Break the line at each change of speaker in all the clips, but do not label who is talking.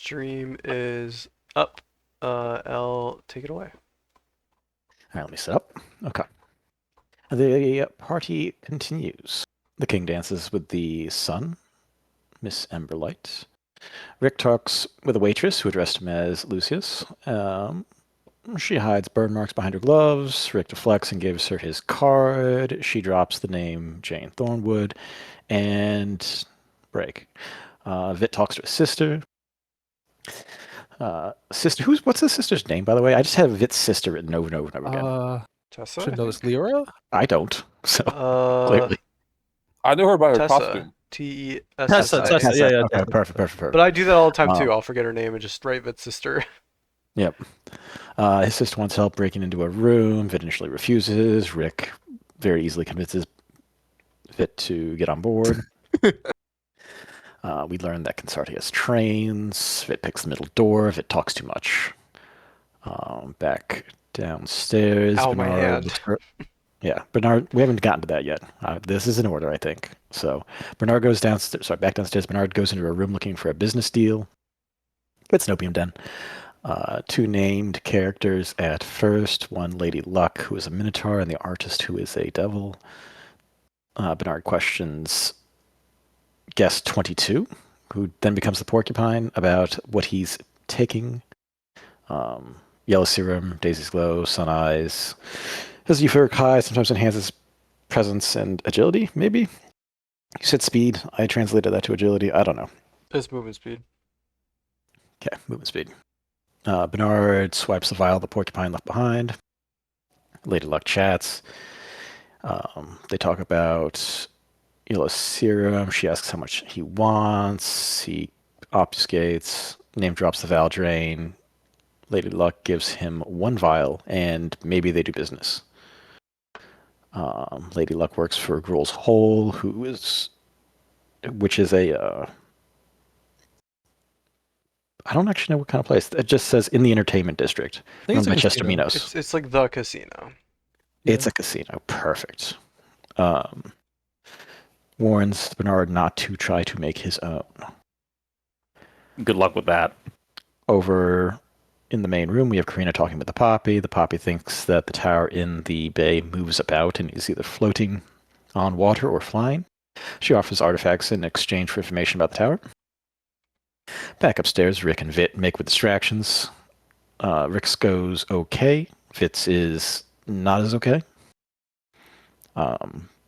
Stream is up. L, take it away.
All right, let me set up. Okay. The party continues. The king dances with the sun, Miss Emberlight. Rick talks with a waitress who addressed him as Lucius. She hides burn marks behind her gloves. Rick deflects and gives her his card. She drops the name Jane Thornwood and break. Vit talks to his sister. What's the sister's name, by the way? I just have Vit's sister written over and over and over again.
Tessa?
Should know this. Leora?
I don't, so
Uh,
clearly.
I know her by her
Tessa.
costume.
Tessa.
Tessa. Yeah.
Okay, perfect.
But I do that all the time too. I'll forget her name and just write Vit's sister.
Yep. His sister wants help breaking into a room. Vit initially refuses. Rick very easily convinces Vit to get on board. We learn that Consarti has trains. Vit picks the middle door. Vit talks too much. Back downstairs.
Ow, my hand.
Yeah, Bernard, we haven't gotten to that yet. This is in order, I think. So Bernard goes downstairs. Back downstairs. Bernard goes into a room looking for a business deal. It's an opium den. Two named characters at first. One, Lady Luck, who is a minotaur, and the artist, who is a devil. Bernard questions guest 22, who then becomes the porcupine, about what he's taking. Yellow serum, Daisy's glow, sun eyes. His euphoric high sometimes enhances presence and agility, maybe? You said speed. I translated that to agility. I don't know.
It's movement speed.
Okay, movement speed. Bernard swipes the vial the porcupine left behind. Lady Luck chats. They talk about yellow serum. She asks how much he wants. He obfuscates. Name drops the vial drain. Lady Luck gives him one vial, and maybe they do business. Lady Luck works for Gruel's Hole, which is a... I don't actually know what kind of place. It just says in the entertainment district.
I think it's a
Manchester
casino.
Minos.
It's like the casino.
It's a casino. Perfect. Warns Bernard not to try to make his own.
Good luck with that.
Over in the main room, we have Karina talking with the Poppy. The Poppy thinks that the tower in the bay moves about and is either floating on water or flying. She offers artifacts in exchange for information about the tower. Back upstairs, Rick and Vit make with distractions. Rick's goes okay. Vit's is not as okay.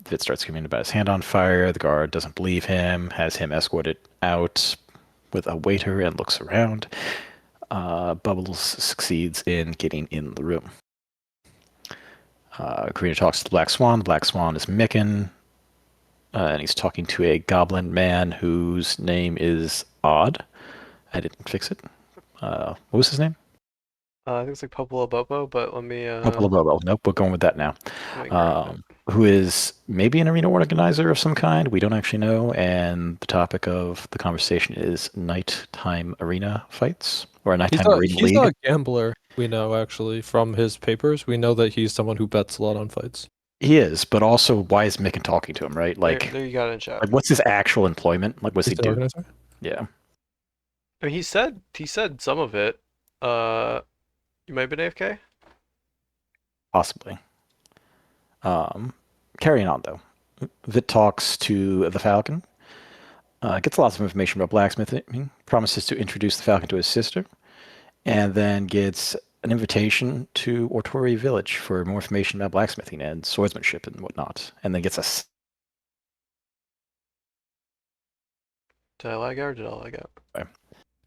Vit starts screaming about his hand on fire. The guard doesn't believe him, has him escorted out with a waiter and looks around. Bubbles succeeds in getting in the room. Karina talks to the Black Swan. The Black Swan is Micken, and he's talking to a goblin man whose name is Odd. I didn't fix it. What was his name?
I think it's like Popolo Bobo, but let me...
Popolo Bobo. Nope, we're going with that now. Who is maybe an arena organizer of some kind. We don't actually know. And the topic of the conversation is nighttime arena fights or a nighttime arena league.
He's not a gambler, we know, actually, from his papers. We know that he's someone who bets a lot on fights.
He is, but also why is Micken talking to him, right? Like,
there you got it in chat.
like what's his actual employment? Like, what's he
He's an
do?
organizer?
Yeah.
I mean, he said some of it. You might have been AFK?
Possibly. Carrying on, though. Vit talks to the Falcon. Gets lots of information about blacksmithing. Promises to introduce the Falcon to his sister. And then gets an invitation to Ortori Village for more information about blacksmithing and swordsmanship and whatnot. And then gets a...
Did I lag out or did I lag out?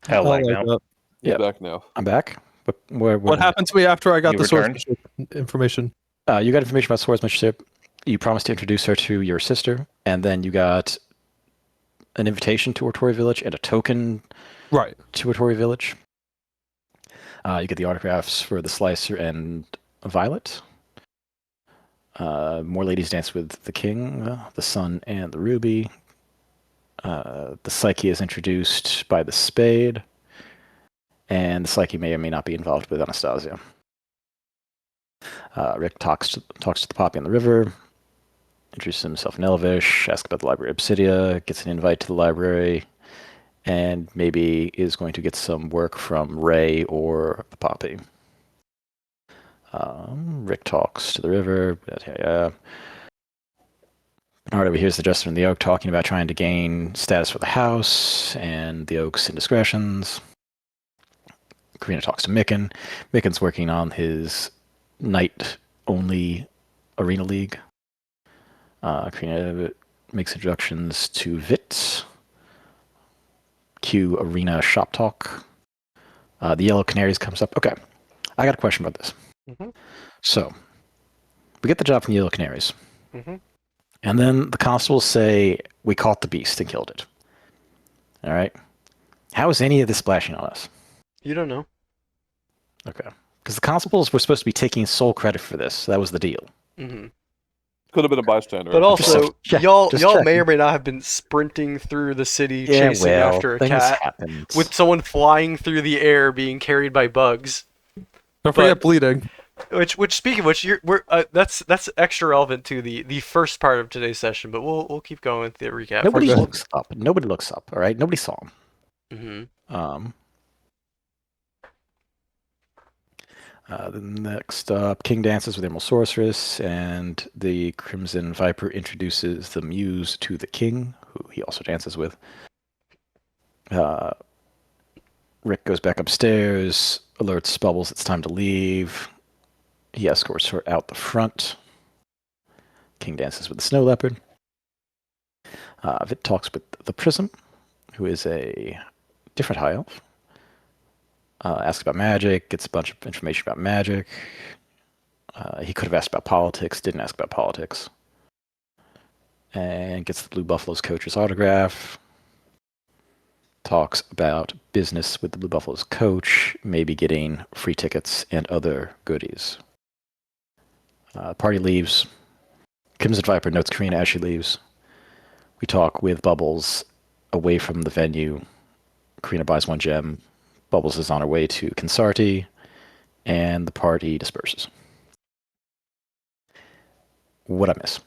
Hell, like now.
that.
Yeah.
Back now.
I'm back. But
What happened to me after I got
You
the
returned?
swordsmanship information?
You got information about swordsmanship. You promised to introduce her to your sister, and then you got an invitation to Ortori Village and a token
Right.
to Ortori Village. You get the autographs for the Slicer and Violet. More ladies dance with the King, the Sun, and the Ruby. The Psyche is introduced by the Spade, and the Psyche may or may not be involved with Anastasia. Rick talks to the Poppy on the river, introduces himself in Elvish, asks about the library of Obsidia, gets an invite to the library, and maybe is going to get some work from Ray or the Poppy. Rick talks to the river. Bernard overhears the Jester and the Oak talking about trying to gain status for the house and the Oak's indiscretions. Karina talks to Micken. Micken's working on his night-only arena league. Karina makes introductions to Vit. Cue arena shop talk. The Yellow Canaries comes up. Okay, I got a question about this.
Mm-hmm.
So, we get the job from the Yellow Canaries.
Mm-hmm.
And then the constables say, we caught the beast and killed it. All right? How is any of this splashing on us?
You don't know.
Okay. Because the constables were supposed to be taking sole credit for this. That was the deal.
Mm-hmm.
Could have been a bystander.
But also, y'all
checking.
may or may not have been sprinting through the city
Yeah,
chasing
well,
after a
things
cat
happened.
with someone flying through the air being carried by bugs.
Don't forget bleeding.
Which speaking of which, that's extra relevant to the first part of today's session. But we'll keep going with the recap.
Nobody looks up. Nobody looks up. All right, nobody saw him.
Mm-hmm.
Then next up, King dances with Emerald Sorceress, and the Crimson Viper introduces the Muse to the King, who he also dances with. Rick goes back upstairs, alerts Bubbles it's time to leave. He escorts her out the front. King dances with the Snow Leopard. Vit talks with the Prism, who is a different high elf. Asks about magic, gets a bunch of information about magic. He could have asked about politics, didn't ask about politics. And gets the Blue Buffaloes coach's autograph. Talks about business with the Blue Buffaloes coach, maybe getting free tickets and other goodies. Party leaves. Crimson Viper notes Karina as she leaves. We talk with Bubbles away from the venue. Karina buys 1 gem. Bubbles is on her way to Consarti, and the party disperses. What'd I miss?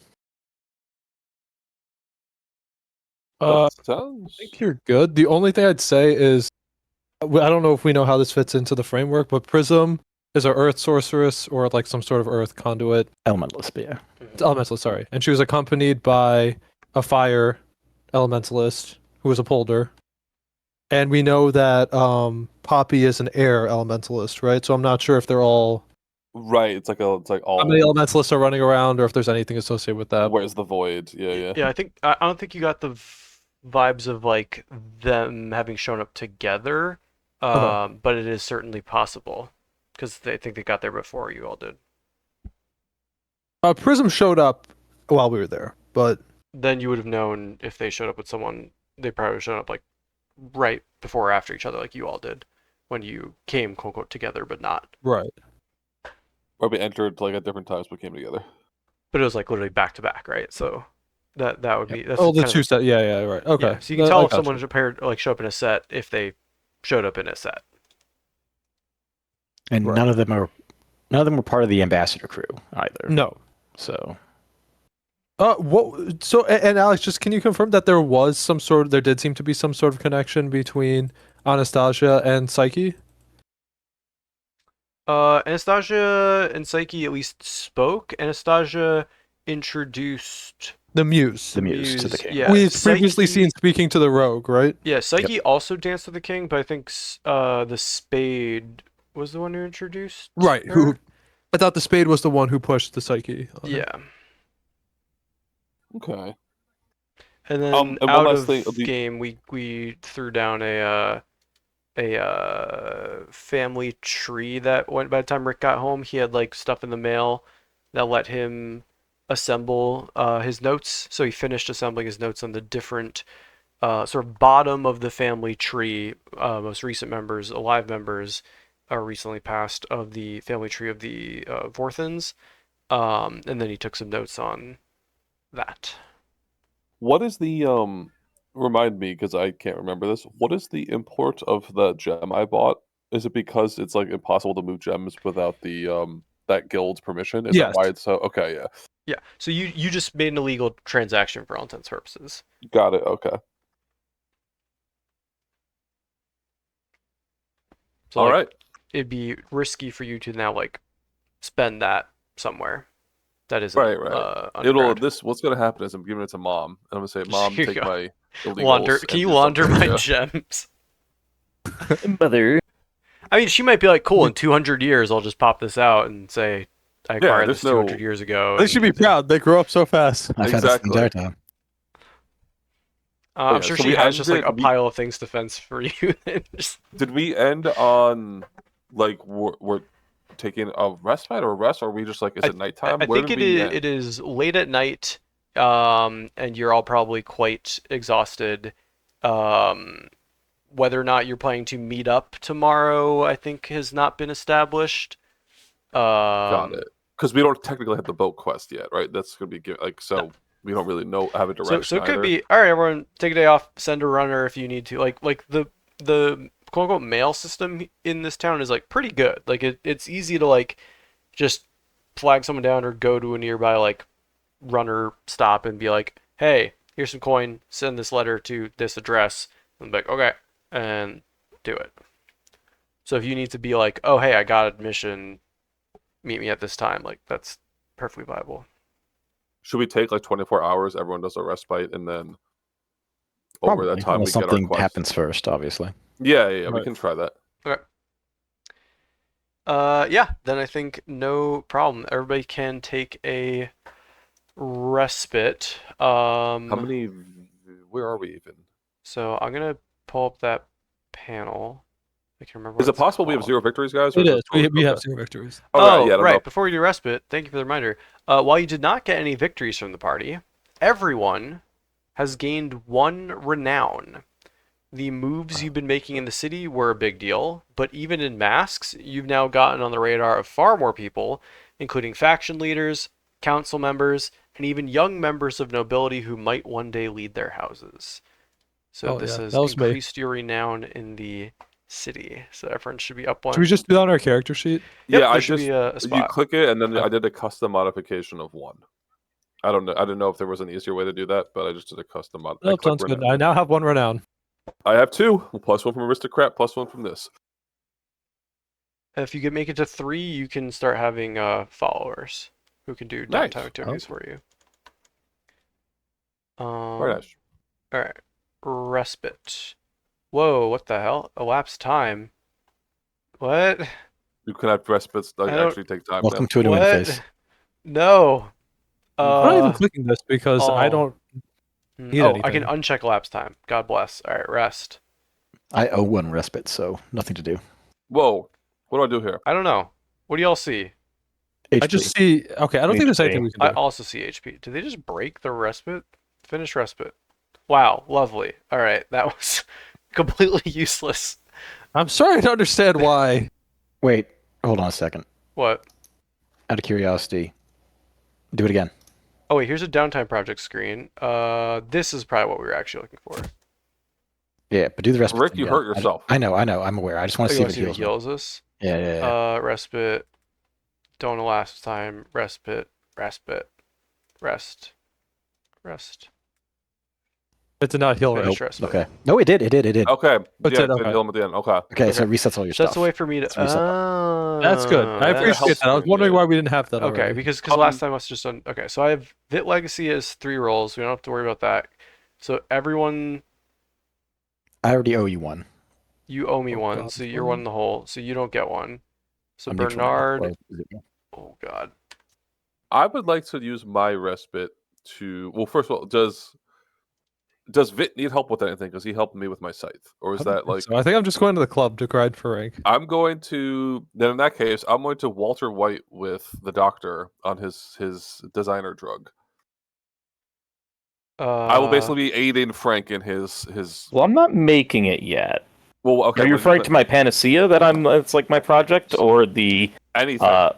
I think you're good. The only thing I'd say is, I don't know if we know how this fits into the framework, but Prism is our Earth sorceress or like some sort of Earth conduit.
Elementalist, but yeah.
Elementalist, sorry. And she was accompanied by a fire elementalist who was a polder. And we know that Poppy is an air elementalist, right? So I'm not sure if they're all
right. It's like all.
how many elementalists are running around, or if there's anything associated with that.
Where's the void? Yeah.
Yeah, I don't think you got the vibes of like them having shown up together, but it is certainly possible because they think they got there before you all did.
Prism showed up while we were there, but
then you would have known if they showed up with someone. They probably would have shown up like right before or after each other, like you all did when you came quote unquote together, but not
right.
Or we entered like at different times, but came together.
But it was like literally back to back, right? So that would be that's
the two set. Yeah, right. Okay.
Yeah, so you can tell if someone prepared like show up in a set if they showed up in a set.
And none of them were part of the ambassador crew either.
No.
So
what? So, and Alex, just can you confirm that there did seem to be some sort of connection between Anastasia and Psyche?
Anastasia and Psyche at least spoke. Anastasia introduced
the Muse
to the King.
Yeah,
we've previously seen speaking to the Rogue, right?
Yeah, Psyche also danced with the King, but I think the Spade was the one who introduced.
Right.
her?
Who? I thought the Spade was the one who pushed the Psyche.
Yeah.
Okay.
And then
and
out of game, we threw down a family tree that went by the time Rick got home. He had like stuff in the mail that let him assemble his notes. So he finished assembling his notes on the different sort of bottom of the family tree. Most recent members, alive members, are recently passed of the family tree of the Vorthens. And then he took some notes on that.
What is the remind me because I can't remember this. What is the import of the gem I bought? Is it because it's like impossible to move gems without the that guild's permission? Is that why it's so okay, yeah.
Yeah. So you just made an illegal transaction for all intents and purposes.
Got it, okay.
So
All
like
right.
it'd be risky for you to now like spend that somewhere that isn't
Right.
underground.
What's gonna happen is I'm giving it to mom, and I'm gonna say,
Just
Mom,
here you
take
go.
my
Launder.
illegals
Can
and
you
do
launder
something.
my
Yeah.
gems?
Mother.
I mean, she might be like, cool. In 200 years, I'll just pop this out and say I
Yeah,
acquired
there's
this 200
no
years ago.
They should be
And
proud. They grow up so fast.
I've had this the
exactly.
entire time.
But
I'm
yeah,
sure
so
she
we
has just like
ended.
a pile of things to fence for you. Just-
Did we end on like we're taking a respite or a rest, or are we just like, is
I
it nighttime?
I
Where
think
did we end?
it is late at night, and you're all probably quite exhausted. Um, whether or not you're planning to meet up tomorrow, I think has not been established.
Got it. Because we don't technically have the boat quest yet, right? That's gonna be like so. We don't really know have a
So
direction
it could
either.
be all right. Everyone, take a day off. Send a runner if you need to. Like the quote unquote mail system in this town is like pretty good. Like it's easy to like just flag someone down or go to a nearby like runner stop and be like, hey, here's some coin. Send this letter to this address. And be like, okay, and do it. So if you need to be like, oh hey, I got admission. Meet me at this time. Like that's perfectly viable.
Should we take like 24 hours? Everyone does a respite, and then over that
Probably.
time
Well,
we get our
something
quest.
happens first, obviously.
Yeah. We
Right.
can try that.
Okay. Yeah, then I think no problem. Everybody can take a respite.
How many? Where are we even?
So I'm gonna pull up that panel. I can remember
Is
what
it
it's
possible we have
called.
0 victories, guys? Or
It
is
is.
this
We have
okay?
0 victories.
Okay,
Oh,
yeah, I don't know.
right. Before we do respite, thank you for the reminder. While you did not get any victories from the party, everyone has gained 1 renown. The moves you've been making in the city were a big deal, but even in masks, you've now gotten on the radar of far more people, including faction leaders, council members, and even young members of nobility who might one day lead their houses. So
Oh
this
yeah,
has
that was me.
increased your renown in the city. So everyone should be up one.
Should we just do that on our character sheet?
Yep,
Yeah,
there
I
should be
just
a
you
spot.
click it, and then
Okay.
I did a custom modification of 1. I don't know. I didn't know if there was an easier way to do that, but I just did a custom mod. I
Nope,
clicked
sounds good.
renown.
I now have 1 renown.
I have 2. +1 from aristocrat, +1 from this.
If you can make it to 3, you can start having followers who can do
Nice.
downtime activities for you.
Very nice.
All right. Respite. Whoa, what the hell? Elapsed time. What?
You can have respites that
I don't-
actually take time.
Welcome
Now.
to a new
What?
interface.
No.
I'm not even
Uh,
clicking this because I
oh.
don't need
oh, I can
anything.
uncheck elapsed time. God bless. All right, rest.
I owe 1 respite, so nothing to do.
Whoa. What do I do here?
I don't know. What do y'all see?
HP.
I just see. Okay, I don't think there's anything we can
I
do.
also see HP. Did they just break the respite? Finish respite. Wow, lovely. All right, that was completely useless.
I'm sorry to understand why.
Wait, hold on a second.
What?
Out of curiosity, do it again.
Oh wait, here's a downtime project screen. This is probably what we were actually looking for.
Yeah, but do the respite.
Rick,
thing
you
again.
hurt yourself.
I know. I'm aware. I just want
Oh,
to
you
see
want
if
to
it
see if it
heals me.
heals us?
Yeah.
Respite. Don't elapse time. Respite. Rest.
It did not heal right.
Finish
Nope.
respite.
Okay. No, it did. It did.
Okay.
That's
Yeah,
it, okay.
heal him at the end. Okay.
Okay, so it
Okay.
resets all your
So that's
stuff.
a way for me to.
It's reset.
That's good. I
That's-
appreciate that. I was
helpful,
wondering
yeah.
why we didn't have that
Okay,
already.
because last time I was just done. Okay, so I have Vit Legacy as 3 rolls. We don't have to worry about that. So everyone,
I already owe you 1.
you owe me
Oh,
1,
God,
so
this
you're
one?
1 in the hole. So you don't get 1. So
I'm neutral now.
Bernard.
Or is it-
Oh God.
I would like to use my respite to. Well, first of all, does Vit need help with anything? Because he helped me with my scythe, or is
I don't
that
think
like?
so. I think I'm just going to the club to grind for rank.
I'm going to. Then in that case, I'm going to Walter White with the doctor on his designer drug. I will basically be aiding Frank in his.
Well, I'm not making it yet.
Well, okay.
Are you
what
referring to my panacea that it's like my project, or the
anything?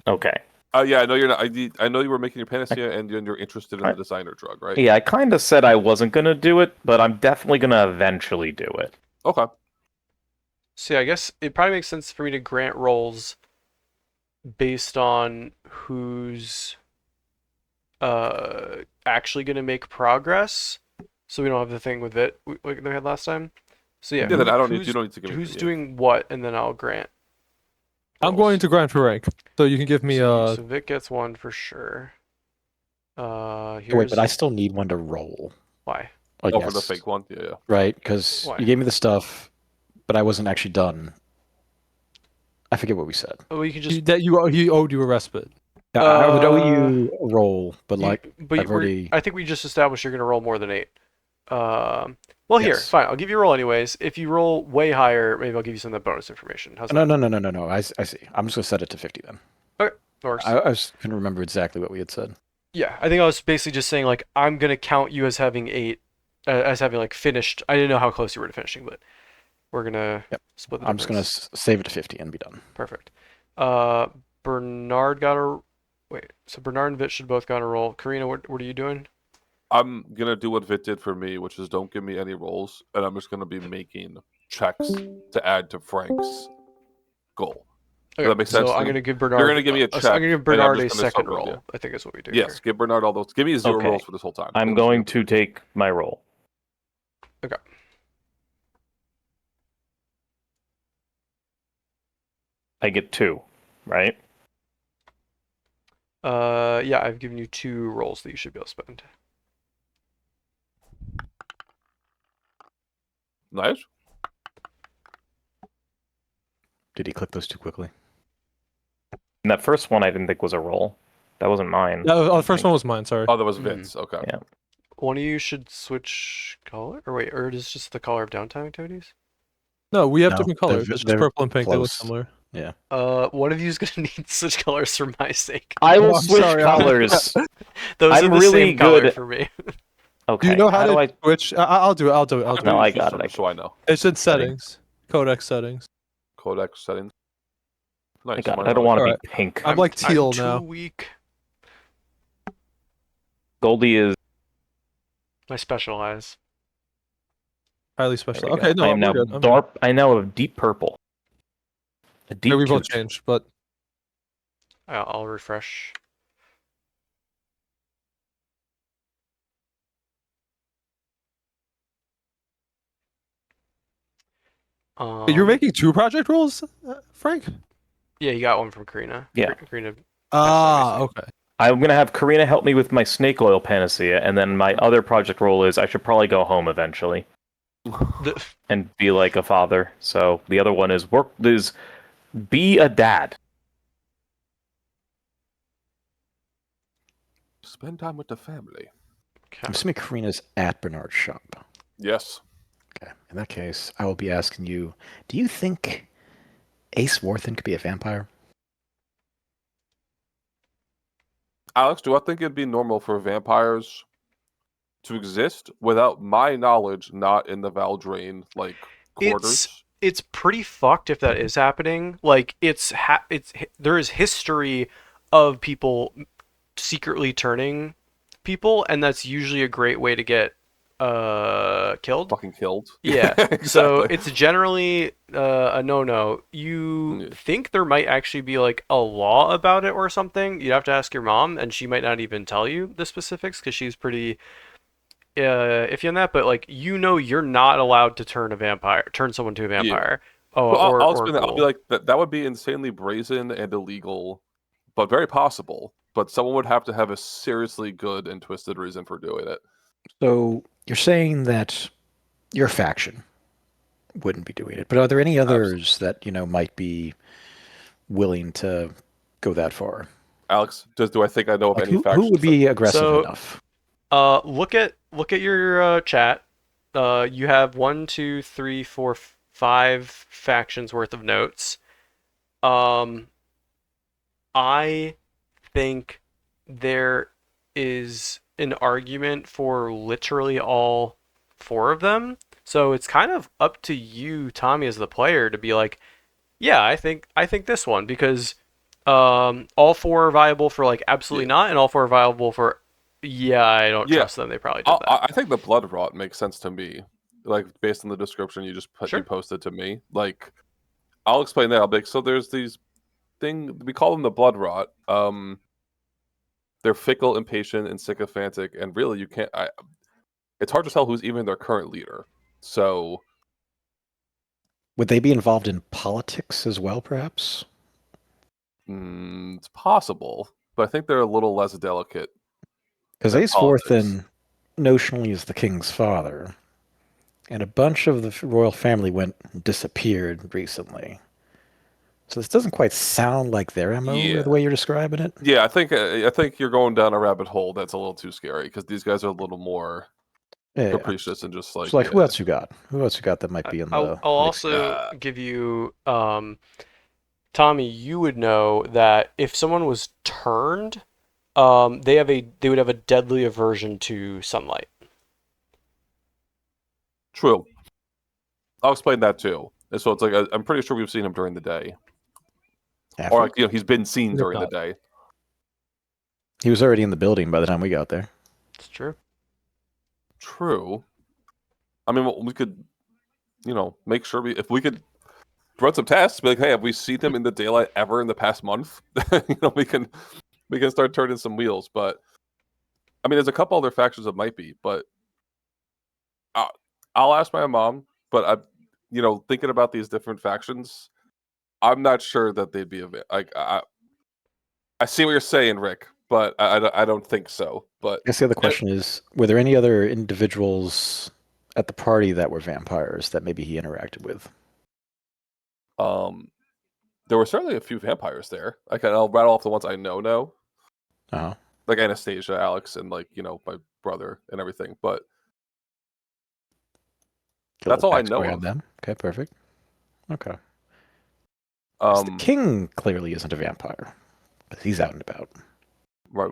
Okay.
Yeah, I know you're not. I know you were making your panacea, and you're interested in the designer drug, right?
Yeah, I kind of said I wasn't gonna do it, but I'm definitely gonna eventually do it.
Okay.
See, I guess it probably makes sense for me to grant rolls based on who's actually going to make progress. So we don't have the thing with it like we had last time. So yeah,
Yeah, then I don't need
who's
you don't need to give me
who's
yeah.
doing what, and then I'll grant.
I'm going
rolls.
to grind for rank, so you can give me
So Vic gets one for sure.
Oh, wait,
Here's
but I still need one to roll.
why.
I
Oh, for the
guess.
fake one? Yeah.
Right? Because
Why?
you gave me the stuff, but I wasn't actually done. I forget what we said.
Oh, you can just
he owed you a respite.
I would owe you a roll, but I've already.
I think we just established you're gonna roll more than 8. Well, here,
Yes.
fine. I'll give you a roll anyways. If you roll way higher, maybe I'll give you some of that bonus information. How's
No,
that?
no. I see. I'm just gonna set it to 50 then.
Okay, that works.
I was couldn't remember exactly what we had said.
Yeah, I think I was basically just saying like I'm gonna count you as having 8, as having like finished. I didn't know how close you were to finishing, but we're gonna
Yep.
split the
I'm just gonna
difference.
save it to 50 and be done.
Perfect. Bernard got a wait. So Bernard and Vit should both got a roll. Karina, what are you doing?
I'm gonna do what Vit did for me, which is don't give me any rolls, and I'm just gonna be making checks to add to Frank's goal. Does that make sense?
So I'm
Like,
gonna give Bernard.
you're gonna give me a
I'm
check,
gonna give
and
Bernard
I'm
a
just gonna
second
start with you.
roll. I think is what we do
Yes,
here.
give Bernard all those. Give me 0
Okay.
rolls for this whole time.
I'm going to take my roll.
Okay.
I get 2, right?
Yeah, I've given you 2 rolls that you should be able to spend.
Nice.
Did he click those too quickly?
And that first one I didn't think was a roll. That wasn't mine.
The first one was mine. Sorry.
Oh, that was Vit's. Okay.
Yeah.
One of you should switch color, or wait, or it is just the color of downtime activities.
No, we have
No,
different colors. It's just
they're
purple and pink. They look
close.
similar.
One of you is gonna need to switch colors for my sake.
I will
I'm
switch
sorry,
colors.
Those
I'm
are the
really
same color
good-
for me.
Okay.
Do you know how
do
to
I?
switch? I'll do it. I'll do it.
No, I
Use
got
some,
it.
So I know.
It's in
Settings.
settings. Codex settings.
Codec settings. Nice.
I got it.
mine
I don't
are
want to
Alright.
be pink.
I'm like teal
I'm too
now.
weak.
Goldie is.
I specialize.
Highly
There
special.
we
Okay,
go.
no,
I am
I'm
now
good. I'm good.
dark. I now have deep purple. A deep.
Yeah, we both
tooth.
changed, but
I'll refresh.
you're making 2 project roles, Frank?
Yeah, you got one from Karina.
Yeah.
Karina.
Okay.
I'm gonna have Karina help me with my snake oil panacea, and then my other project role is I should probably go home eventually and be like a father. So the other one is be a dad.
Spend time with the family.
Okay.
I'm assuming Karina's at Bernard's shop.
Yes.
Okay. In that case, I will be asking you, do you think Ace Warthen could be a vampire?
Alex, do I think it'd be normal for vampires to exist without my knowledge not in the Valdrain like quarters?
It's pretty fucked if that is happening. Like there is history of people secretly turning people, and that's usually a great way to get killed.
Fucking killed.
Yeah.
exactly.
So it's generally a no-no. You
Yeah.
think there might actually be like a law about it or something. You'd have to ask your mom, and she might not even tell you the specifics because she's pretty iffy on that. But like you're not allowed to turn someone to a vampire. Oh,
Well, I'll
or
explain that. I'll be
ghoul.
like that would be insanely brazen and illegal, but very possible. But someone would have to have a seriously good and twisted reason for doing it.
So you're saying that your faction wouldn't be doing it, but are there any others that might be willing to go that far?
Alex, do I think I know of
Like
any
who
factions?
would be aggressive
So-
enough?
Look at your chat. You have 1, 2, 3, 4, 5 factions worth of notes. I think there is an argument for literally all 4 of them. So it's kind of up to you, Tommy, as the player, to be like, yeah, I think this one because all 4 are viable for like absolutely not, and all 4 are viable for yeah, I don't trust them. They probably did that.
I think the blood rot makes sense to me, like based on the description you just
Sure.
you posted to me. Like, I'll explain that. I'll be like, so there's these we call them the blood rot. They're fickle, impatient, and sycophantic, and really, you can't. It's hard to tell who's even their current leader. So,
Would they be involved in politics as well, perhaps?
It's possible, but I think they're a little less delicate
Because
than
Ace
politics.
Vorthin notionally is the king's father, and a bunch of the royal family disappeared recently. So this doesn't quite sound like their MO
Yeah.
the way you're describing it.
Yeah, I think you're going down a rabbit hole that's a little too scary because these guys are a little more
Yeah.
capricious and just like
So, like, who else you got? Who else you got that might be in
I'll
the mix here?
also give you, Tommy, you would know that if someone was turned, they would have a deadly aversion to sunlight.
True. I'll explain that too. And so it's like I'm pretty sure we've seen him during the day,
Have
or
we?
like he's been seen
We have
during the
not.
day.
He was already in the building by the time we got there.
It's true.
True. I mean, we could, make sure if we could run some tests, be like, hey, have we seen him in the daylight ever in the past month? We can start turning some wheels. But I mean, there's a couple other factions that might be, but I'll ask my mom. But thinking about these different factions, I'm not sure that they'd be like. I see what you're saying, Rick, but I don't think so. But
I guess the other question is, were there any other individuals at the party that were vampires that maybe he interacted with?
there were certainly a few vampires there. I'll rattle off the ones I know.
Uh-huh.
Like Anastasia, Alex, and my brother and everything. But that's all I know
on
of.
them. Okay, perfect. Okay. The king clearly isn't a vampire, but he's out and about.
Right.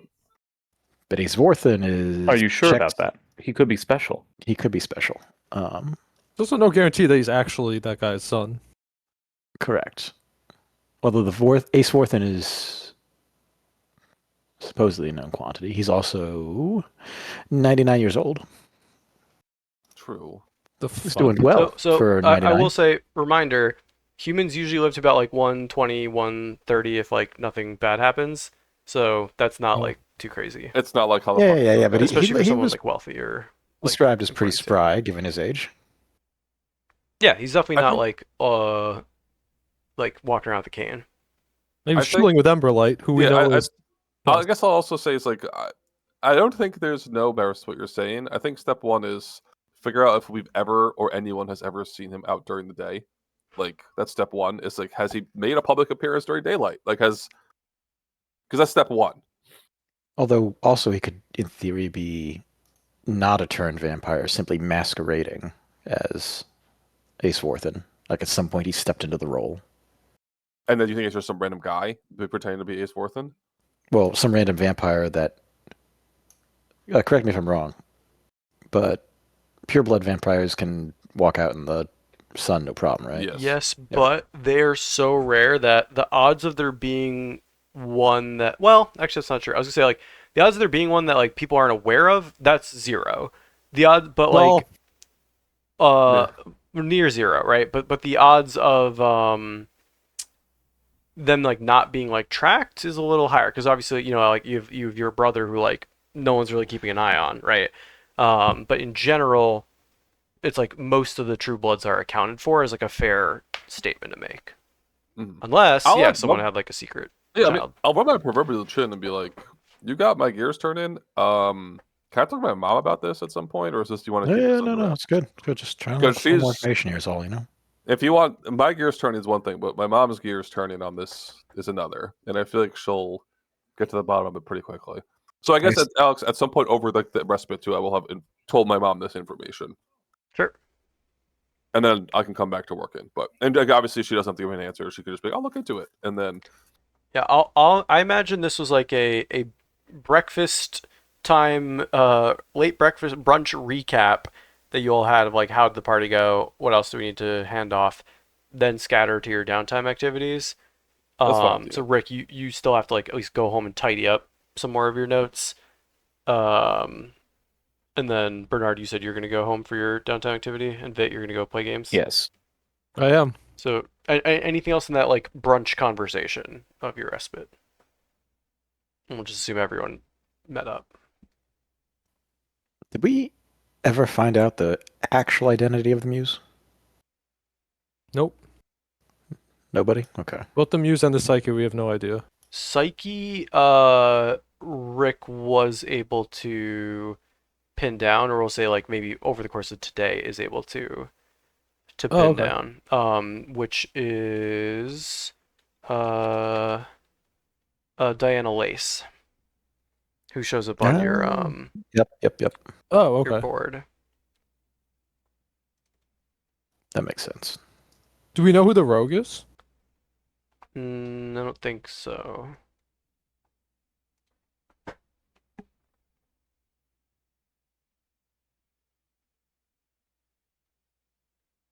But Ace Vorthin is.
Are you sure about that? He could be special.
He could be special.
There's also no guarantee that he's actually that guy's son.
Correct. Although Ace Vorthin is supposedly a known quantity, he's also 99 years old.
True.
He's doing well for 99.
I will say, reminder, humans usually live to about like 120, 130 if like nothing bad happens. So that's not like too crazy.
It's not like how the
Yeah. But
especially for
he
someone
was
like wealthy or
described as pretty spry given his age.
Yeah, he's definitely not like walking around with a cane.
Maybe chilling with Emberlight, who we know is.
I guess I'll also say is like I don't think there's no merit to what you're saying. I think step one is figure out if we've ever or anyone has ever seen him out during the day. Like that's step one. Is like has he made a public appearance during daylight? Because that's step one.
Although also he could in theory be not a turned vampire, simply masquerading as Ace Vorthin. Like at some point he stepped into the role.
And then you think it's just some random guy pretending to be Ace Vorthin?
Well, some random vampire that. Correct me if I'm wrong, but pureblood vampires can walk out in the sun, no problem, right?
Yes, but they're so rare that the odds of there being one that, well, actually that's not true. I was gonna say like the odds of there being one that like people aren't aware of, that's zero. The odds, but like, near zero, right? But the odds of them like not being like tracked is a little higher because obviously like you have your brother who like no one's really keeping an eye on, right? But in general, it's like most of the true bloods are accounted for as like a fair statement to make, unless someone had like a secret child.
I mean, I'll run my proverbial chin and be like, "You got my gears turning. Can I talk to my mom about this at some point, or is this do you want to keep this
no, it's good. It's good. Just trying to get more information here is all,
If you want, my gears turning is one thing, but my mom's gears turning on this is another, and I feel like she'll get to the bottom of it pretty quickly. So I guess Alex, at some point over like the respite too, I will have told my mom this information.
Sure.
And then I can come back to working. And obviously she doesn't have to give me an answer. She could just be, I'll look into it, and then.
Yeah, I imagine this was like a breakfast time, late breakfast brunch recap that you all had of like how did the party go? What else do we need to hand off? Then scatter to your downtime activities. So Rick, you still have to like at least go home and tidy up some more of your notes. And then Bernard, you said you're going to go home for your downtime activity, and Vit, you're going to go play games.
Yes,
I am.
So, anything else in that like brunch conversation of your respite? And we'll just assume everyone met up.
Did we ever find out the actual identity of the muse?
Nope.
Nobody? Okay.
Both the Muse and the Psyche, we have no idea.
Psyche, Rick was able to pin down, or we'll say like maybe over the course of today is able to pin
okay.
down, which is Diana Lace, who shows up on your
Yep.
Oh,
your
okay.
board.
That makes sense.
Do we know who the rogue is?
I don't think so.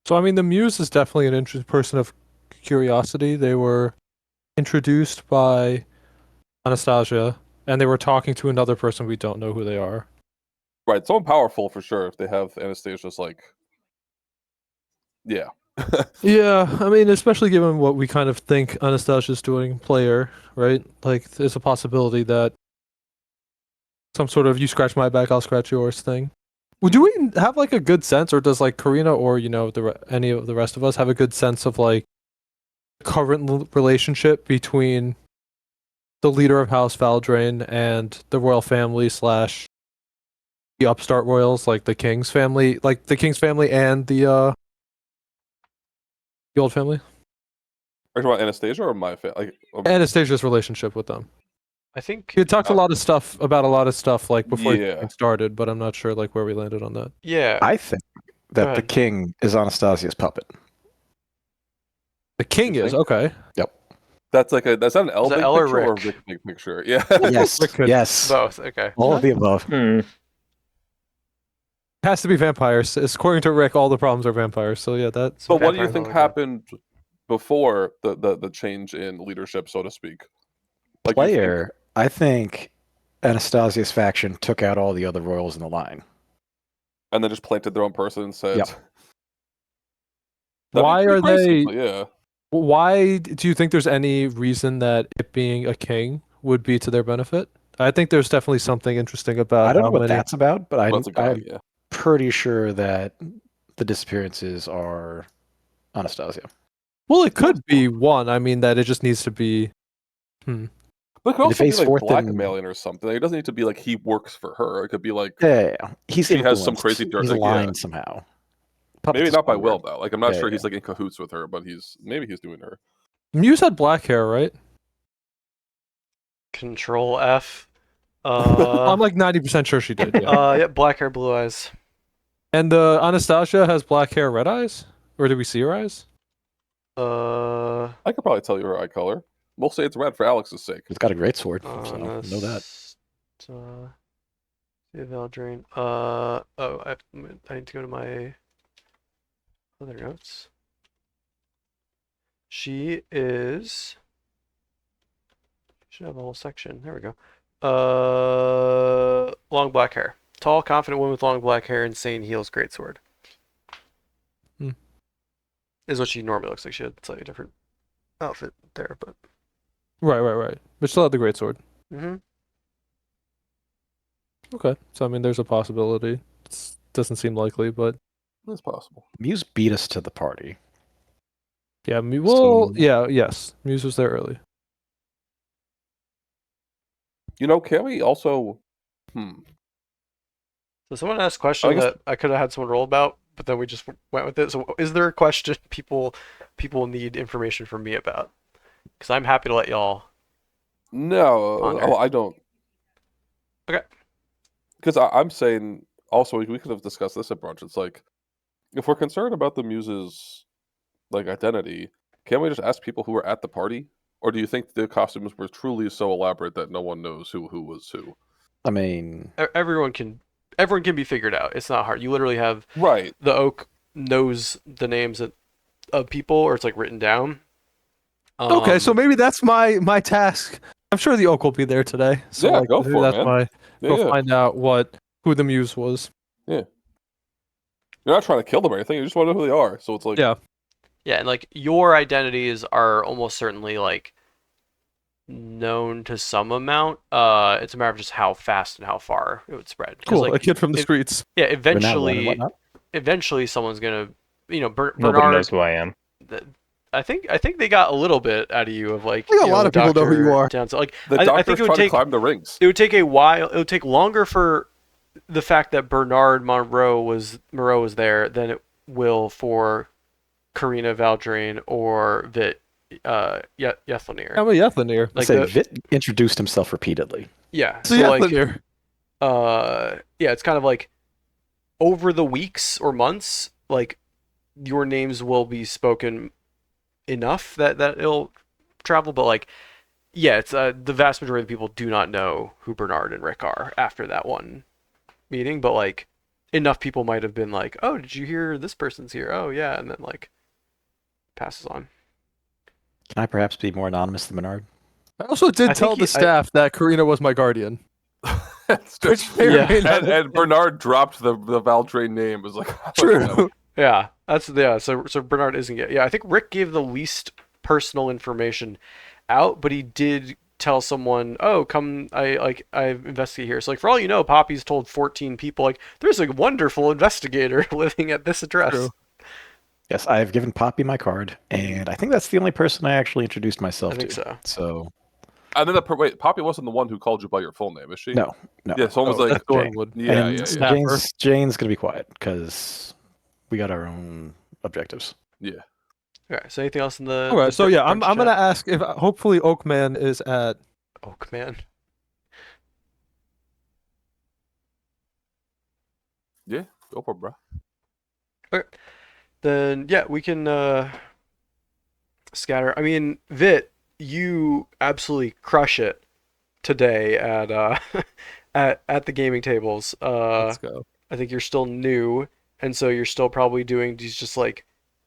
So, I mean, the Muse is definitely an interesting person of curiosity. They were introduced by Anastasia, and they were talking to another person we don't know who they are.
Right, someone powerful for sure if they have Anastasia's, like... Yeah.
Yeah, I mean, especially given what we kind of think Anastasia's doing player, right? Like, there's a possibility that some sort of you scratch my back, I'll scratch yours thing. Well, do we have like a good sense, or does like Karina or any of the rest of us have a good sense of like current relationship between the leader of House Valdrain and the royal family slash the upstart royals, like the King's family, and the old family?
Are you talking about Anastasia or my family?
Anastasia's relationship with them.
I think
He had talked a lot of stuff like before
Yeah.
he started, but I'm not sure like where we landed on that.
yeah.
I think
Go
that the
ahead.
king is Anastasia's puppet.
The King
You
is
think?
okay.
That's like that's not an L
Is it
big
L or
picture or
Rick?
Rick big picture? Yeah.
Yes.
Rick could-
Yes.
Both. Okay.
All of the above.
Hmm.
Has to be vampires. It's, according to Rick, all the problems are vampires. So yeah, that.
So
But what do you
vampires
think
all the time.
happened before the change in leadership, so to speak? Like you think,
Player, I think Anastasia's faction took out all the other royals in the line.
and then just planted their own person and said,
Yep.
That'd be
Why
pretty
are
crazy,
they?
but yeah.
Why do you think there's any reason that it being a king would be to their benefit? I think there's definitely something interesting about
I don't know
how
what
many.
that's about, but
Well, it's a guy,
I'm
yeah.
pretty sure that the disappearances are Anastasia.
Well, it could be one. I mean, that it just needs to be.
But it could
And
also
if
be
he's
like
fourth in-
blackmailing or something. Like, it doesn't need to be like he works for her. It could be like
Yeah. He's
She has some
influenced.
crazy dirt,
He's
like, yeah.
aligned somehow. Puppet's
maybe
a
not by
strong
will
word.
though. Like I'm not
Yeah,
sure
yeah.
he's like in cahoots with her, but maybe he's doing her.
Muse had black hair, right?
Control F.
I'm like 90% sure she did. Yeah.
Yeah, black hair, blue eyes.
And Anastasia has black hair, red eyes, or did we see her eyes?
I could probably tell you her eye color. We'll say it's red for Alex's sake.
He's got a great sword, so know that.
Valdrain. I need to go to my other notes. She is. Should have a whole section. There we go. Long black hair. Tall, confident woman with long black hair, insane heels, great sword. Is what she normally looks like. She had a slightly different outfit there, but.
Right. But still had the great sword.
Mm-hmm.
Okay, so I mean, there's a possibility. It doesn't seem likely, but
It's possible.
Muse beat us to the party.
yeah.
So-
Yes. Muse was there early.
You know, can we also
So someone asked a question
guess-
that I could have had someone roll about, but then we just went with it. So is there a question people need information from me about? Because I'm happy to let y'all.
No,
Honor.
I don't.
Okay.
Because I'm saying also we could have discussed this at brunch. It's like if we're concerned about the muse's like identity, can we just ask people who were at the party, or do you think the costumes were truly so elaborate that no one knows who was who?
I mean,
Everyone can be figured out. It's not hard. You literally have
Right.
the oak knows the names of people, or it's like written down.
Okay, so maybe that's my task. I'm sure the oak will be there today. So
Yeah,
like,
go
maybe
for it,
that's
man.
go
Yeah.
find out who the muse was.
You're not trying to kill them or anything. You just want to know who they are. So it's like,
Yeah.
Yeah, and like your identities are almost certainly like known to some amount. It's a matter of just how fast and how far it would spread. 'Cause,
Cool,
like,
a kid from the streets.
yeah,
we're not one and whatnot.
eventually someone's gonna,
Nobody
Bernard
knows who I am.
I think they got a little bit out of you of like
I think a lot
the
of people know who you
doctor
are.
down. So like
The
I
doctor's
think
trying to climb the rings.
it would take a while. It would take longer for the fact that Bernard Moreau was there than it will for Karina Valdrine or Vit Yethlnir.
I'm a Yethlnir.
Let's
Like
say Vit introduced himself repeatedly.
yeah.
So
So like
Yethlnir.
yeah, it's kind of like over the weeks or months, like your names will be spoken enough that it'll travel, but like yeah, it's the vast majority of people do not know who Bernard and Rick are after that one meeting, but like enough people might have been like, "Oh, did you hear this person's here?" "Oh, yeah," and then like passes on.
Can I perhaps be more anonymous than Bernard?
I also did
I
tell
think
the staff that Karina was my guardian.
That's
Which
just,
may or
Yeah.
may not
and Bernard dropped the Valdrain name. It was like
true.
Yeah, that's yeah. So Bernard isn't yet. Yeah, I think Rick gave the least personal information out, but he did tell someone, "Oh, come, I investigate here." So like for all you know, Poppy's told 14 people like there's a wonderful investigator living at this address.
True.
Yes, I have given Poppy my card, and I think that's the only person I actually introduced myself
I think
to.
so.
So
And then wait, Poppy wasn't the one who called you by your full name, is she?
no.
Yeah, someone was like,
That's Thornwood.
yeah,
And
yeah.
Snapper.
Jane's gonna be quiet because we got our own objectives.
Yeah.
Okay. So anything else in the?
All right, so yeah, I'm
French
gonna
chat?
ask if hopefully Oakman is at.
Oak man.
Yeah, go for it, bro.
Okay. Then yeah, we can scatter. I mean, Vit, you absolutely crush it today at at the gaming tables.
Let's go.
I think you're still new, and so you're still probably doing these just like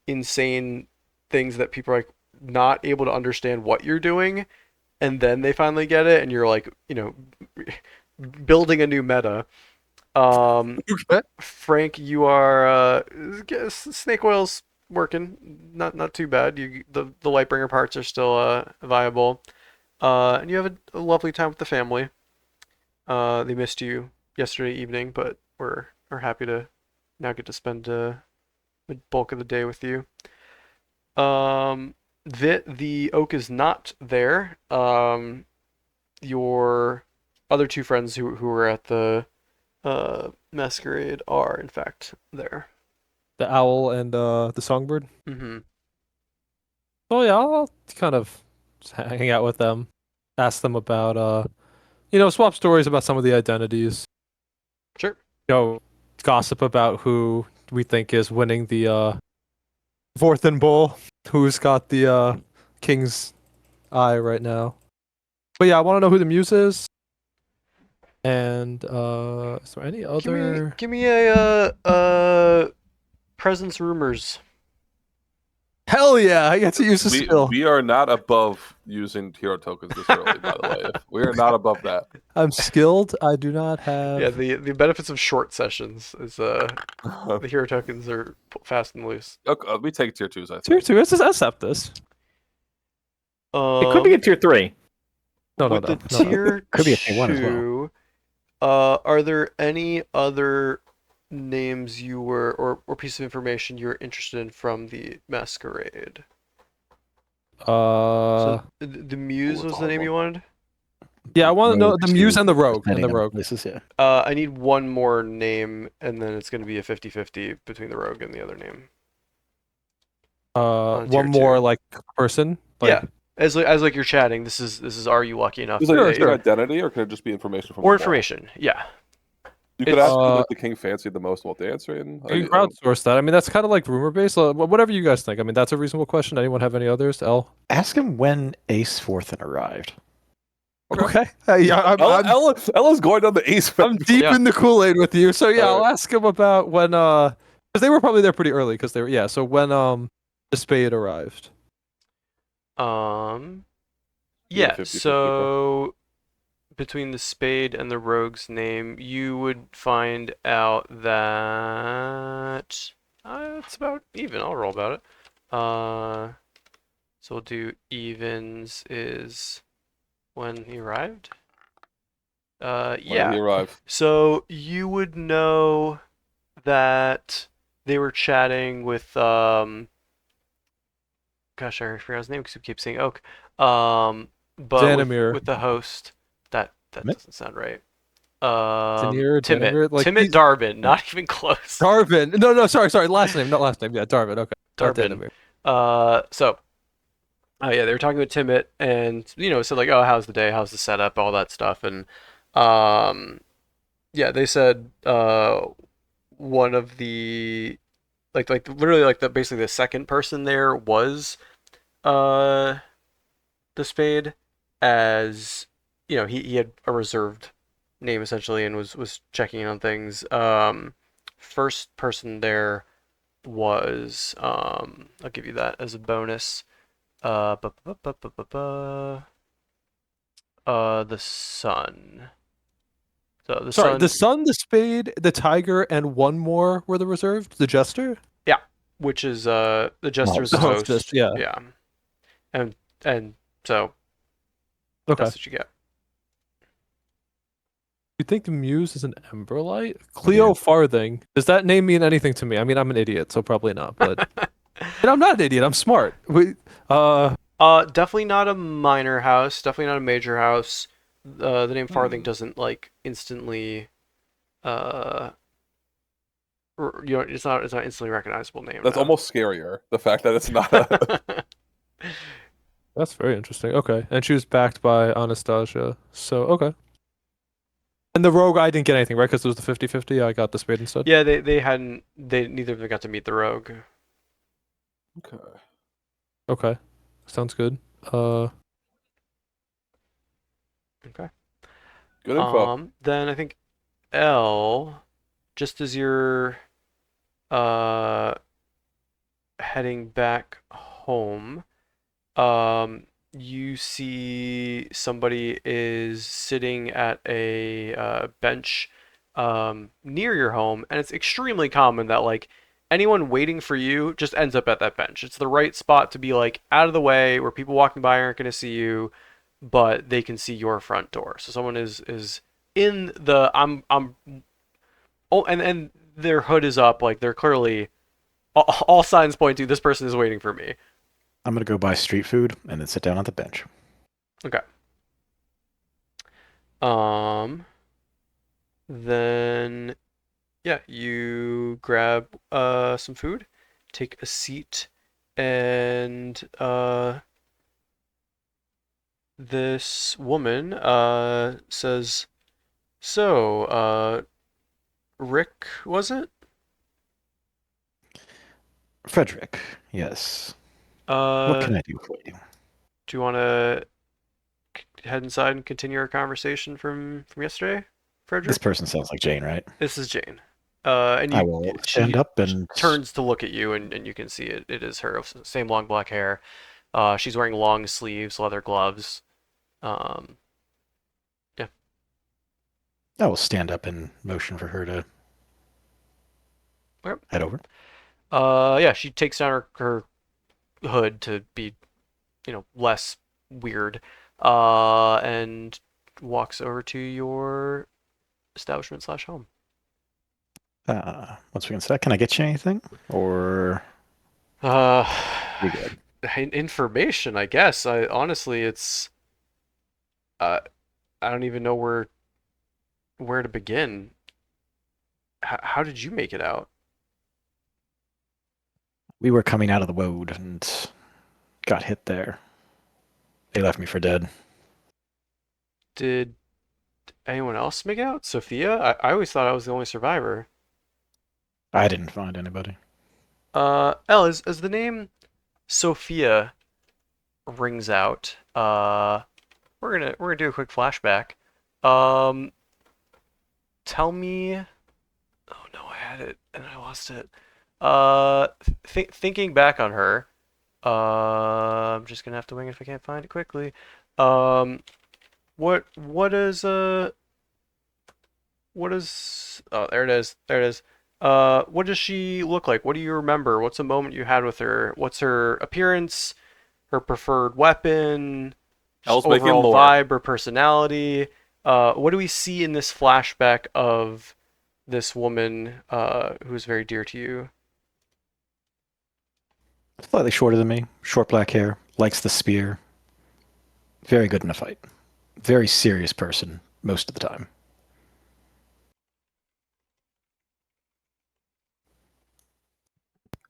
insane things that people are like not able to understand what you're doing, and then they finally get it, and you're like, building a new meta.
Okay.
Frank, you are snake oil's working, not too bad. The Lightbringer parts are still viable, and you have a lovely time with the family. They missed you yesterday evening, but we're happy to now get to spend the bulk of the day with you. The oak is not there. Your other two friends who were at the masquerade are in fact there.
The owl and the songbird.
Mm-hmm.
Oh yeah, I'll kind of just hang out with them, ask them about swap stories about some of the identities.
Sure.
Gossip about who we think is winning the fourth and bowl, who's got the king's eye right now. But yeah, I want to know who the muse is. And is there any other?
Give me a presence rumors.
Hell yeah, I get to use a skill.
We are not above using hero tokens this early, by the way. We are not above that.
I'm skilled. I do not have.
Yeah, the benefits of short sessions is the hero tokens are fast and loose.
Okay, we take tier 2s, I think.
Tier 2. Let's just accept this.
It could be a tier 3.
No.
With the tier
Could be a tier 1 as well.
2, are there any other names you were or piece of information you're interested in from the masquerade? So the muse was the name you wanted?
Yeah, I want to know the
Rogues
muse
too,
and the rogue.
depending on places, yeah.
I need one more name, and then it's going to be a 50-50 between the rogue and the other name. On tier
One more
2.
like person. Like,
Yeah, as like you're chatting, this is are you lucky enough
Is
to
it
date?
your identity, or can it just be information from
Or
the ball?
information? Yeah.
You could
It's-
ask who, like the king fancied the most while dancing.
you can crowdsource that. I mean, that's kind of like rumor based. Whatever you guys think. I mean, that's a reasonable question. Anyone have any others? L.
Ask him when Ace Forthin arrived.
Okay. Yeah,
Ella's going on the ace.
I'm deep
Yeah.
in the Kool-Aid with you. So yeah, I'll
Alright.
ask him about when because they were probably there pretty early because they were So when the spade arrived.
Yeah,
50-50,
so between the spade and the rogue's name, you would find out that it's about even. I'll roll about it. So we'll do evens is when he arrived.
When
Yeah.
he arrived.
So you would know that they were chatting with gosh, I forgot his name because we keep saying Oak. But
Xanamir.
with the host, that
Mitt?
doesn't sound right.
Danir,
Timit,
Danimir, like
Timit Darvin, not even close.
Darvin. No, sorry, last name, not last name. Yeah, Darvin. Okay, not
Darvin.
Danimir.
So, oh yeah, they were talking with Timit, and said like, oh, how's the day? How's the setup? All that stuff, and yeah, they said one of the like literally like the basically the second person there was uh the Spade, as he had a reserved name essentially and was checking in on things. First person there was I'll give you that as a bonus. Uh, bu- bu- bu- bu- bu- bu- the Sun. So the
Sorry, the
Sun,
Sun, the Spade, the Tiger, and one more were the reserved. The Jester,
yeah, which is the Jester's
The
the
hostess.
host.
Yeah.
Yeah, and so
Okay.
that's what you get.
You think the Muse is an Emberlight? Cleo Farthing. Does that name mean anything to me? I mean, I'm an idiot, so probably not. But and I'm not an idiot. I'm smart.
Definitely not a minor house. Definitely not a major house. The name Farthing doesn't like instantly. Uh, it's not instantly recognizable name.
That's
No.
almost scarier. The fact that it's not a.
That's very interesting. Okay, and she was backed by Anastasia. So okay. And the Rogue, I didn't get anything right because it was the 50-50. I got the Spade instead.
Yeah, they neither of them got to meet the rogue.
Okay.
Okay, sounds good.
Okay.
Good info.
Then I think L, just as you're uh heading back home, you see somebody is sitting at a bench near your home, and it's extremely common that like anyone waiting for you just ends up at that bench. It's the right spot to be like out of the way where people walking by aren't going to see you, but they can see your front door. So someone is in the I'm oh and their hood is up, like they're clearly all signs point to this person is waiting for me.
I'm gonna go buy street food and then sit down on the bench.
Okay. Then yeah, you grab some food, take a seat, and this woman says, "So, Rick, was it?
Frederick, yes. What
Uh,
can I do for you?
do you want to head inside and continue our conversation from yesterday,
This
Frederick?"
person sounds like Jane, right?
This is Jane. And
I will stand up and
turns to look at you, and you can see it is her. Same long black hair. She's wearing long sleeves, leather gloves. Um, yeah.
I will stand up and motion for her to
Okay.
head over.
Yeah, she takes down her hood to be, less weird, and walks over to your establishment slash home.
Once we can set, can I get you anything? Or
Uh,
we good?
information, I guess. I honestly, it's I don't even know where to begin. How did you make it out?
We were coming out of the road and got hit there. They left me for dead.
Did anyone else make it out? Sophia? I always thought I was the only survivor.
I didn't find anybody.
Elle, as the name Sophia rings out, we're gonna do a quick flashback. Um, tell me. Oh no, I had it and I lost it. Thinking back on her, I'm just gonna have to wing it if I can't find it quickly. Um, what is oh, there it is. There it is. What does she look like? What do you remember? What's a moment you had with her? What's her appearance? Her preferred weapon? Just
Hell's making
overall
lore.
vibe or personality? What do we see in this flashback of this woman who is very dear to you?
Slightly shorter than me, short black hair, likes the spear. Very good in a fight. Very serious person most of the time.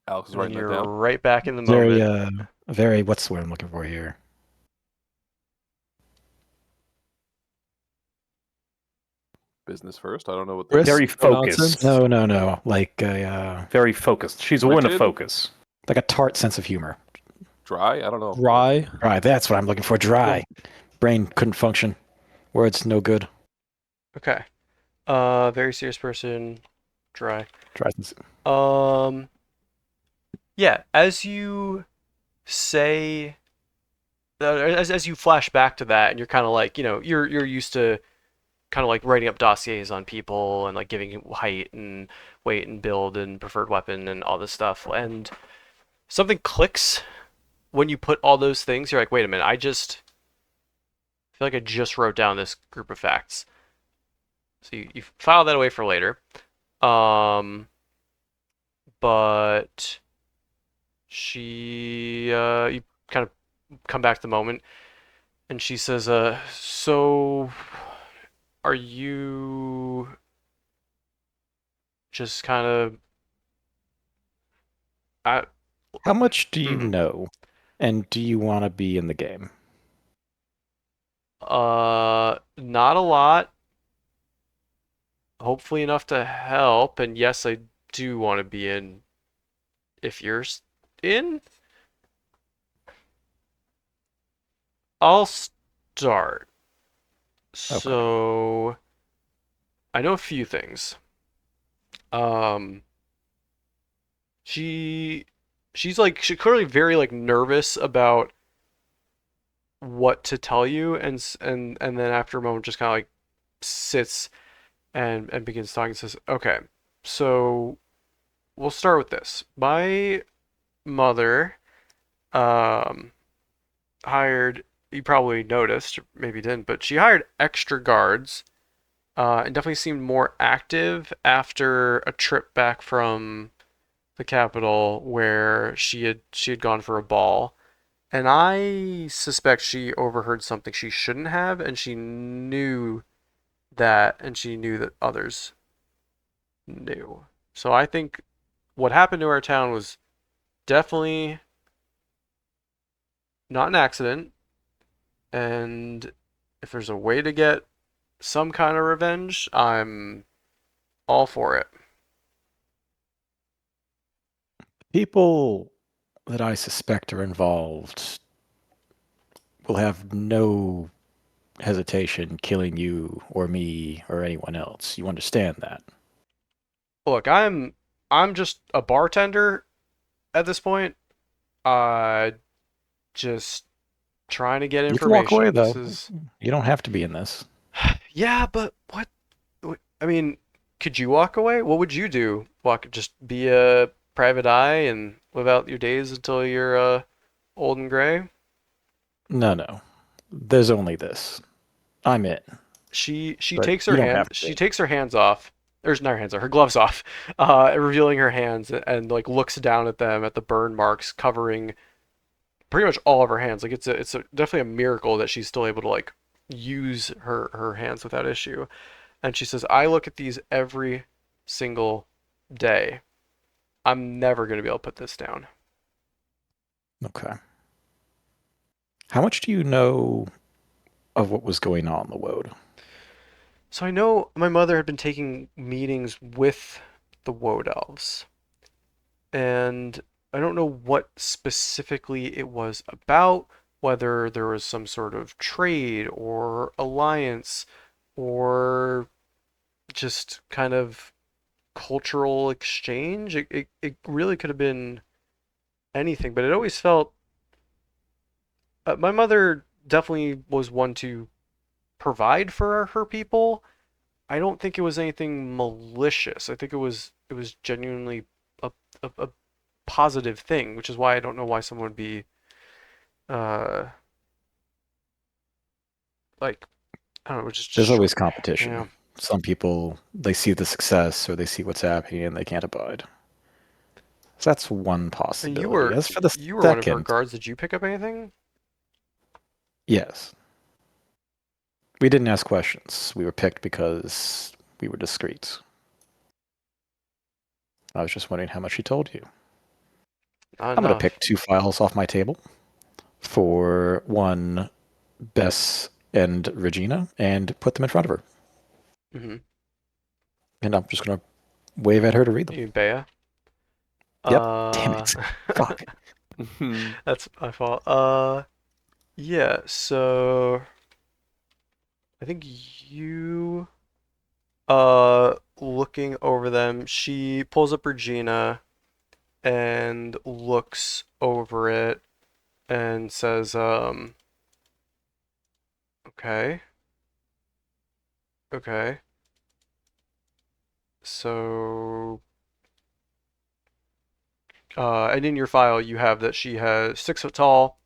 Alex is
And then
writing that
you're
down.
right back in the
Very,
moment.
very. What's the word I'm looking for here?
Business first. I don't know what that
Crisp,
is.
Very
no
focused.
nonsense.
No.
Very focused. She's a woman of
Rigid?
focus.
Like a tart sense of humor.
Dry? I don't know.
Dry.
Dry. That's what I'm looking for. Dry. Brain couldn't function. Words no good.
Okay. Very serious person. Dry.
Dry sense.
Yeah. As you say, as you flash back to that, and you're kind of like, you're used to kind of like writing up dossiers on people and like giving height and weight and build and preferred weapon and all this stuff, and something clicks when you put all those things. You're like, wait a minute, I just feel like I just wrote down this group of facts. So you file that away for later. Um, but you kind of come back to the moment, and she says, so are you just kind of, I,
How much do you
hmm,
know? And do you want to be in the game?
not a lot. Hopefully enough to help, and yes, I do want to be in if you're in. I'll start.
Okay.
So I know a few things. Um, she she's clearly very like nervous about what to tell you, and then after a moment just kind of like sits and begins talking and says, "Okay, so we'll start with this. My mother um hired, you probably noticed, or maybe you didn't, but she hired extra guards and definitely seemed more active after a trip back from the capital where she had gone for a ball. And I suspect she overheard something she shouldn't have, and she knew that others knew. So I think what happened to our town was definitely not an accident, and if there's a way to get some kind of revenge, I'm all for it.
People that I suspect are involved will have no hesitation killing you or me or anyone else. You understand that?
Look, I'm just a bartender at this point. Uh just trying to get
You can walk away
information. This
though.
is
You don't have to be in this.
yeah, but what I mean, could you walk away? What would you do? Just be a private eye and live out your days until you're old and gray?
No. There's only this. I'm in,
She
but
takes
you
her
don't
hands
have to
she
be.
takes her hands off. There's not her hands off, her gloves off, revealing her hands and like looks down at them at the burn marks covering pretty much all of her hands. Like it's definitely a miracle that she's still able to like use her hands without issue. And she says, "I look at these every single day. I'm never going to be able to put this down."
Okay. How much do you know of what was going on in the Woad?
So I know my mother had been taking meetings with the Woad Elves, and I don't know what specifically it was about, whether there was some sort of trade or alliance or just kind of cultural exchange. It really could have been anything, but it always felt my mother definitely was one to provide for her people. I don't think it was anything malicious. I think it was genuinely a positive thing, which is why I don't know why someone would be uh like I don't know, just
There's
destroy.
always competition.
Yeah.
Some people, they see the success or they see what's happening and they can't abide. So that's one
And
possibility. As for the
you were one of her
second,
guards. Did you pick up anything?
yes. We didn't ask questions. We were picked because we were discreet. I was just wondering how much she told you.
Not
I'm going to
enough.
pick 2 files off my table. For one, Bess and Regina, and put them in front of her.
Mm-hmm.
And I'm just going to wave at her to read them.
You mean Bea?
Yep. Damn it. Fuck.
That's my fault. Yeah, so I think you looking over them, she pulls up Regina and looks over it and says, okay, okay. So and in your file you have that she has 6 foot tall,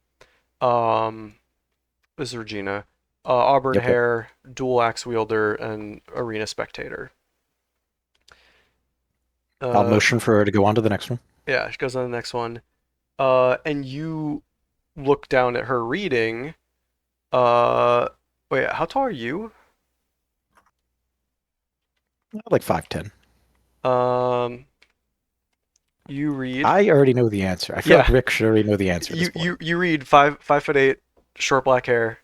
um this is Regina, auburn
Yep.
hair, dual axe wielder, and arena spectator.
I'll
Uh,
motion for her to go on to the next one.
yeah, she goes on the next one. And you look down at her reading. Wait, how tall are you?
Like 5'10".
Um, you read.
I already know the answer. I feel like
Yeah,
Rick should already know the answer at this
you
point.
you read 5'8", short black hair,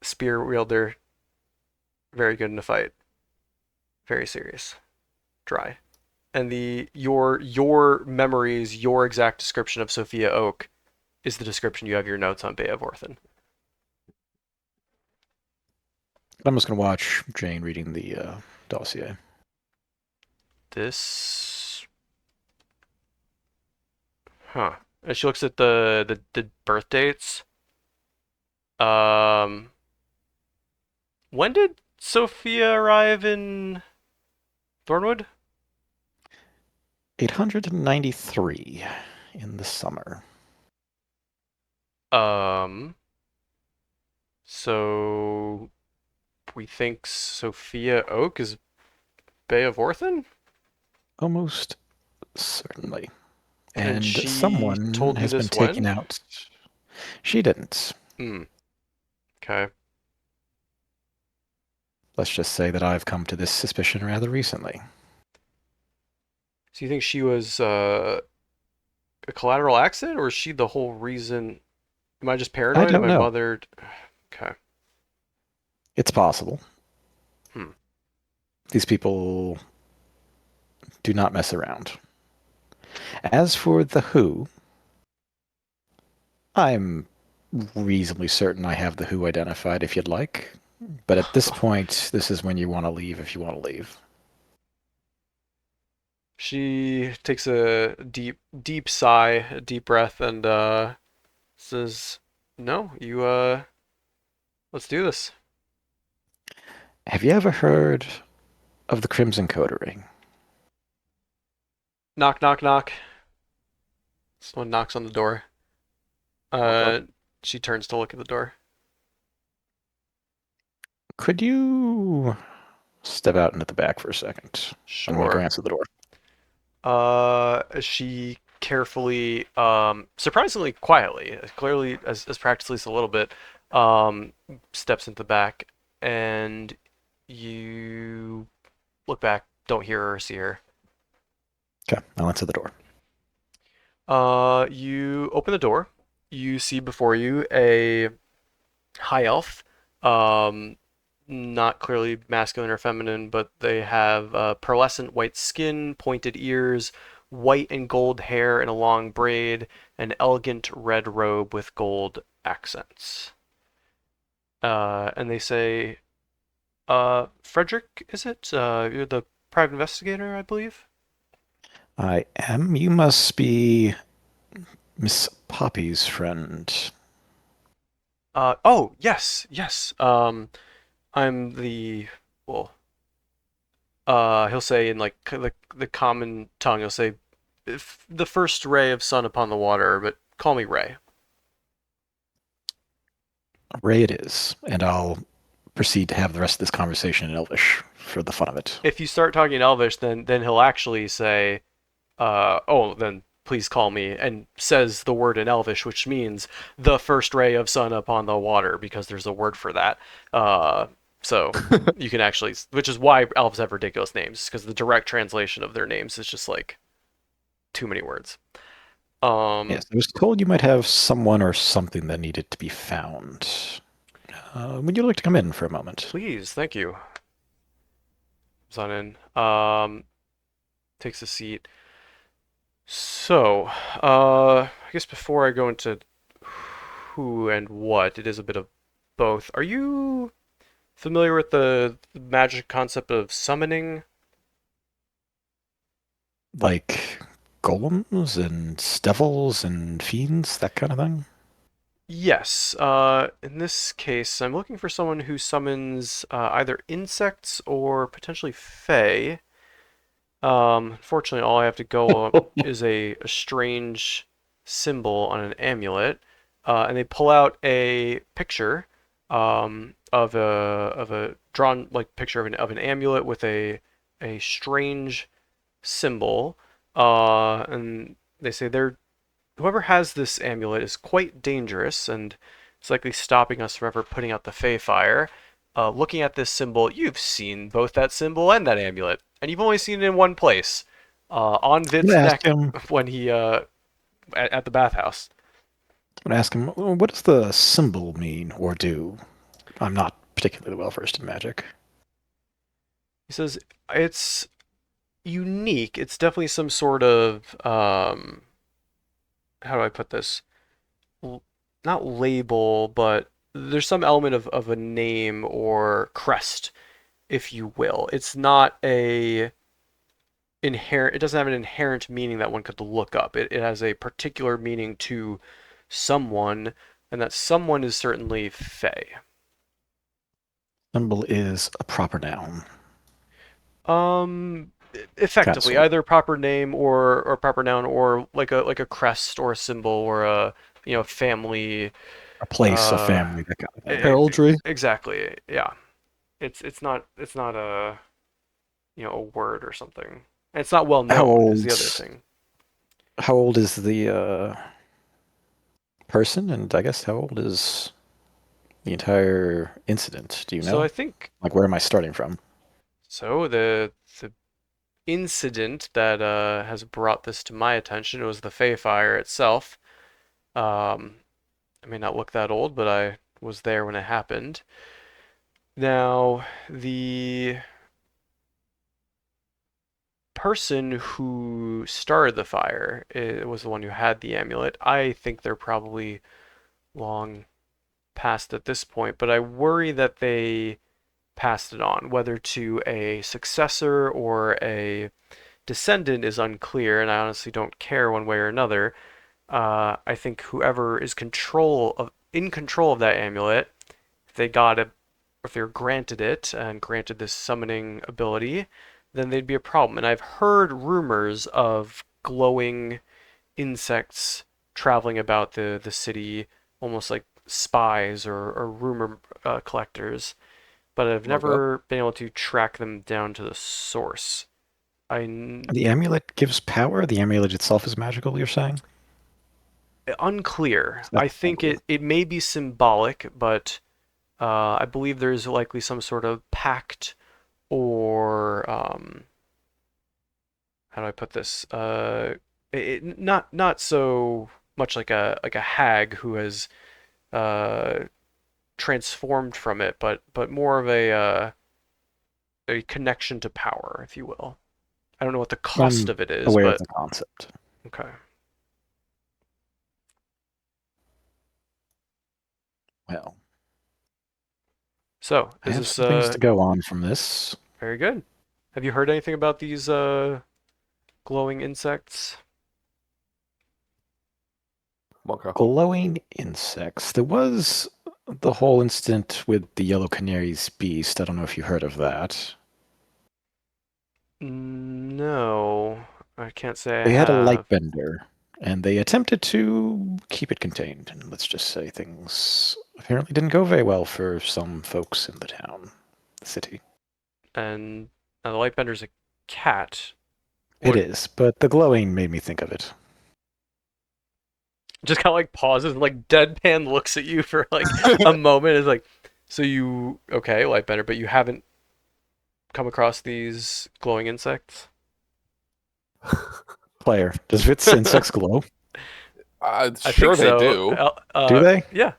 spear wielder, very good in a fight, very serious, dry. And your memories, your exact description of Sophia Oak is the description you have your notes on Bay of Orphan.
I'm just going to watch Jane reading the dossier.
This, huh? And she looks at the birth dates. Um, when did Sophia arrive in Thornwood?
893 in the summer.
So we think Sophia Oak is Bay of Orphan?
Almost certainly.
And
And
she
someone
told you
has been
this
taken
when?
out. She didn't.
Hmm. Okay.
Let's just say that I've come to this suspicion rather recently.
So you think she was a collateral accident, or is she the whole reason? Am I just
I
paranoid that
don't
my
know.
mother? Okay.
It's possible.
Hmm.
These people do not mess around. As for the who, I'm reasonably certain I have the who identified if you'd like. But at this point, this is when you want to leave if you want to leave.
She takes a deep sigh, a deep breath, and says, "No, you let's do this."
Have you ever heard of the Crimson Coterie?
Knock, knock, knock. Someone knocks on the door.
Okay.
She turns to look at the door.
Could you step out into the back for a second? I'm going to go
Sure.
answer the door.
She carefully, surprisingly quietly, clearly as practiced at least a little bit, um, steps into the back, and you look back, don't hear her or see her.
Okay, I'll answer the door.
You open the door. You see before you a high elf, um, not clearly masculine or feminine, but they have pearlescent white skin, pointed ears, white and gold hair in a long braid, an elegant red robe with gold accents. And they say, Frederick, is it? You're the private investigator, I believe?
I am. You must be Miss Poppy's friend.
Oh, yes, yes. I'm the, well, he'll say in like the common tongue, he'll say, if the first ray of sun upon the water, but call me Ray.
Ray it is, and I'll proceed to have the rest of this conversation in Elvish for the fun of it.
If you start talking in Elvish, then he'll actually say, oh, then please call me, and says the word in Elvish, which means the first ray of sun upon the water, because there's a word for that. So you can actually, which is why elves have ridiculous names, because the direct translation of their names is just like too many words.
Yes, I was told you might have someone or something that needed to be found. Would you like to come in for a moment?
Please, thank you. Comes on in. Takes a seat. So, I guess before I go into who and what, it is a bit of both. Are you familiar with the magic concept of summoning?
Like golems and devils and fiends, that kind of thing?
Yes. In this case, I'm looking for someone who summons either insects or potentially fae. Unfortunately, all I have to go on is a strange symbol on an amulet, and they pull out a picture of a drawn like picture of an amulet with a strange symbol, and they say whoever has this amulet is quite dangerous and it's likely stopping us from ever putting out the Fey fire. Looking at this symbol, you've seen both that symbol and that amulet, and you've only seen it in one place, on
I'm
Vid's
gonna ask
neck
him.
when he at the bathhouse.
I'm gonna ask him. What does the symbol mean or do? I'm not particularly well versed in magic.
He says it's unique. It's definitely some sort of how do I put this? Not label, but there's some element of a name or crest, if you will. It's not a inherent, it doesn't have an inherent meaning that one could look up. It has a particular meaning to someone, and that someone is certainly Fae.
Symbol is a proper noun.
Um,
Kind of
effectively,
sort of.
either proper name or proper noun, or like a crest or a symbol or a family.
A place, a
Uh,
family, that kind of
e-
thing.
e-
Heraldry.
exactly. Yeah. It's not a a word or something. And it's not well
How
known is
old?
the other thing.
How old is the person? And I guess how old is the entire incident? Do you
So I
know?
think
Like, where am I starting from?
the incident that has brought this to my attention was the Fey fire itself. Um, I may not look that old, but I was there when it happened. Now, the person who started the fire was the one who had the amulet. I think they're probably long past at this point, but I worry that they passed it on. Whether to a successor or a descendant is unclear, and I honestly don't care one way or another. I think whoever is in control of that amulet, if they got it, if they're granted it and granted this summoning ability, then they'd be a problem. And I've heard rumors of glowing insects traveling about the city, almost like spies or rumor collectors, but I've
Okay.
never been able to track them down to the source.
The amulet gives power. The amulet itself is magical, you're saying?
Unclear.
That's
I think
unclear.
it may be symbolic, but I believe there's likely some sort of pact or how do I put this? Not so much like a hag who has uh, transformed from it, but more of a connection to power, if you will. I don't know what the cost
I'm
of it is,
aware of
but
the concept.
okay.
Well,
So,
I
is
have
this
some things to go on from this.
very good? Have you heard anything about these glowing insects?
Okay.
Glowing insects. There was the whole incident with the yellow canary's beast. I don't know if you heard of that.
No, I can't say I
They had a light
have.
bender, and they attempted to keep it contained. And let's just say things apparently didn't go very well for some folks in the town, the city.
And now the Lightbender's a cat.
It
Would
is, but the glowing made me think of it.
Just kind of like pauses and like deadpan looks at you for like a moment. Is like, so you okay, Lightbender, but you haven't come across these glowing insects?
Player, does Vit's insects glow?
I
Sure
think
they
so.
do.
Do they?
Yeah.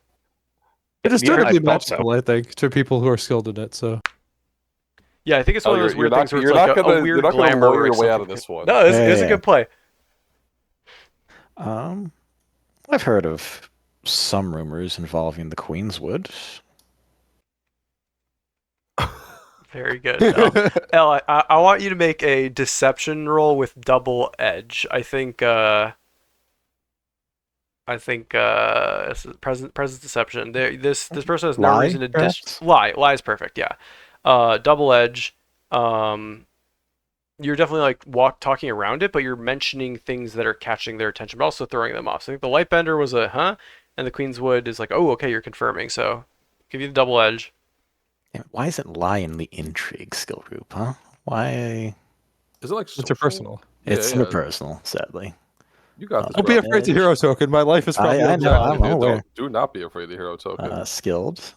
It is
Yeah, I
typically
thought so.
magical, I think, to people who are skilled in it. So
Yeah, I think it's
Oh,
one of those
you're
weird things
not
where it's
you're
like
not
a
gonna you're
weird
not gonna
glamour
lawyer
where
your
it's
way out
something.
of this one.
No, it was a
Yeah.
good play.
Um, I've heard of some rumors involving the Queenswood.
Very good. I want you to make a deception roll with double edge. I think this is present deception. This person has no
Lie,
reason to
perhaps?
lie. Lie is perfect. Yeah. Double edge. Um, you're definitely like talking around it, but you're mentioning things that are catching their attention, but also throwing them off. So I think the Lightbender was a huh, and the Queenswood is like, oh, okay, you're confirming. So give you the double edge.
Damn, why isn't lie in the intrigue skill group, huh? Why?
Is it like
it's
social?
personal.
It's
Yeah.
interpersonal, sadly.
You got this,
Don't be
bro.
afraid to
Edge.
hero token. My life is probably
I
on the
know,
line.
I'm aware.
Don't, do not be afraid of the hero token.
Skilled.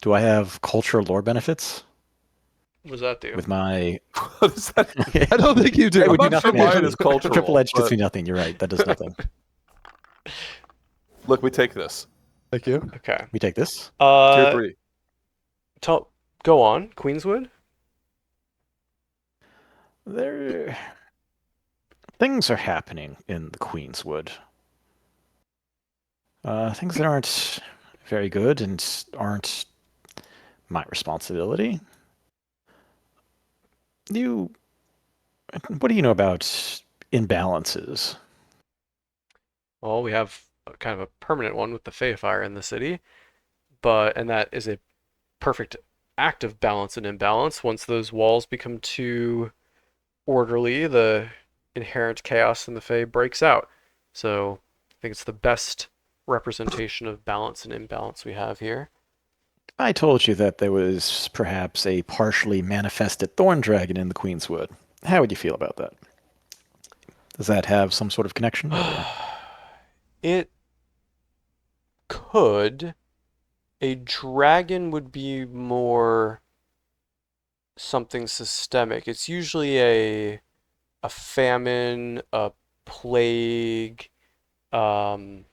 Do I have culture lore benefits
What does that do?
with my?
What is that?
I don't think you do.
It would do
I'm not sure
nothing.
mine is cultural.
Triple edge gets
but
me nothing. You're right. That does nothing.
look, we take this.
Thank you.
Okay.
We take this.
Tier 3.
Go on, Queenswood.
There, things are happening in the Queenswood. Things that aren't very good and aren't my responsibility. What do you know about imbalances?
Well, we have kind of a permanent one with the Feyfire in the city, and that is a perfect act of balance and imbalance. Once those walls become too orderly, the inherent chaos in the Fey breaks out. So I think it's the best representation of balance and imbalance we have here.
I told you that there was perhaps a partially manifested thorn dragon in the Queenswood. How would you feel about that? Does that have some sort of connection? Or...
It could. A dragon would be more something systemic. It's usually a famine, a plague, um,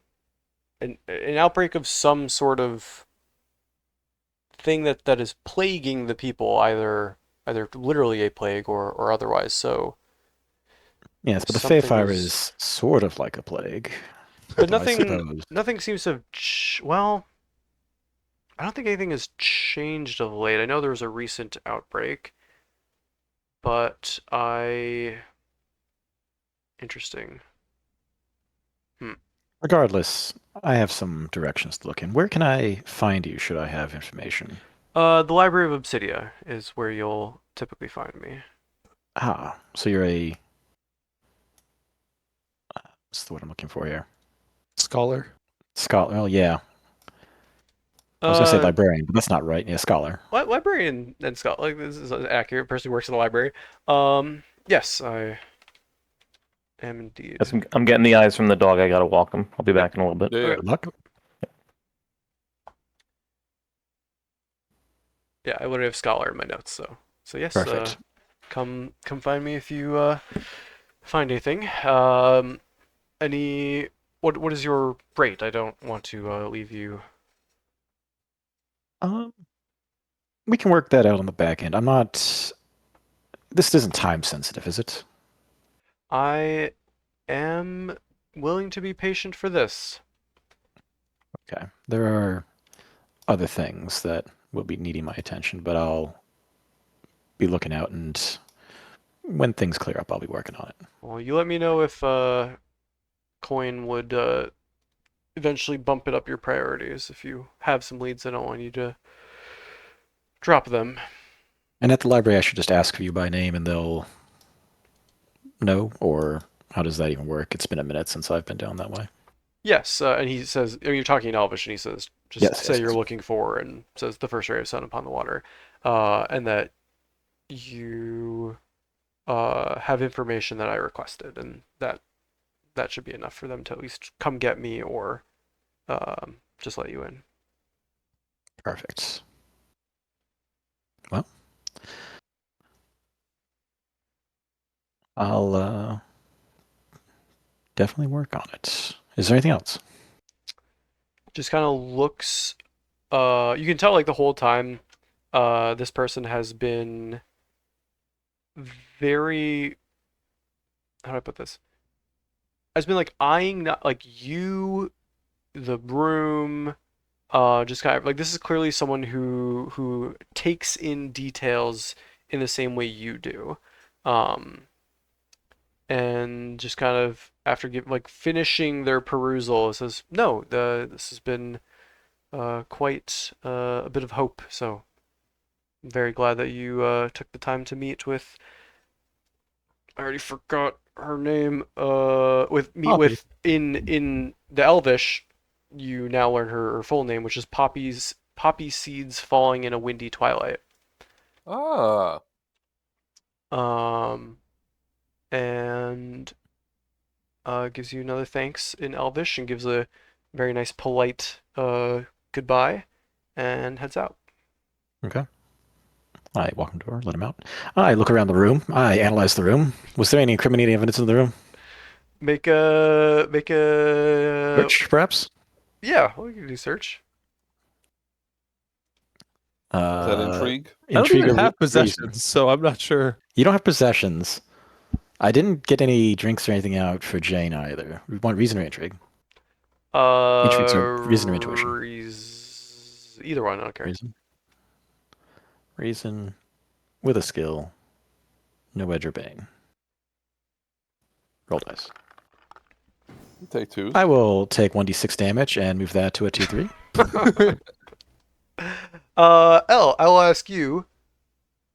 an outbreak of some sort of thing that is plaguing the people, either literally a plague or otherwise. So
Yes, but the
something
Feyfire
was,
is sort of like a plague,
but
I suppose.
nothing seems to have well, I don't think anything has changed of late. I know there was a recent outbreak, but interesting.
Regardless, I have some directions to look in. Where can I find you should I have information?
The Library of Obsidia is where you'll typically find me.
Ah, so you're a... What's the word I'm looking for here?
Scholar.
Scholar. Oh, yeah. I was going to say
Uh,
librarian, but that's not right. Yeah, scholar.
Librarian and Scott, like this is an accurate person who works in the library. Yes, I am indeed.
Yes, I'm getting the eyes from the dog. I gotta walk him. I'll be back in a little bit.
Yeah.
Good luck.
Yeah, I literally have scholar in my notes, so yes.
Perfect.
Come find me if you find anything. What is your rate? I don't want to leave you.
We can work that out on the back end. I'm not... This isn't time sensitive, is it?
I am willing to be patient for this.
Okay. There are other things that will be needing my attention, but I'll be looking out, and when things clear up, I'll be working on it.
Well, you let me know if coin would eventually bump it up your priorities. If you have some leads, I don't want you to drop them.
And at the library, I should just ask for you by name, and they'll know, or how does that even work? It's been a minute since I've been down that way.
Yes, and he says, you're talking in Elvish, and he says, just
Yes,
say
yes,
you're
yes.
looking for, and says the first ray of sun upon the water, and that you have information that I requested, and that that should be enough for them to at least come get me or just let you in.
Perfect. Well, I'll definitely work on it. Is there anything else?
Just kind of looks. You can tell like the whole time, this person has been very. How do I put this? Has been like eyeing not like you, the room, just kind of like this is clearly someone who takes in details in the same way you do, um, and just kind of after finishing their perusal, it says no, this has been quite a bit of hope. So I'm very glad that you took the time to meet with. I already forgot her name. With meet
Poppy.
with in the Elvish, you now learn her full name, which is Poppy Seeds Falling in a Windy Twilight.
Ah,
Um, and gives you another thanks in Elvish and gives a very nice polite goodbye and heads out.
Okay. I walk him to the door, let him out. I look around the room. I analyze the room. Was there any incriminating evidence in the room?
Make a
Search, perhaps?
yeah, we can do search.
is that intrigue?
I don't
Intrigue
even
or
have
reason?
possessions, so I'm not sure.
You don't have possessions. I didn't get any drinks or anything out for Jane either. We want reason or intrigue? Intrigue, sorry. Reason or intuition?
Either one, I don't care.
Reason. Reason with a skill. No edge or bane. Roll dice.
Take two.
I will take 1d6 damage and move that to a 2-3.
I will ask you.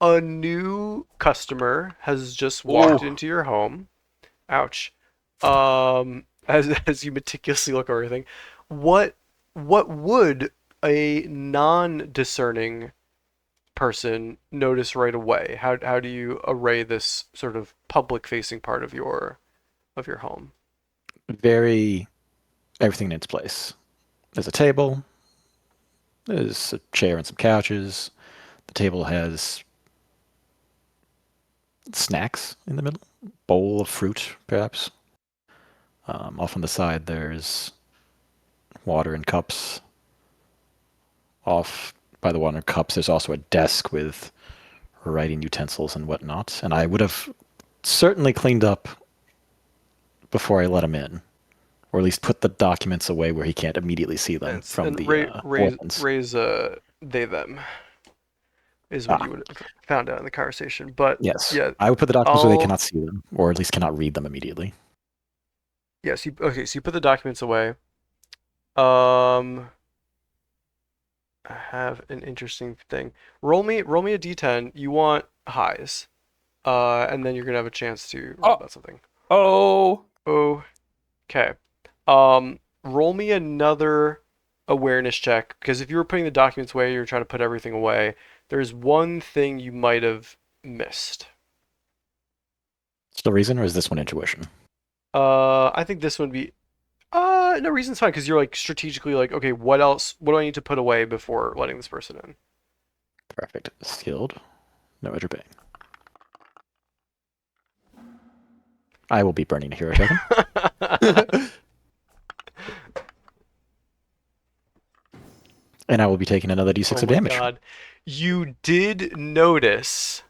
A new customer has just walked
Ooh.
into your home. Ouch. As you meticulously look over everything, what would a non-discerning person notice right away? How do you array this sort of public-facing part of your home?
Everything in its place. There's a table. There's a chair and some couches. The table has snacks in the middle. Bowl of fruit, perhaps. Off on the side, there's water in cups. Off by the water in cups, there's also a desk with writing utensils and whatnot. And I would have certainly cleaned up before I let him in, or at least put the documents away where he can't immediately see them from the weapons.
Raise they them is what you would have found out in the conversation. But
Yes,
yeah,
I would put the documents where they cannot see them, or at least cannot read them immediately.
yes. Okay, so you put the documents away. I have an interesting thing. Roll me a d10. You want highs. And then you're gonna have a chance to roll about something.
Oh,
Okay. Roll me another awareness check, because if you were putting the documents away, you were trying to put everything away. There's one thing you might have missed.
Still reason, or is this one intuition?
I think this would be. No, reason's fine, because you're like strategically like, okay, what else? What do I need to put away before letting this person in?
Perfect. Skilled. No edge or bane. I will be burning a hero token. And I will be taking another d6 of damage.
God. You did notice.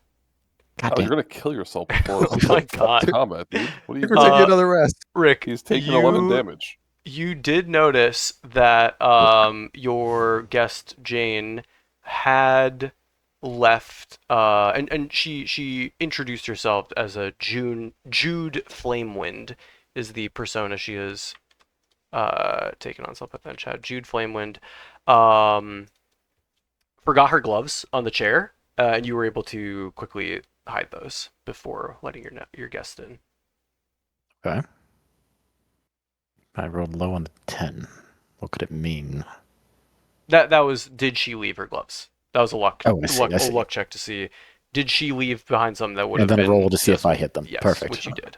God
oh,
damn.
you're gonna kill yourself before
Oh my God.
comment, dude. What are you
We're
doing?
taking another rest.
Rick,
He's taking 11 damage.
You did notice that your guest Jane had left, and she introduced herself as a Jude Flamewind is the persona she has taken on. So I'll put that in chat. Jude Flamewind forgot her gloves on the chair, and you were able to quickly hide those before letting your guest in.
Okay. I rolled low on the 10. What could it mean?
That was, did she leave her gloves? That was a luck
Oh, I see.
a luck check to see, did she leave behind something that would
And
have
then
been
a roll to see if
accessible?
I hit them.
Yes,
Perfect.
which you did.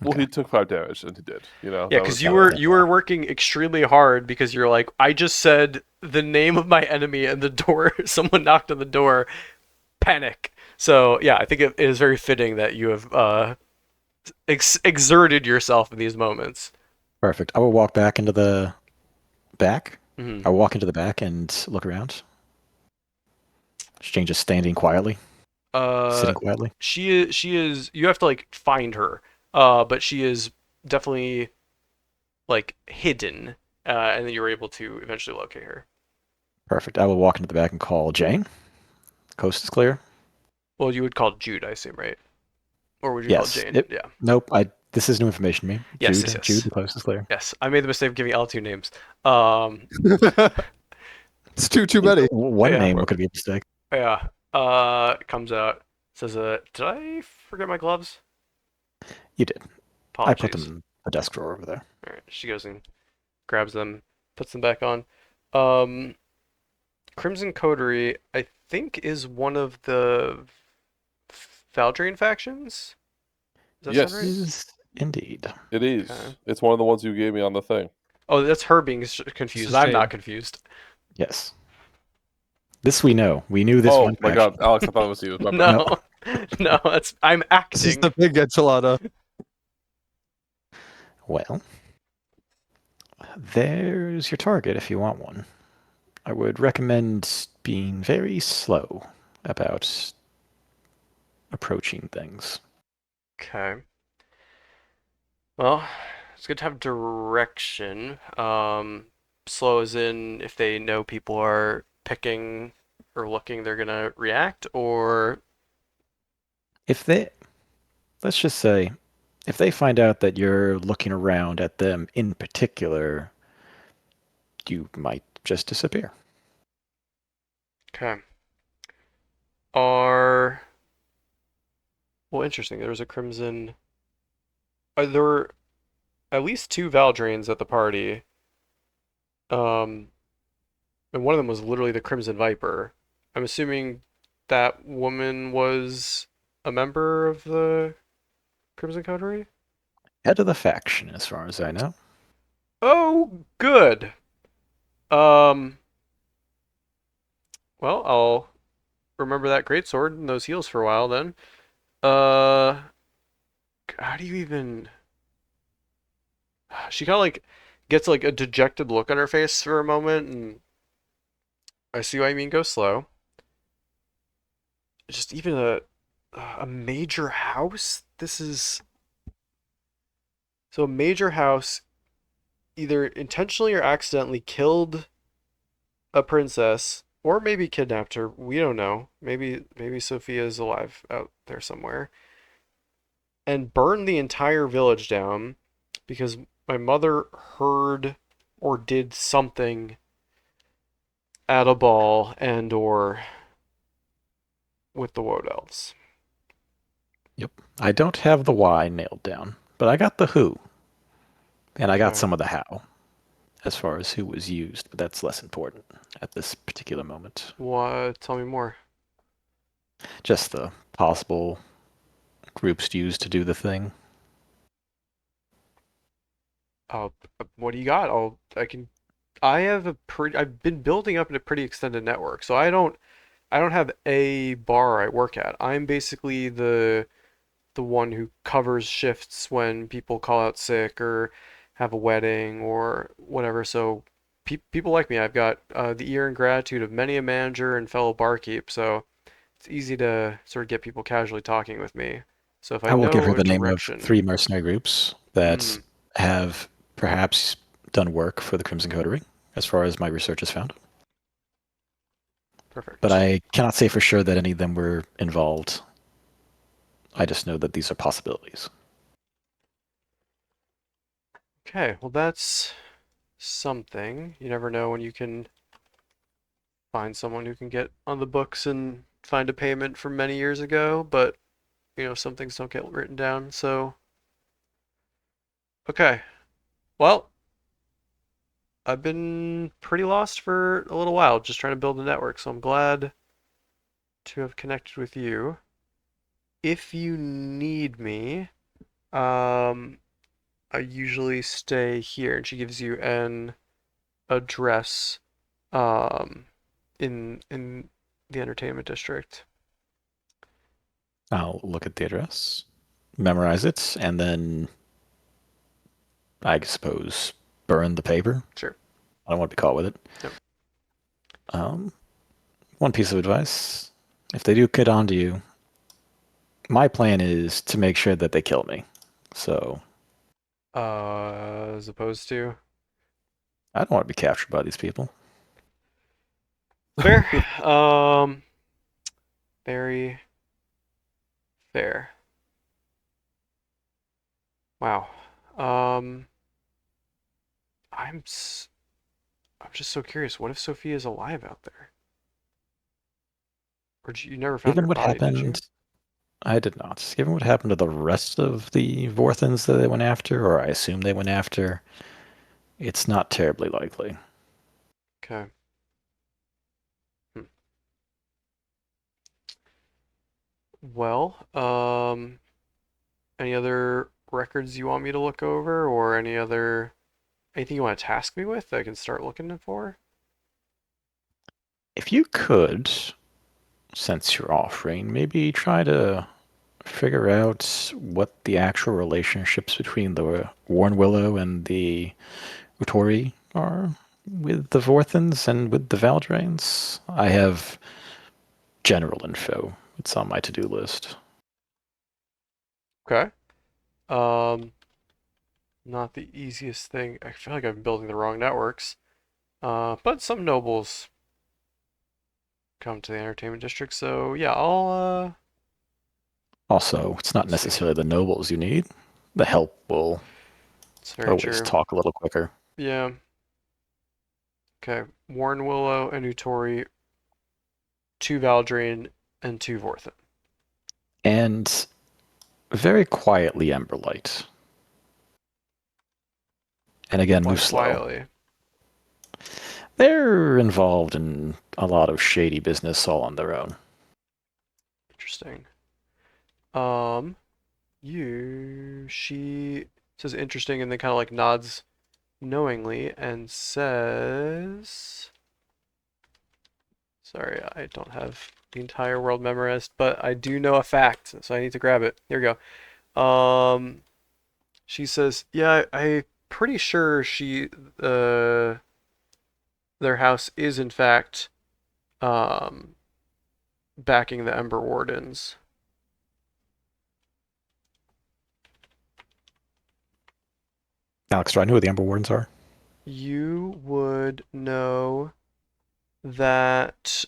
Well,
Okay.
he took 5 damage, and he did.
Yeah,
That
because
was
you were working extremely hard because you're like, I just said the name of my enemy and the door. Someone knocked on the door. Panic. So yeah, I think it is very fitting that you have exerted yourself in these moments.
Perfect. I will walk back into the back.
Hmm.
I will walk into the back and look around. Jane just standing quietly,
Uh,
sitting quietly.
she is. You have to like find her. But she is definitely like hidden. And then you were able to eventually locate her.
Perfect. I will walk into the back and call Jane. Coast is clear.
Well, you would call Jude, I assume, right? Or would you call
Yes.
Jane? Yeah.
Nope. This is new information to me.
Yes,
Jude.
yes,
Jude.
yes.
The coast is clear.
Yes, I made the mistake of giving L2 names. Um,
It's too many.
One
yeah,
name. What could be a mistake?
yeah. It comes out. Says, did I forget my gloves?
You did. I put them
Apologies.
in the desk drawer over there.
All right, she goes and grabs them, puts them back on. Um, Crimson Coterie, I think, is one of the Valdrian factions. Does that sound right?
Yes.
Is indeed.
It is.
Okay.
It's one of the ones you gave me on the thing.
Oh, that's her being confused.
is
I'm not
Jane.
confused.
Yes. This we know. We knew this
Oh
one
my
faction.
god, Alex, I thought it was you. My bad.
No, no, I'm
This is
acting.
the big enchilada.
Well, there's your target if you want one. I would recommend being very slow about approaching things.
Okay. Well, it's good to have direction. Slow as in if they know people are picking or looking, they're gonna react, or
If they, let's just say, if they find out that you're looking around at them in particular, you might just disappear.
okay. Are well, interesting. There's a Crimson. There were at least two Valdrains at the party. Um, and one of them was literally the Crimson Viper. I'm assuming that woman was a member of the Crimson Coterie?
Head of the faction, as far as I know.
Oh, good. Um, well, I'll remember that greatsword and those heals for a while then. Uh, how do you even? She kind of like gets like a dejected look on her face for a moment, and I see what I mean. Go slow. Just even a major house. This is so a major house either intentionally or accidentally killed a princess or maybe kidnapped her. We don't know. Maybe Sophia is alive out there somewhere. And burned the entire village down because my mother heard or did something at a ball and or with the Woad Elves.
Yep. I don't have the why nailed down, but I got the who, and I got
Okay.
some of the how, as far as who was used, but that's less important at this particular moment.
What? Tell me more.
Just the possible groups used to do the thing.
What do you got? I can. I have a pretty. I've been building up a pretty extended network, so I don't have a bar I work at. I'm basically the one who covers shifts when people call out sick or have a wedding or whatever. So people like me. I've got the ear and gratitude of many a manager and fellow barkeep. So it's easy to sort of get people casually talking with me. So if I
I will give her
know a
the name of
direction,
3 mercenary groups that
mm,
have perhaps done work for the Crimson Coterie, as far as my research has found. But
perfect.
I cannot say for sure that any of them were involved. I just know that these are possibilities.
Okay, well that's something. You never know when you can find someone who can get on the books and find a payment from many years ago, but some things don't get written down. So, okay. Well, I've been pretty lost for a little while just trying to build a network, so I'm glad to have connected with you. If you need me, I usually stay here, and she gives you an address, um, in the entertainment district.
I'll look at the address, memorize it, and then I suppose burn the paper.
Sure.
I don't want to be caught with it.
Yep.
Um, one piece of advice: if they do get onto you, my plan is to make sure that they kill me. So
As opposed to
I don't want to be captured by these people.
fair. Very fair. Wow. Um, I'm s- I'm just so curious. What if Sophia is alive out there? Or you never found
Given
her
what
body, did you?
happened, I did not. Given what happened to the rest of the Vorthens that they went after, or I assume they went after, it's not terribly likely.
Okay. Hmm. Well, any other records you want me to look over, or anything you want to task me with that I can start looking for?
If you could, since you're offering, maybe try to figure out what the actual relationships between the Worn Willow and the Utori are with the Vorthens and with the Valdrains. I have general info. It's on my to-do list.
Okay. Um, Not the easiest thing. I feel like I'm building the wrong networks. But some nobles come to the entertainment district, so yeah,
Also, it's not
see.
necessarily the nobles you need. The help will
It's very
always
true.
talk a little quicker.
Yeah. Okay. Warren Willow and Utori, two Valdrain, and two Vorthen.
And very quietly Emberlight. And again,
Like
move slow.
quietly.
They're involved in a lot of shady business all on their own.
Interesting. She says interesting and then kind of like nods knowingly and says, sorry, I don't have the entire world memorized, but I do know a fact, so I need to grab it. Here we go. She says, yeah, I'm pretty sure their house is in fact, um, backing the Ember Wardens.
Alex, do I know who the Ember Wardens are?
You would know that,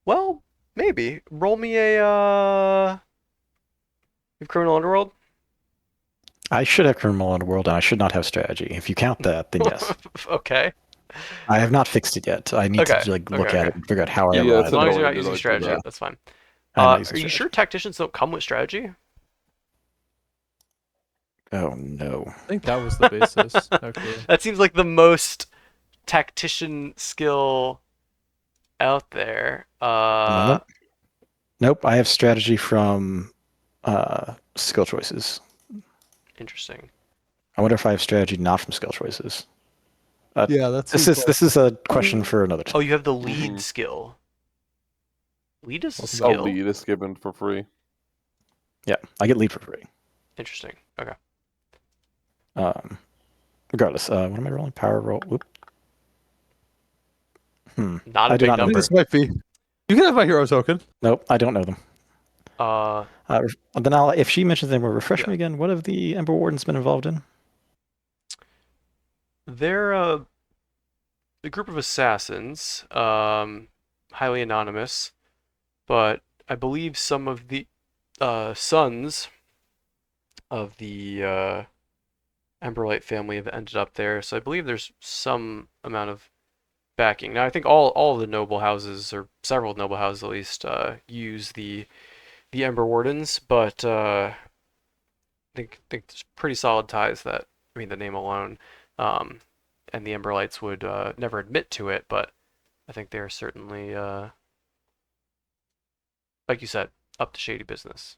well, maybe. Roll me you have Criminal Underworld?
I should have Criminal Underworld, and I should not have strategy. If you count that, then yes.
Okay.
I have not fixed it yet. I need
Okay.
to like
Okay.
look at
Okay.
it and figure out how I
Yeah,
Yeah, it's
as
arrive
long
at
as you're
it.
not
annoying to
using
like do
strategy,
Yeah,
that.
that's fine.
I'm not
Are
using
you sure
strategy.
tacticians don't come with strategy?
Oh no.
I think that was the basis, actually.
That seems like the most tactician skill out there.
Moment. Nope, I have strategy from skill choices.
Interesting.
I wonder if I have strategy not from skill choices.
Yeah, that
This
seems
is this is a question for another
Oh,
time.
you have the
Mhm.
lead skill. Lead is a
Welcome
A
back.
skill?
lead is given for free.
Yeah, I get lead for free.
Interesting. Okay.
Um, regardless, what am I rolling? Power roll. Whoop.
Not a
I do
big
not
I
know
think
number.
this might be. You can have my hero token.
Nope, I don't know them.
Uh,
Then I'll, if she mentions them, will refresh
yeah.
me again. What have the Ember Wardens been involved in?
They're a group of assassins, highly anonymous, but I believe some of the sons of the Emberlight family have ended up there, so I believe there's some amount of backing. Now, I think all of the noble houses, or several noble houses at least, use the Ember Wardens, but think there's pretty solid ties that, I mean, the name alone, um, and the Emberlights would never admit to it, but I think they are certainly, like you said, up to shady business.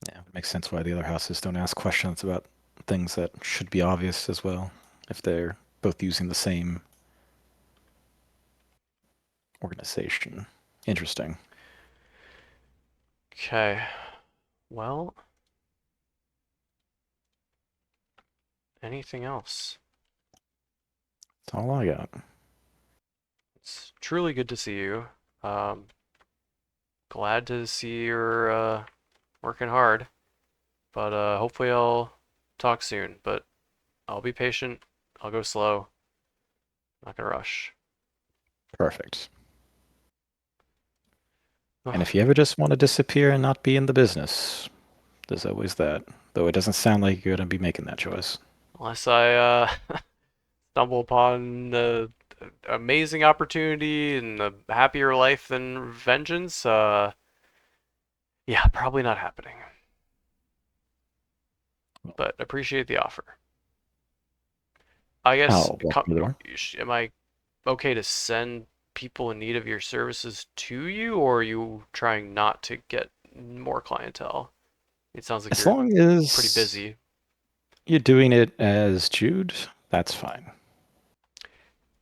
Yeah, it makes sense why the other houses don't ask questions about things that should be obvious as well, if they're both using the same organization. Interesting.
Okay. Well, anything else?
That's all I got.
It's truly good to see you. Um, glad to see you're working hard, but hopefully I'll talk soon. But I'll be patient. I'll go slow. Not gonna rush.
Perfect. And if you ever just want to disappear and not be in the business, there's always that. Though it doesn't sound like you're going to be making that choice.
Unless I stumble upon the amazing opportunity and a happier life than vengeance, yeah, probably not happening. But appreciate the offer. I guess,
I'll walk through the door.
am I okay to send people in need of your services to you, or are you trying not to get more clientele? It sounds like
As
you're
long
pretty
as
busy.
you're doing it as Jude, that's fine.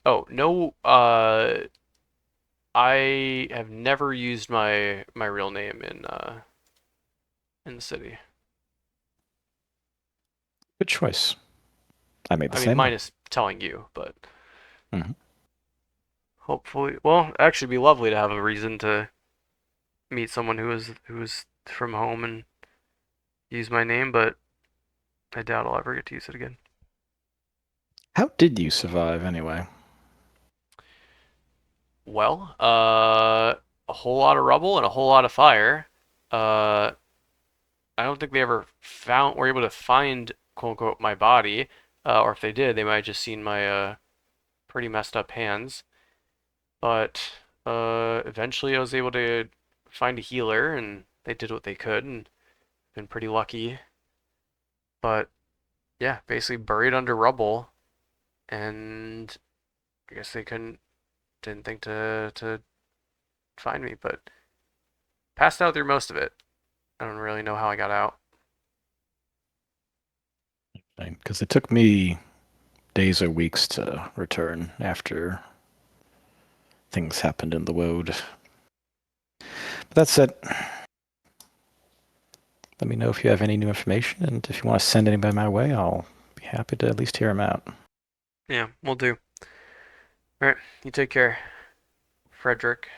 Oh, no, I have never used my real name in the city.
Good choice. I made the
I mean,
same one.
minus telling you, but
hmm
hopefully, well, actually, it'd be lovely to have a reason to meet someone who is from home and use my name, but I doubt I'll ever get to use it again.
How did you survive anyway?
Well, a whole lot of rubble and a whole lot of fire. Uh, I don't think they ever were able to find quote unquote my body, or if they did, they might have just seen my pretty messed up hands. But eventually, I was able to find a healer, and they did what they could, and been pretty lucky. But yeah, basically buried under rubble, and I guess they didn't think to find me, but passed out through most of it. I don't really know how I got out.
Because it took me days or weeks to return after things happened in the woad. But that said, let me know if you have any new information, and if you want to send anybody my way, I'll be happy to at least hear them out.
Yeah, we'll do. All right, you take care, Frederick.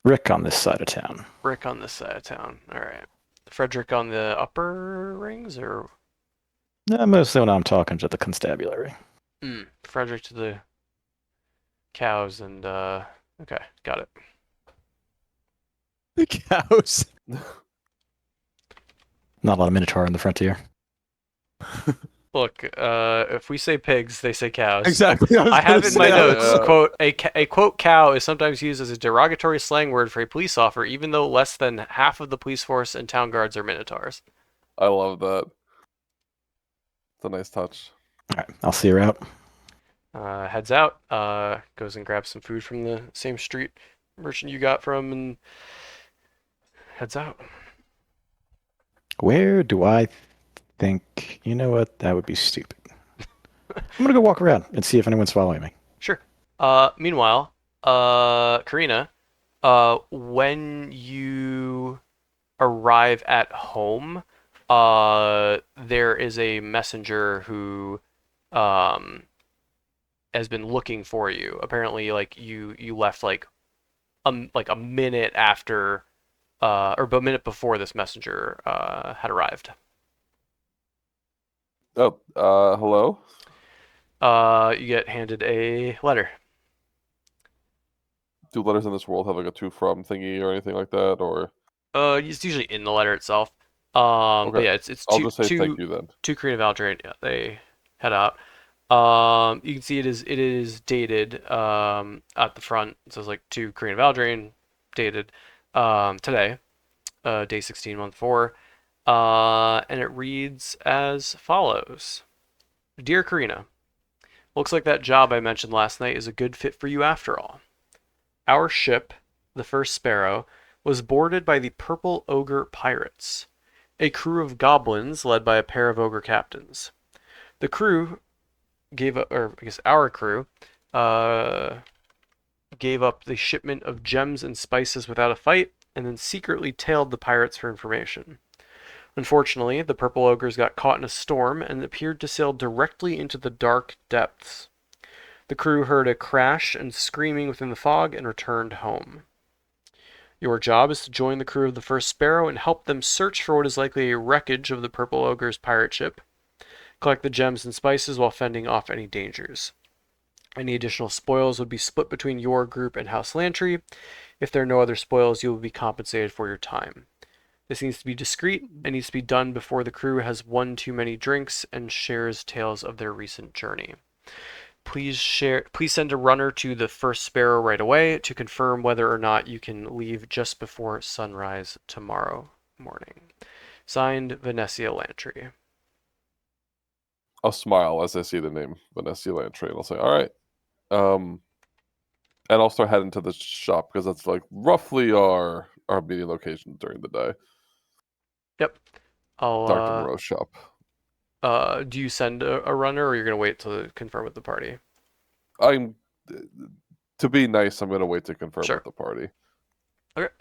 Rick on this side of town.
Rick on this side of town. All right. Frederick on the upper rings, or
Mostly when I'm talking to the constabulary.
Frederick to the cows and okay, got it.
The cows.
Not a lot of Minotaur in the frontier.
Look, if we say pigs, they say cows.
Exactly.
I have in my
say,
notes,
yeah.
quote, a quote cow is sometimes used as a derogatory slang word for a police officer, even though less than half of the police force and town guards are minotaurs.
I love that. It's a nice touch.
All right, I'll see you out.
Heads out, goes and grabs some food from the same street merchant you got from, and heads out.
Where do I think? You know what? That would be stupid. I'm gonna go walk around and see if anyone's following me.
Sure. Meanwhile, Karina, when you arrive at home, there is a messenger who, um, has been looking for you. Apparently, like you left like a minute after, or a minute before this messenger had arrived.
Oh, hello?
You get handed a letter.
Do letters in this world have like a to from thingy or anything like that? Or
It's usually in the letter itself. But
okay,
yeah, it's
I'll
two
just say thank you then.
two Korean Valdrain. Yeah, they head out. You can see it is dated at the front. It says like to Korean Valdrain, dated today, day 16, month 4. And it reads as follows: Dear Karina, looks like that job I mentioned last night is a good fit for you after all. Our ship, the first Sparrow, was boarded by the Purple Ogre Pirates, a crew of goblins led by a pair of ogre captains. The crew our crew, gave up the shipment of gems and spices without a fight, and then secretly tailed the pirates for information. Unfortunately, the Purple Ogres got caught in a storm and appeared to sail directly into the dark depths. The crew heard a crash and screaming within the fog and returned home. Your job is to join the crew of the First Sparrow and help them search for what is likely a wreckage of the Purple Ogre's pirate ship. Collect the gems and spices while fending off any dangers. Any additional spoils would be split between your group and House Lantry. If there are no other spoils, you will be compensated for your time. This needs to be discreet and needs to be done before the crew has one too many drinks and shares tales of their recent journey. Please send a runner to the First Sparrow right away to confirm whether or not you can leave just before sunrise tomorrow morning. Signed, Venetia Lantry.
I'll smile as I see the name Venetia Lantry, and I'll say, "All right." And I'll start heading to the shop because that's like roughly our meeting location during the day.
Yep.
Dr. Moreau's shop.
Do you send a runner, or you're gonna wait to confirm with the party?
To be nice, I'm gonna wait to confirm
Sure.
with the party.
Okay.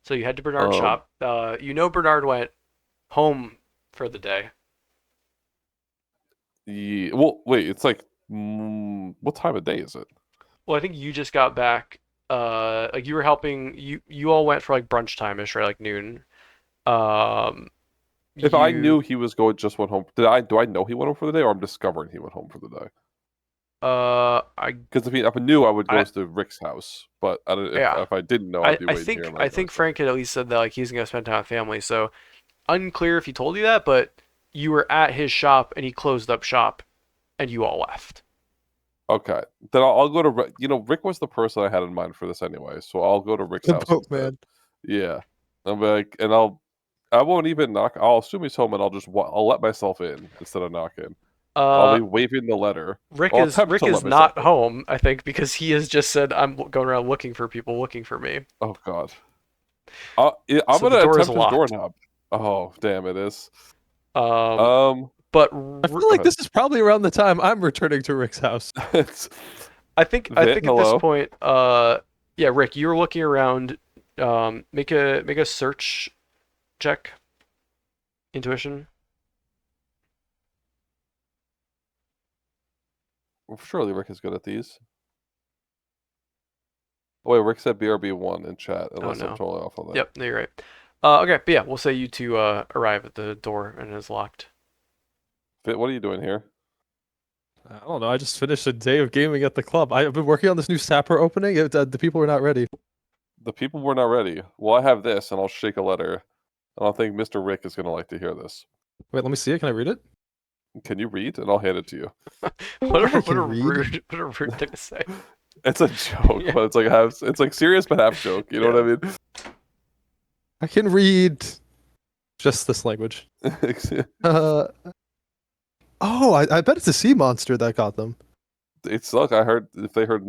So you head to Bernard's shop. Bernard went home for the day.
Yeah. Well, wait. It's like, what time of day is it?
Well, I think you just got back. Like you were helping. You all went for like brunch time-ish, right? Like noon.
If I knew he was just went home, do I know he went home for the day, or I'm discovering he went home for the day? Because if I knew, I would go to Rick's house. But if I didn't know, I'd be waiting here.
I think Frank had at least said that like he's gonna spend time with family. So unclear if he told you that, but you were at his shop and he closed up shop, and you all left.
Okay, then I'll go to Rick. Rick was the person I had in mind for this anyway, so I'll go to Rick's house.
Man.
Yeah, I'll be like, and I won't even knock. I'll assume he's home, and I'll let myself in instead of knocking. I'll be waving the letter.
Rick is not home, I think, because he has just said, "I'm going around looking for people looking for me."
Oh God. I'm gonna attempt his doorknob. Oh damn, it is.
But
I feel like this is probably around the time I'm returning to Rick's house.
I think at this point, yeah, Rick, you're looking around. Make a search check. Intuition.
Well, surely Rick is good at these. Oh, wait, Rick said BRB1 in chat, unless I'm totally off on that.
Yep, no, you're right. Okay, but yeah, we'll say you two arrive at the door and it's locked.
Fit, what are you doing here?
I don't know. I just finished a day of gaming at the club. I've been working on this new Sapper opening. The people were not ready.
The people were not ready. Well, I have this, and I'll shake a letter. And I think Mr. Rick is going to like to hear this.
Wait, let me see it. Can I read it?
Can you read? And I'll hand it to you.
What a rude thing to say.
It's a joke, but it's like serious but half joke. You know what I mean?
I can read just this language. I bet it's a sea monster that got them.
Look, I heard if they heard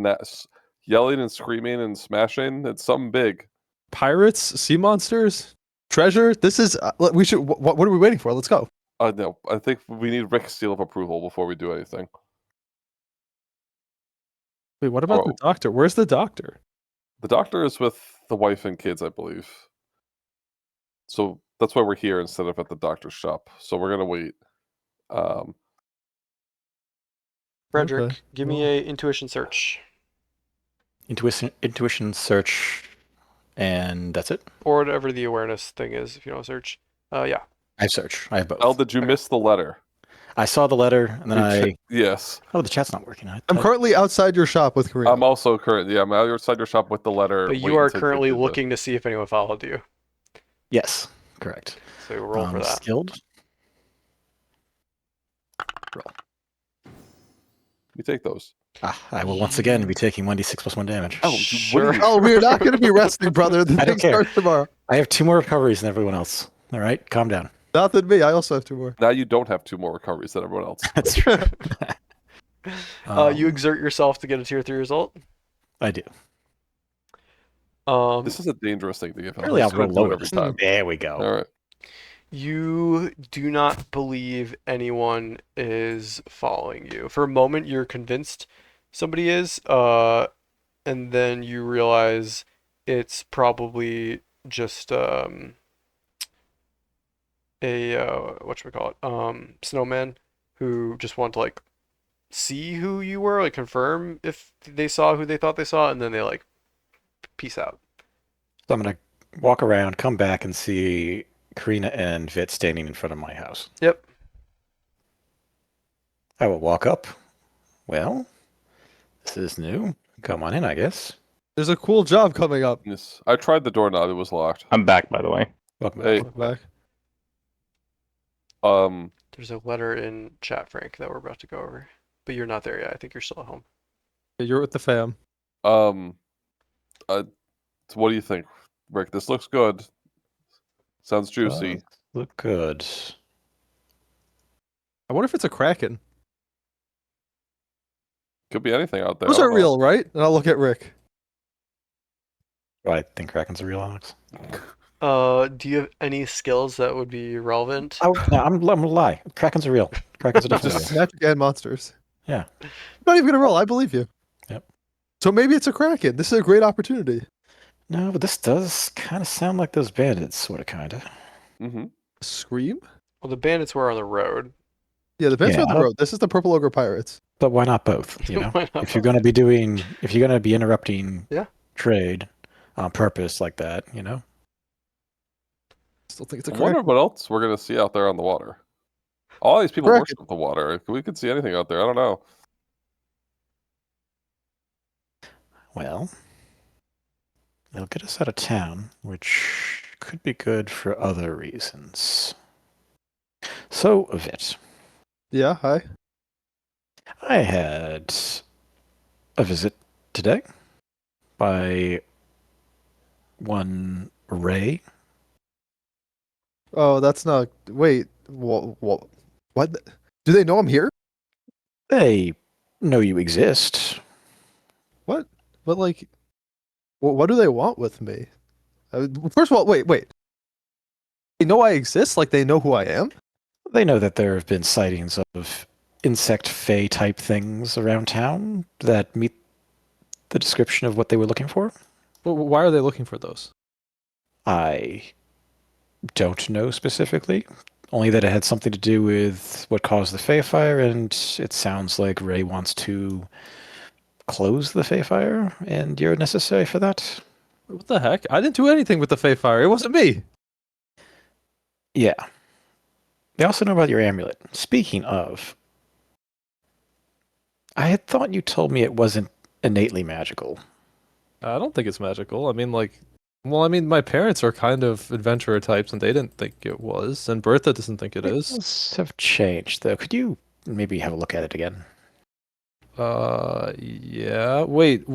yelling and screaming and smashing, it's something big.
Pirates, sea monsters, treasure. This is we should. What are we waiting for? Let's go.
No, I think we need Rick's seal of approval before we do anything.
Wait, what about the doctor? Where's the doctor?
The doctor is with the wife and kids, I believe. So that's why we're here instead of at the doctor's shop. So we're gonna wait.
Frederick, give me a intuition search.
Intuition search, and that's it?
Or whatever the awareness thing is, if you don't search. Yeah.
I search. I have both.
El, did you miss the letter?
I saw the letter, and then
Yes.
Oh, the chat's not working.
I'm currently outside your shop with Karina.
I'm also currently, I'm outside your shop with the letter.
But you are currently looking to see if anyone followed you.
Yes, correct.
So roll for that.
Skilled. Roll.
You take those.
I will once again be taking 1d6 plus 1 damage.
Oh,
sure.
We're not going to be resting, brother. The
I don't
thing
care.
starts tomorrow.
I have 2 more recoveries than everyone else. All right, calm down.
Not than me. I also have 2 more.
Now you don't have 2 more recoveries than everyone else.
That's true.
You exert yourself to get a tier 3 result.
I do.
This is a dangerous thing to give him.
Apparently, I'll
He's gonna
roll
do it
lower
every
this time.
time.
There we go.
All right.
You do not believe anyone is following you. For a moment, you're convinced somebody is, and then you realize it's probably just a whatchamacallit, snowman who just wanted to like see who you were, like confirm if they saw who they thought they saw, and then they like peace out.
So I'm gonna walk around, come back, and see Karina and Vit standing in front of my house.
Yep.
I will walk up. Well, this is new. Come on in, I guess.
There's a cool job coming up.
Yes. I tried the doorknob. It was locked.
I'm back, by the way.
Welcome
Hey.
back.
Back.
There's a letter in chat, Frank, that we're about to go over, but you're not there yet. I think you're still at home.
You're with the fam.
So what do you think, Rick? This looks good. Sounds juicy.
Look good.
I wonder if it's a kraken.
Could be anything out there.
Those are real, right? And I'll look at Rick.
Do I think Kraken's a real Alex?
Do you have any skills that would be relevant?
No, I'm gonna lie. Krakens are real. Krakens are definitely
Just
real.
magic and monsters.
Yeah.
I'm not even gonna roll. I believe you.
Yep.
So maybe it's a kraken. This is a great opportunity.
No, but this does kind of sound like those bandits, sort of, kind of.
Mm-hmm.
Scream?
Well, the bandits were on the road.
Yeah, the bench
Yeah,
on the road. This is the Purple Ogre Pirates.
But why not both? You know,
Why not
if you're
both?
gonna be interrupting
Yeah.
trade on purpose like that, you know.
Still think it's a
I
kraken.
wonder what else we're gonna see out there on the water. All these people
Kraken.
worship the water. We could see anything out there. I don't know.
Well, they'll get us out of town, which could be good for other reasons. So, Vit,
Yeah, hi.
I had a visit today by one Ray.
Oh, that's not. Wait. What? What? Do they know I'm here?
They know you exist.
What? But like, what do they want with me? First of all, wait. They know I exist. Like they know who I am.
They know that there have been sightings of insect fae type things around town that meet the description of what they were looking for.
Why are they looking for those?
I don't know specifically, only that it had something to do with what caused the Fae fire, and it sounds like Ray wants to close the Fae fire, and you're necessary for that.
What the heck? I didn't do anything with the Fae Fire. It wasn't me.
Yeah. They also know about your amulet. Speaking of, I had thought you told me it wasn't innately magical.
I don't think it's magical. I mean, my parents are kind of adventurer types, and they didn't think it was, and Bertha doesn't think it is.
Things have changed, though. Could you maybe have a look at it again?
Yeah. Wait,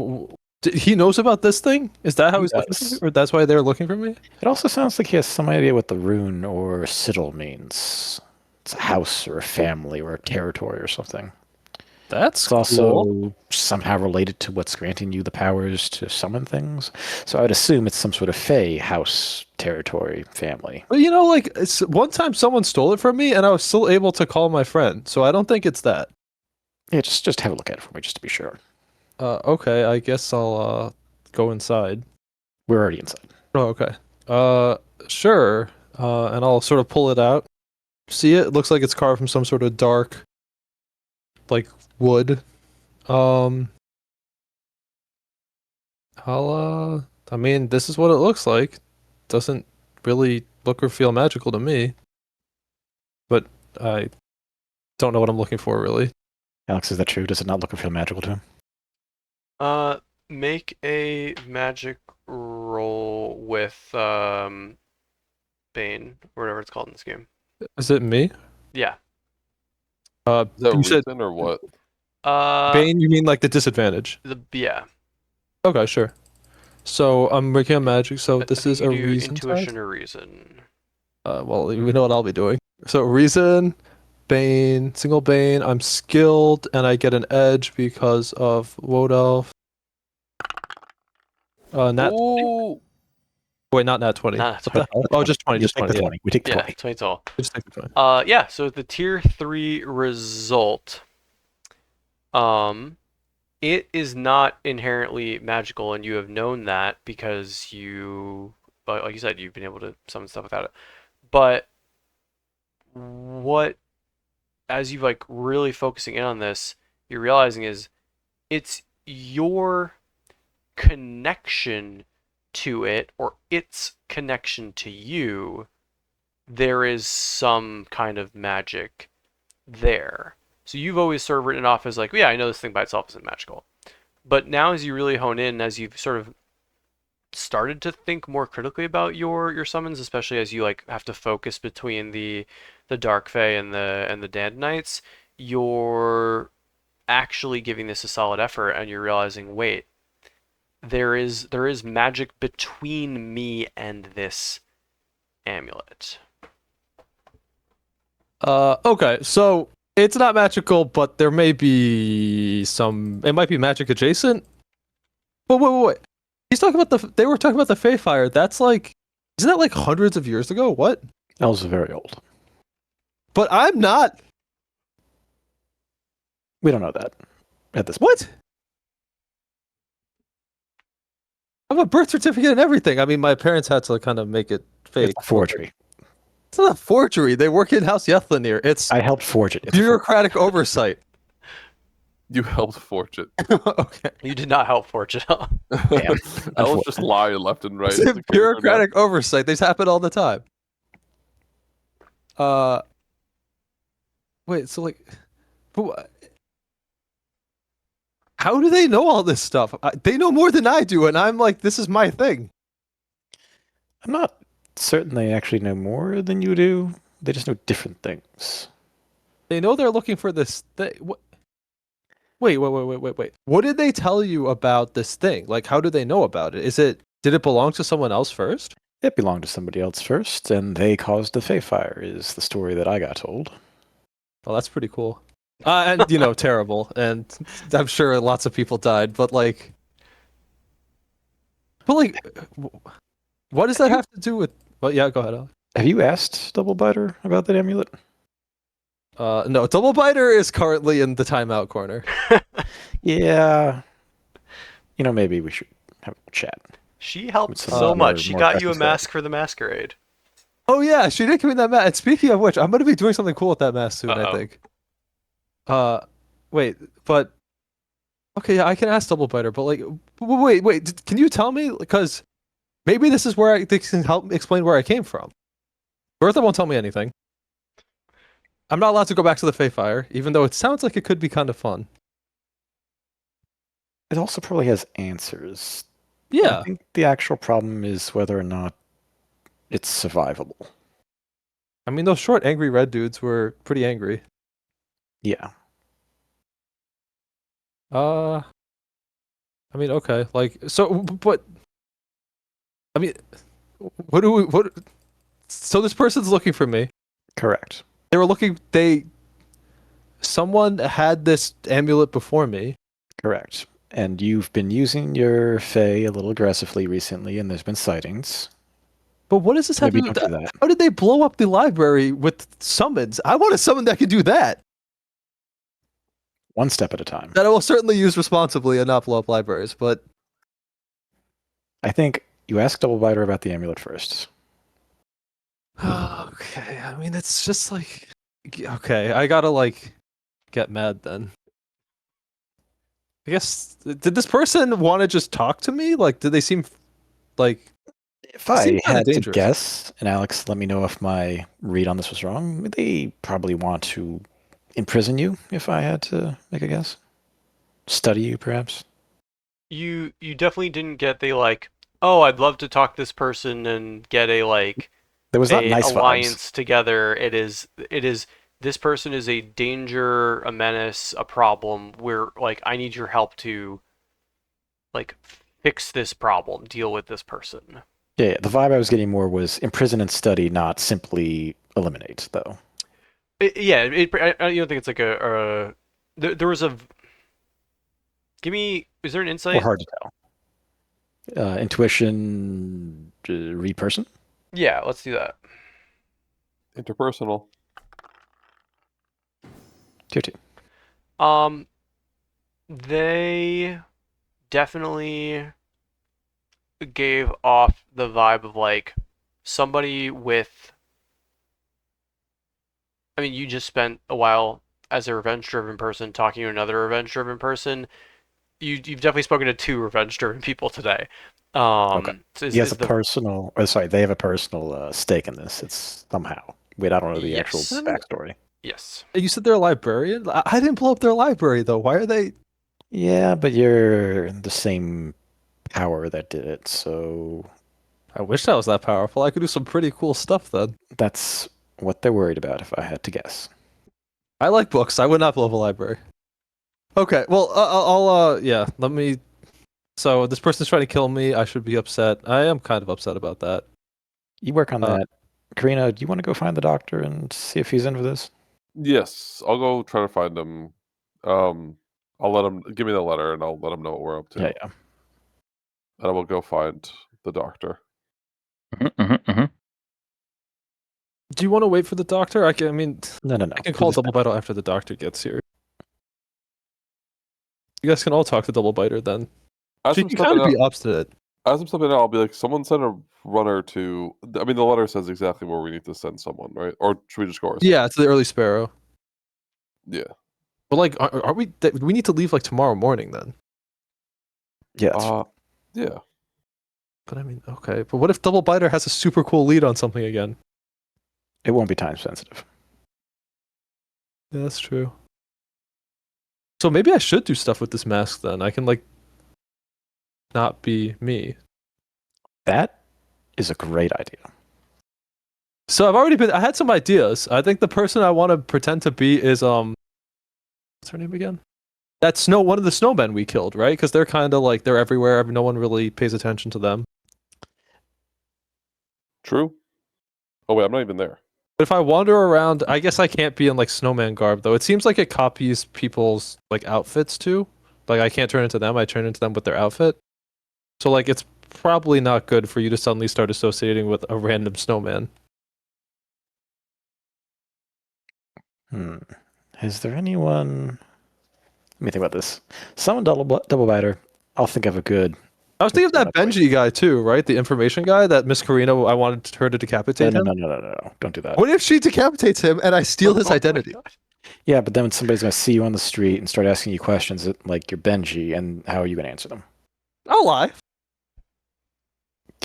he knows about this thing? Is that how
He
he's looking
does.
for me? Or that's why they're looking for me?
It also sounds like he has some idea what the rune or sigil means. It's a house or a family or a territory or something.
That's
It's also
cool.
somehow related to what's granting you the powers to summon things. So I would assume it's some sort of Fey house, territory, family.
But one time someone stole it from me, and I was still able to call my friend. So I don't think it's that.
Yeah, just have a look at it for me, just to be sure.
Okay. I guess I'll go inside.
We're already inside.
Oh, okay. Sure. And I'll sort of pull it out. See it? It looks like it's carved from some sort of dark, like wood. I mean, this is what it looks like. Doesn't really look or feel magical to me. But I don't know what I'm looking for, really.
Alex, is that true? Does it not look or feel magical to him?
Make a magic roll with Bane, or whatever it's called in this game.
Is it me?
Yeah.
Is that
You said
reason or what?
Bane, you mean like the disadvantage?
Yeah.
Okay, sure. So I'm making a magic, so
I
this
think
is
you
a
do
reason
intuition
test?
or reason.
Well, we know what I'll be doing. So reason, Bane, single Bane. I'm skilled, and I get an edge because of Woad Elf. Nat 20.
Ooh.
Wait, not Nat 20.
Nah,
What the hell? Oh, just 20.
You
Just
take
20.
the
Yeah.
20. We take the
yeah,
20.
20 total.
Just take the 20.
Yeah, so the tier 3 result, it is not inherently magical, and you have known that because like you said, you've been able to summon stuff without it. But what, as you've like really focusing in on this, you're realizing is it's your connection to it or its connection to you. There is some kind of magic there. So you've always sort of written it off as like, yeah, I know this thing by itself isn't magical. But now as you really hone in, as you've sort of started to think more critically about your summons, especially as you like have to focus between the Dark Fae and the Dandanites, you're actually giving this a solid effort and you're realizing, wait, there is magic between me and this amulet.
Okay, so it's not magical, but there may be some. It might be magic adjacent. But wait. He's talking about They were talking about the Fae Fire. That's like, isn't that like hundreds of years ago? What?
Elves are very old.
But I'm not.
We don't know that at this point.
What? I have a birth certificate and everything. I mean, my parents had to kind of make it fake.
It's a forgery.
It's not a forgery. They work in House Yethlin. It's
I helped forge it. It's
bureaucratic oversight.
You helped forge it.
Okay.
You did not help Fortune.
Elves just lie left and right.
It's
as
a
the character
bureaucratic oversight. These happen all the time. Wait, so like, how do they know all this stuff? They know more than I do, and I'm like, this is my thing.
I'm not certain they actually know more than you do. They just know different things.
They know they're looking for this thing. Wait. What did they tell you about this thing? Like, how do they know about it? Did it belong to someone else first?
It belonged to somebody else first, and they caused the Fae Fire, is the story that I got told.
Well, that's pretty cool. And, terrible. And I'm sure lots of people died, but like, what does that have to do with? Well, yeah, go ahead, Alex.
Have you asked Double Biter about that amulet?
No, Double Biter is currently in the timeout corner.
Yeah. Maybe we should have a chat.
She helped
Some
so
more-
much. She
more
got you a
practice
mask for the masquerade.
Oh yeah, she did give me that mask. And speaking of which, I'm gonna be doing something cool with that mask soon, I
Uh-oh.
think. Wait, but okay, yeah, I can ask Double Biter, but like, wait, can you tell me? Because maybe this is where they can help explain where I came from. Bertha won't tell me anything. I'm not allowed to go back to the Fae Fire, even though it sounds like it could be kind of fun.
It also probably has answers.
Yeah.
I think the actual problem is whether or not it's survivable.
I mean, those short, angry red dudes were pretty angry.
Yeah.
I mean, okay, like, so, but, I mean, so this person's looking for me.
Correct.
Someone had this amulet before me.
Correct. And you've been using your Fae a little aggressively recently, and there's been sightings.
But what does this have to
Maybe
do
don't
with
do that.
How did they blow up the library with summons? I want a summon that can do that.
One step at a time.
That I will certainly use responsibly and not blow up libraries, but
I think you ask Double Biter about the amulet first.
okay, I mean, it's just like, okay, I gotta like get mad then. I guess, did this person want to just talk to me? Like, did they seem like,
If I
seemed kinda
had to
dangerous.
guess, and Alex, let me know if my read on this was wrong, they probably want to imprison you, if I had to make a guess. Study you, perhaps.
You definitely didn't get the like, oh, I'd love to talk to this person and get a like
There was not
a
nice vibes.
alliance together. It is this person is a danger, a menace, a problem where like I need your help to like fix this problem, deal with this person.
Yeah, the vibe I was getting more was imprison and study, not simply eliminate, though.
I don't think it's like there was a. Give me. Is there an
Or
insight?
hard to tell. Intuition, read person.
Yeah, let's do that.
Interpersonal.
Tier 2.
Um, they definitely gave off the vibe of like somebody with. I mean, you just spent a while as a revenge-driven person talking to another revenge-driven person. You've definitely spoken to two revenge-driven people today.
Okay.
Is
He has
is
a
the
personal, or sorry, they have a personal stake in this. It's somehow. Wait, I don't know the actual
yes,
backstory.
yes.
You said they're a librarian? I didn't blow up their library though. Why are they?
Yeah, but you're the same power that did it, so
I wish I was that powerful. I could do some pretty cool stuff then.
that's what they're worried about, if I had to guess.
I like books. I would not blow up a library. Okay, well, yeah, let me. So this person's trying to kill me. I should be upset. I am kind of upset about that.
You work on
Uh,
that. Karina, do you want to go find the doctor and see if he's in for this?
Yes, I'll go try to find him. I'll let him give me the letter, and I'll let him know what we're up to.
Yeah, yeah.
And I will go find the doctor.
Do you want to wait for the doctor? I mean,
No.
I can
Do
call
this
Double
now.
Biter after the doctor gets here. You guys can all talk to Double Biter then.
As
She
I'm
can kind
stepping
of be
out,
obstinate.
I'll be like, someone send a runner to. I mean, the letter says exactly where we need to send someone, right? Or should we just go ourselves?
Yeah, it's the early Sparrow.
Yeah.
But like, are we? We need to leave like tomorrow morning then.
Yeah, that's
Yeah.
But I mean, okay. But what if Double Biter has a super cool lead on something again?
it won't be time sensitive.
Yeah, that's true. So maybe I should do stuff with this mask then. I can like not be me.
That is a great idea.
So I had some ideas. I think the person I want to pretend to be is what's her name again? That's one of the snowmen we killed, right? Because they're kind of like they're everywhere. No one really pays attention to them.
True. Oh wait, I'm not even there.
But if I wander around, I guess I can't be in like snowman garb though. It seems like it copies people's like outfits too. Like I can't turn into them. I turn into them with their outfit. So like it's probably not good for you to suddenly start associating with a random snowman.
Is there anyone? Let me think about this. Someone double biter. I'll think of a good.
I was thinking of that Benji guy too, right? The information guy that Miss Karina. I wanted her to decapitate him.
No. Don't do that.
What if she decapitates him and I steal his identity?
Yeah, but then somebody's gonna see you on the street and start asking you questions like you're Benji, and how are you gonna answer them?
I'll lie.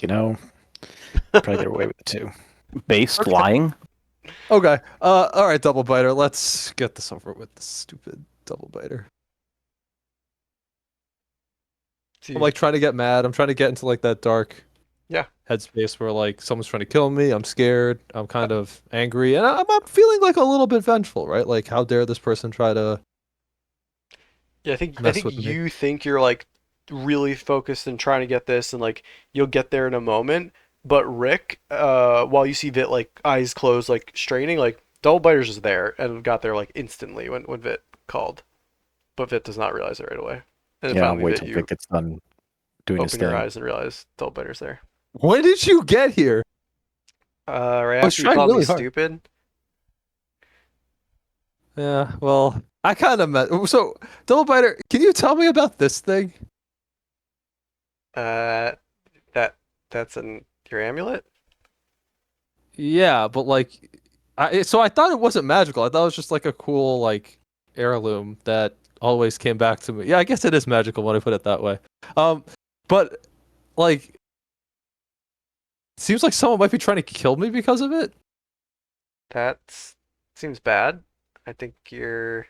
You know, probably get away with it too.
Based
Okay.
lying?
Okay. All right, Double Biter. Let's get this over with. This stupid Double Biter. I'm like trying to get mad. I'm trying to get into like that dark headspace where like someone's trying to kill me. I'm scared. I'm kind of angry, and I'm feeling like a little bit vengeful, right? Like, how dare this person try to?
Yeah, I
mess
think
with me.
you think you're like really focused and trying to get this, and like you'll get there in a moment. But Rick, while you see Vit like eyes closed, like straining, like Double Biter's just there and got there like instantly when Vit called, but Vit does not realize it right away. And then
Yeah, I'll
finally,
wait
Vit,
till
you
Vic gets done doing his
open your
thing.
eyes and realize Double Biter's there.
When did you get here?
Right
I was
after you
trying
called me
really hard.
stupid.
Yeah. Well, I kind of met. So, Double Biter, can you tell me about this thing?
Uh, that's your amulet.
Yeah, but like, so I thought it wasn't magical. I thought it was just like a cool like heirloom that always came back to me. Yeah, I guess it is magical when I put it that way. But like, it seems like someone might be trying to kill me because of it.
That seems bad. I think you're.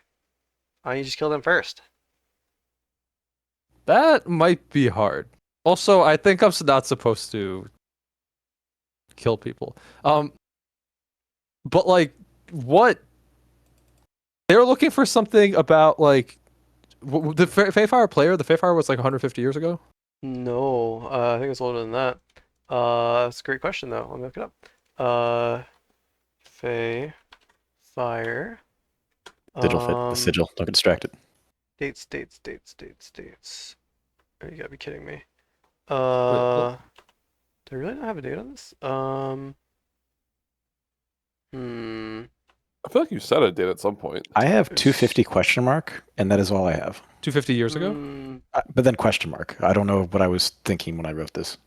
Why don't you just kill them first?
That might be hard. Also, I think I'm not supposed to kill people. But like, what? They were looking for something about like the Feyfire player. The Feyfire was like 150 years ago.
No, I think it's older than that. That's a great question though. Let me look it up. Fae fire.
Sigil fit. The sigil. Don't get distracted.
Dates. Oh, you gotta be kidding me.
Wait, what?
Do I really not have a date on this? Hmm.
I feel like you said a date at some point.
I have 250 question mark, and that is all I have.
250 years ago?
But then question mark. I don't know what I was thinking when I wrote this.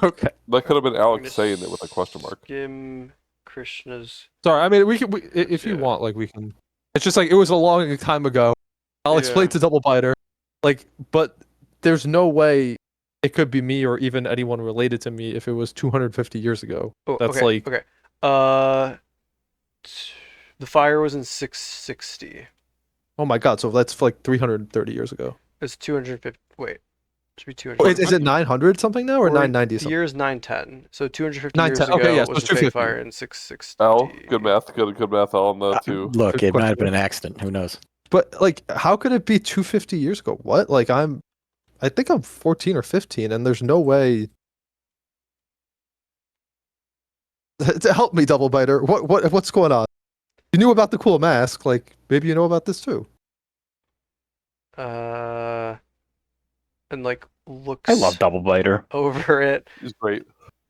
Okay.
That could have been
I'm
Alex
gonna
saying it with a question mark.
Skim Krishna's.
Sorry, I mean, if you
Yeah.
want, like, we can. It's just like, it was a long time ago. I'll explain
Yeah.
to Double Biter. Like, but there's no way it could be me or even anyone related to me if it was 250 years ago.
Oh,
That's
okay.
like,
Okay. The fire was in 660.
oh my god, so that's like 330 years ago.
It's 250. Wait, should be
Wait,
250.
is it 900 something now or 990
The
something?
year is 910. So 250 years
910.
ago
Okay, yeah, so
was
it's
the Fey
250.
Fire in 660.
Al, good math. Good math on that too.
Look,
Good
it might have been
question.
an accident. Who knows?
But like, how could it be 250 years ago? What? Like, I think I'm 14 or 15, and there's no way. To help me, Double Biter. What's going on? You knew about the cool mask. Like, maybe you know about this too.
And like looks
I love Double Biter.
over it.
He's great.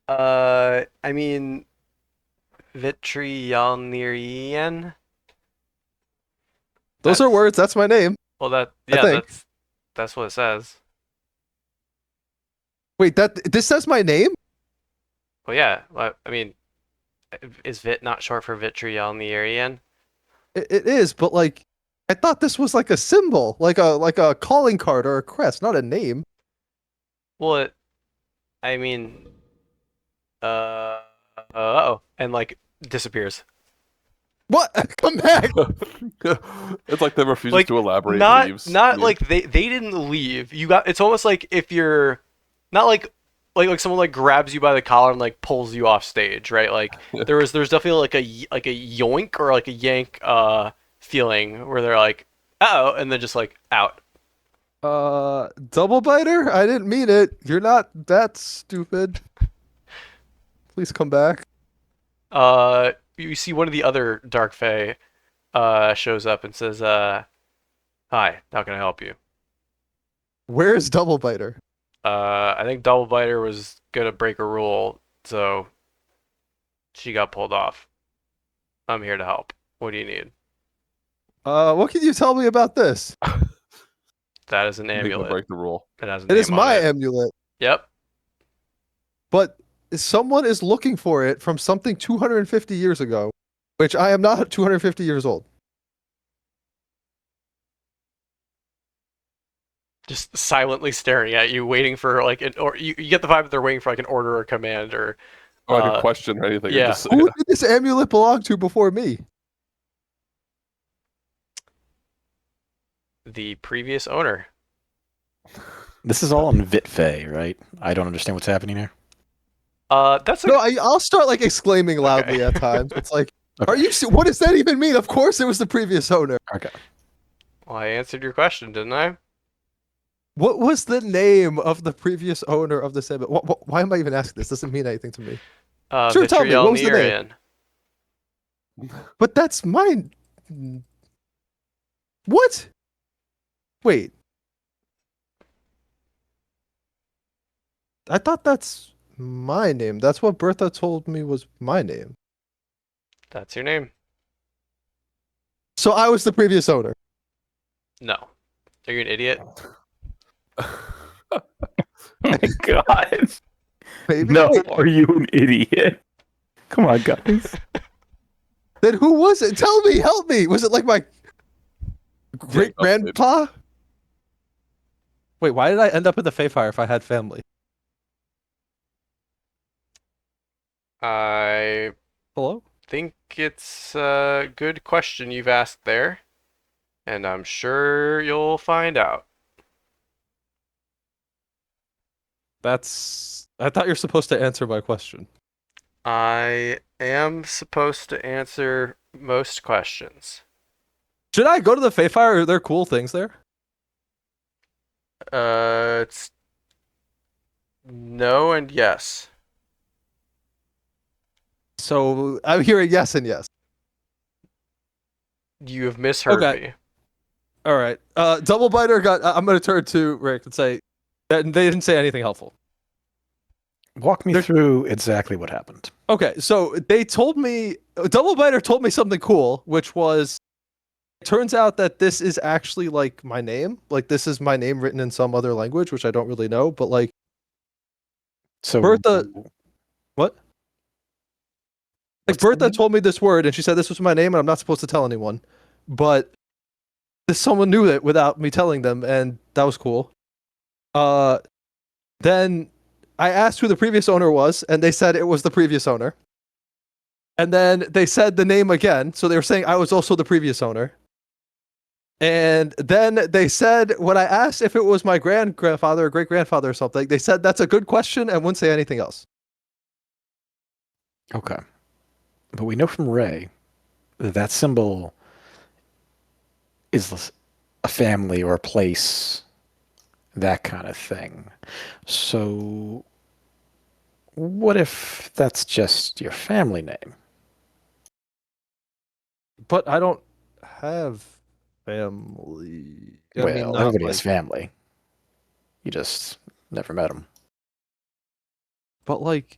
I mean, Vitriolnirian.
Those are words. That's my name.
Well,
I think.
that's what it says.
Wait, this says my name?
Well, yeah. I mean, is Vit not short for Vitriolnirian?
It is, but like, I thought this was like a symbol, like a calling card or a crest, not a name.
Well, I mean, uh-oh, and like disappears.
What? Come back.
It's like they refuse
Like,
to elaborate.
Not
and leaves.
not like they didn't leave. You got. It's almost like if you're not like someone like grabs you by the collar and like pulls you off stage, right? Like there's definitely like a yoink or like a yank feeling where they're like, oh, and then just like out.
Double Biter? I didn't mean it. You're not that stupid. Please come back.
You see one of the other Dark Fae shows up and says, hi, how can I help you?
Where's Double Biter?
I think Double Biter was gonna break a rule, so she got pulled off. I'm here to help. What do you need?
What can you tell me about this?
That is an
Make them
amulet.
break the rule.
It has a
It
name
is my
on it.
amulet,
Yep.
but someone is looking for it from something 250 years ago, which I am not 250 years old.
Just silently staring at you, waiting for like or you get the vibe that they're waiting for like an order or command or
Or like a question or anything.
yeah.
Just,
Who did this amulet belong to before me?
the previous owner.
This is all in Vitfey, right? I don't understand what's happening here.
That's a,
No, I'll start like exclaiming loudly
Okay.
at times. It's like,
Okay.
are you? What does that even mean? Of course, it was the previous owner.
Okay.
well, I answered your question, didn't I?
What was the name of the previous owner of this amulet? Why am I even asking this? Doesn't mean anything to me. Sure, tell me, what was the name?
Vitriolnirian.
But that's mine. What? Wait. I thought that's my name. That's what Bertha told me was my name.
That's your name.
So I was the previous owner.
No. Are you an idiot?
Oh my god.
Maybe.
No,
Wait,
are you an idiot? Come on, guys.
then who was it? Tell me, help me. Was it like my great grandpa? Wait, why did I end up in the Feyfire if I had family?
I
Hello?
think it's a good question you've asked there, and I'm sure you'll find out.
I thought you're supposed to answer my question.
I am supposed to answer most questions.
Should I go to the Feyfire? Are there cool things there?
It's no and yes.
So I'm hearing yes and yes.
You have misheard
Okay.
me.
All right. Double Biter got. I'm going to turn to Rick and say that they didn't say anything helpful.
Walk me through exactly what happened.
Okay, so they told me Double Biter told me something cool, which was it turns out that this is actually like my name. Like this is my name written in some other language, which I don't really know, but like
So
Bertha what? Like
what's the
Bertha
name?
told me this word and she said this was my name and I'm not supposed to tell anyone. But someone knew it without me telling them and that was cool. Then I asked who the previous owner was and they said it was the previous owner. And then they said the name again, so they were saying I was also the previous owner. And then they said, when I asked if it was my grandfather or great grandfather or something, they said that's a good question and wouldn't say anything else.
Okay. But we know from Ray that that symbol is a family or a place, that kind of thing. So what if that's just your family name?
But I don't have family. I mean,
Well,
not
everybody has
like,
family. You just never met them.
but like,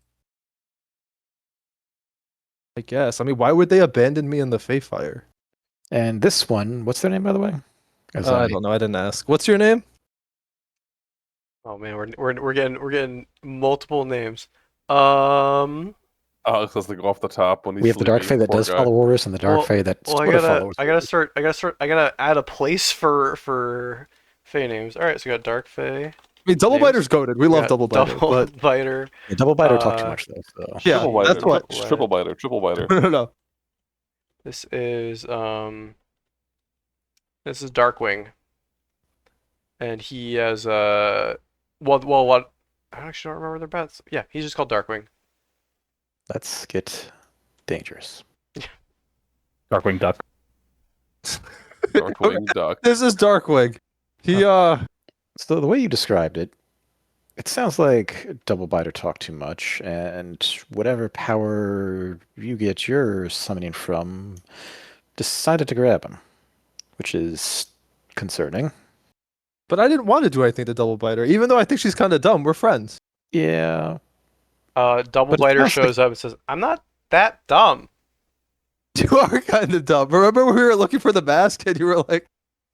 I guess. I mean, why would they abandon me in the Fae Fire?
And this one, what's their name, by the way? As
I don't know. I didn't ask. What's your name?
Oh man, we're getting multiple names. Um.
Alex has to go off the top when he's
we have the Dark
sleepy.
Fae that
Poor
does
guy.
follow orders and the Dark
Well,
Fae that
well,
sort of follows
I gotta
orders.
start. I gotta add a place for Fae names. All right, so we got Dark Fae.
I mean, Double
Names.
Biter's goaded. We
We
love
got
Double Biter,
Double
but
Biter.
Yeah, Double Biter talk too
Uh,
much, though. So.
yeah,
Triple biter,
that's what.
triple biter, triple biter.
No.
This is Darkwing, and he has what? I actually don't remember their bets. Yeah, he's just called Darkwing.
Let's get dangerous.
Darkwing Duck.
Darkwing Duck.
This is Darkwing. He
So the way you described it, it sounds like Double Biter talked too much, and whatever power you get your summoning from decided to grab him, which is concerning.
But I didn't want to do anything to Double Biter, even though I think she's kind of dumb. We're friends.
Yeah,
Double
but it
Biter
sounds like
shows up and says, "I'm not that dumb."
You are kind of dumb. Remember when we were looking for the mask and you were like,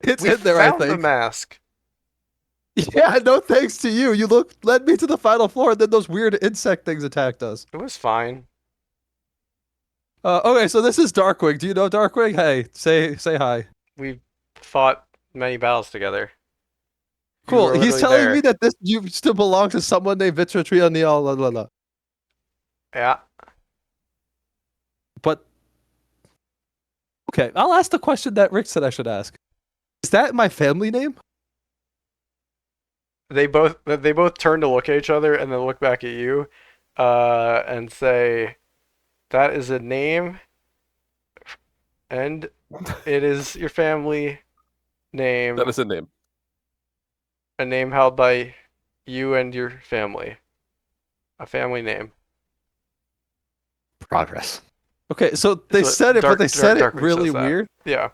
"It's
We
in there, I
found the
think."
mask.
Yeah, no thanks to you. You led me to the final floor, and then those weird insect things attacked us.
It was fine.
Okay, so this is Darkwing. Do you know Darkwing? Hey, say hi.
We fought many battles together. You
Cool.
were
He's
literally
telling
there.
me that this you still belong to someone named Vitratria Neal. La, la, la.
Yeah.
But okay, I'll ask the question that Rick said I should ask. Is that my family name?
They both turn to look at each other and then look back at you, and say, "That is a name, and it is your family name,
That is a name.
a name held by you and your family, a family name."
progress.
Okay, so they
So
said it, but they said it
Darkwing
really
says that.
weird.
Yeah.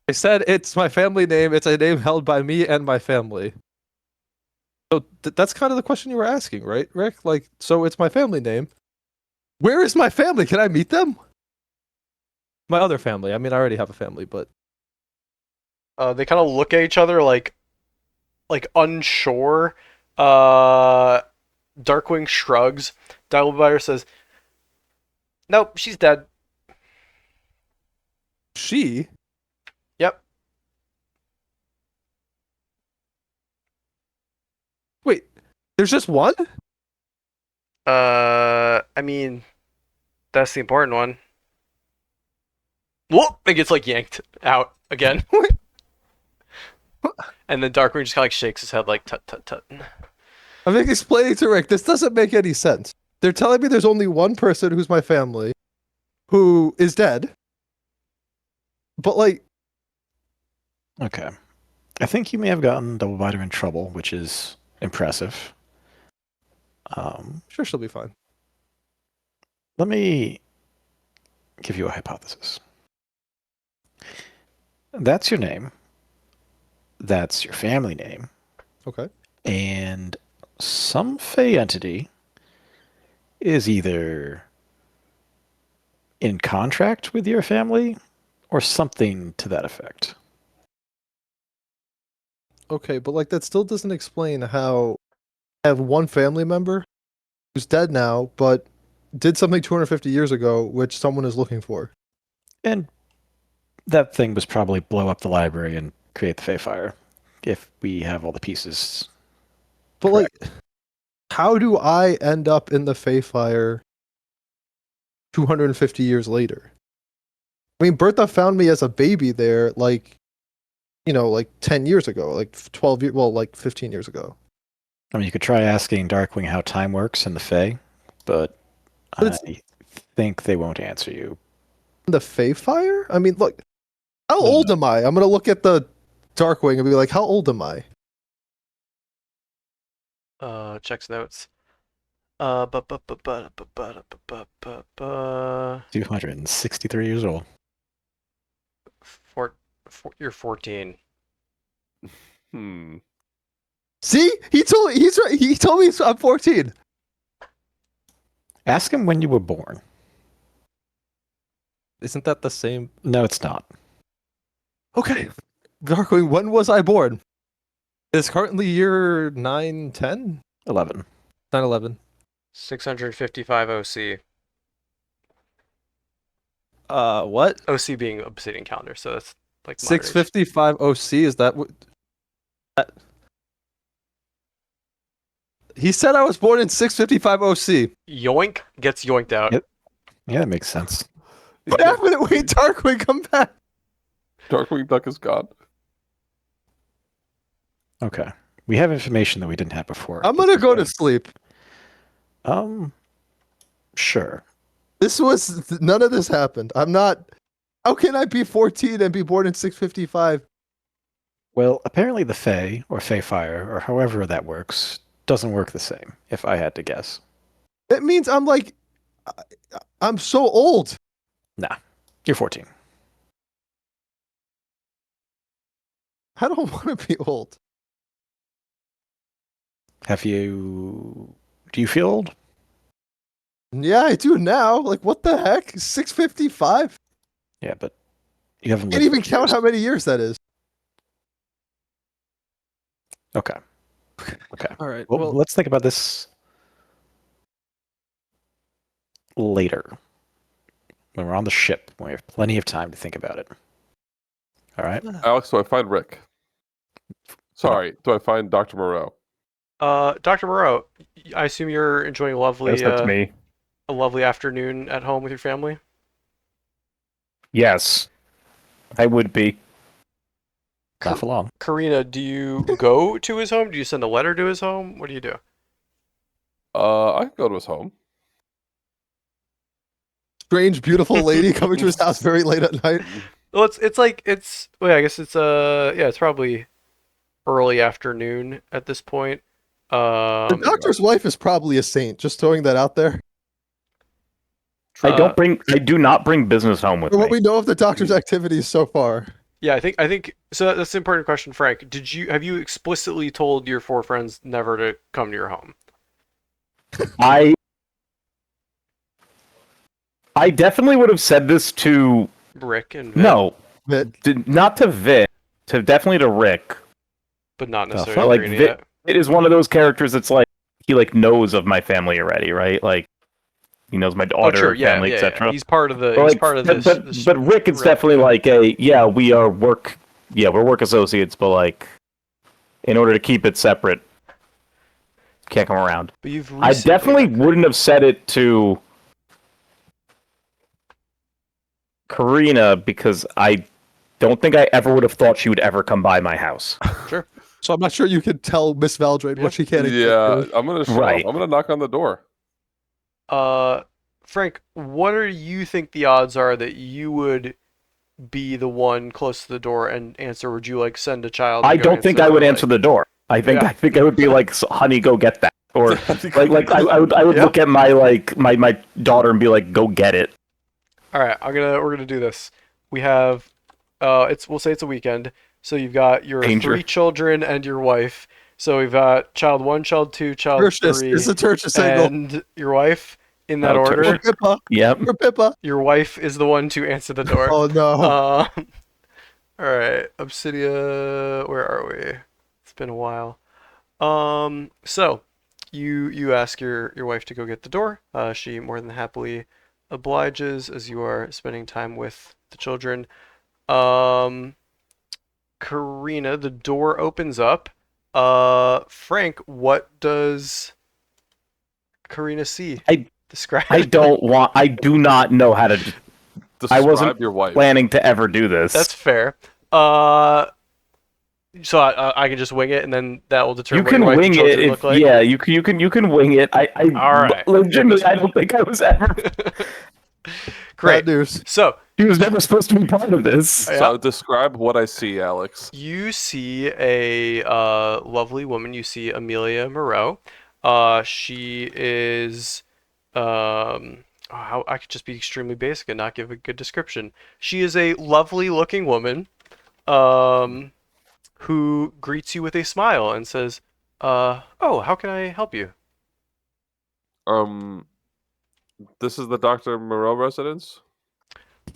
They said it's my family name. It's a name held by me and my family. So that's kind of the question you were asking, right, Rick? Like, so it's my family name. Where is my family? Can I meet them? My other family. I mean, I already have a family, but
They kind of look at each other like unsure. Darkwing shrugs. Doublebiter says, "Nope, she's dead."
she.
Yep.
Wait, there's just one?
I mean, that's the important one. Whoop! It gets like yanked out again. And then Darkwing just kind of like shakes his head like tut tut tut.
I'm explaining to Rick. This doesn't make any sense. They're telling me there's only one person who's my family, who is dead. But like,
Okay. I think you may have gotten Double Biter in trouble, which is impressive.
sure, she'll be fine.
Let me give you a hypothesis. That's your name. That's your family name.
Okay.
And some Fey entity is either in contract with your family or something to that effect.
Okay, but like that still doesn't explain how I have one family member who's dead now, but did something 250 years ago, which someone is looking for.
And that thing was probably blow up the library and create the Fey fire, if we have all the pieces.
But
Correct.
like, how do I end up in the Feyfire 250 years later? I mean, Bertha found me as a baby there, like, like 10 years ago, like 12 years, well, like 15 years ago.
I mean, you could try asking Darkwing how time works in the Fey, but
But
I think they won't answer you.
the Feyfire? I mean, look, how
No,
old
no.
am I? I'm gonna look at the Darkwing and be like, how old am I?
Checks notes. Uh, bu- bu- bu- bu- bu- bu- bu- bu- bu- bu-
263 years old.
you're 14.
See, he told me he's right. He told me I'm 14.
Ask him when you were born.
Isn't that the same?
No, it's not.
Okay, Darkwing, when was I born? It's currently year 910?
11.
911.
655 OC.
What?
OC being Obsidian calendar, so that's like modern age.
655 OC, is that what? He said I was born in 655 OC.
Yoink gets yoinked out.
Yep. Yeah, that makes sense.
What happened? Wait, Darkwing, come back.
Darkwing Duck is gone.
Okay. We have information that we didn't have before.
I'm gonna go to sleep.
Sure.
None of this happened. I'm not. How can I be 14 and be born in 655?
Well, apparently the Fey, or Feyfire, or however that works, doesn't work the same, if I had to guess.
It means I'm like, I'm so old.
Nah. You're 14.
I don't want to be old.
Do you feel old?
Yeah, I do now. Like, what the heck? 655?
Yeah, but you haven't
Can't
lived
even
for
count
years.
how many years that is.
Okay. Okay.
All right.
Well, let's think about this later. When we're on the ship, when we have plenty of time to think about it. All right?
Alex, do I find Rick? Sorry, do I find Dr. Moreau?
Dr. Moreau, I assume you're enjoying
Yes, that's me.
a lovely afternoon at home with your family?
Yes, I would be.
Laugh along.
Karina, do you go to his home? Do you send a letter to his home? What do you do?
I can go to his home.
Strange, beautiful lady coming to his house very late at night.
Well, well, yeah, I guess it's probably early afternoon at this point.
The doctor's wife is probably a saint. Just throwing that out there.
I do not bring business home with
For
me.
what we know of the doctor's activities so far.
Yeah, I think so. That's an important question, Frank. Have you explicitly told your four friends never to come to your home?
I definitely would have said this to
Rick and Vic,
no,
That
not to Vic, definitely to Rick.
but not
Oh,
necessarily
like
Karina
Vic-
yet.
It is one of those characters that's like he like knows of my family already, right? Like he knows my
Oh,
daughter,
sure, yeah,
family,
yeah,
etc.
yeah. He's part of the.
But,
He's
like,
part of
but,
this.
but Rick is definitely like we're work associates, but like in order to keep it separate, can't come around.
But you've
I definitely wouldn't have said it to Karina because I don't think I ever would have thought she would ever come by my house.
Sure.
so I'm not sure you could tell Miss Valdrade what she can. and can't
Yeah,
do.
I'm gonna show
Right.
up. I'm gonna knock on the door.
Frank, what do you think the odds are that you would be the one close to the door and answer? Would you like send a child?
I don't think I would answer the door. I think I would be like, honey, go get that, or like I would
Yeah.
look at my daughter and be like, go get it.
All right, we're gonna do this. We have we'll say it's a weekend. So you've got your
Danger.
3 children and your wife. So we've got child 1, child 2, child
Tertius.
3,
It's a Tertius angle.
and your wife in that
Oh,
order.
Or Pippa.
Yep.
Or Pippa.
Your wife is the one to answer the door.
Oh no.
All right, Obsidia, where are we? It's been a while. So you ask your wife to go get the door. She more than happily obliges as you are spending time with the children. Karina, the door opens up. Frank, what does Karina see? Describe.
I do not know how to.
Describe
wasn't
your wife.
planning to ever do this.
That's fair. So I can just wing it, and then that will determine
You
what
can
your wife and
wing it.
children look like.
Yeah, you can wing it.
All right.
Legitimately, I don't think I was ever.
Great.
Bad news.
So
He was never supposed to be part of this.
So describe what I see, Alex.
you see a lovely woman. You see Amelia Moreau. She is how I could just be extremely basic and not give a good description. She is a lovely looking woman who greets you with a smile and says, oh, how can I help you?
This is the Dr. Moreau residence?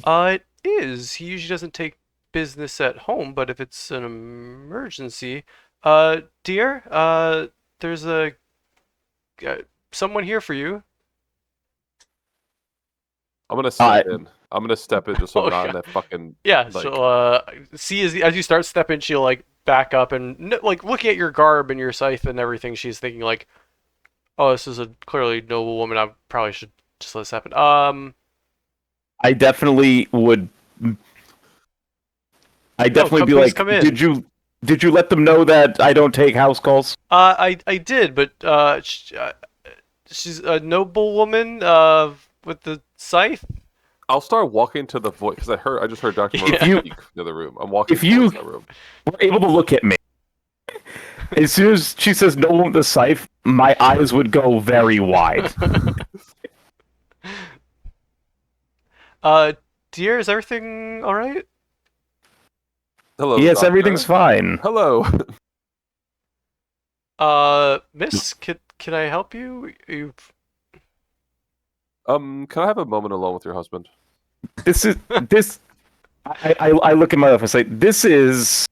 It is. He usually doesn't take business at home, but if it's an emergency, dear, there's someone here for you.
I'm gonna step in. I'm gonna step in just so
Oh,
I'm not in
God.
that fucking.
Yeah,
Like-
she'll see as you start stepping, she'll like back up and like looking at your garb and your scythe and everything. She's thinking like, "Oh, this is a clearly noble woman. I probably should just let this happen."
I definitely would. I definitely be
please
like,
come in.
did you let them know that I don't take house calls?
I did, but she's a noble woman with the scythe.
I'll start walking to the voice because I just heard Dr. Moreau
Yeah.
speak in the other room. I'm walking
If you-
towards that room.
Were able to look at me. As soon as she says no one with the scythe, my eyes would go very wide.
Dear, is everything all right?
Hello.
Yes,
doctor.
everything's fine.
Hello.
Miss, can I help you? You
Can I have a moment alone with your husband?
This is this. I look at my office like this is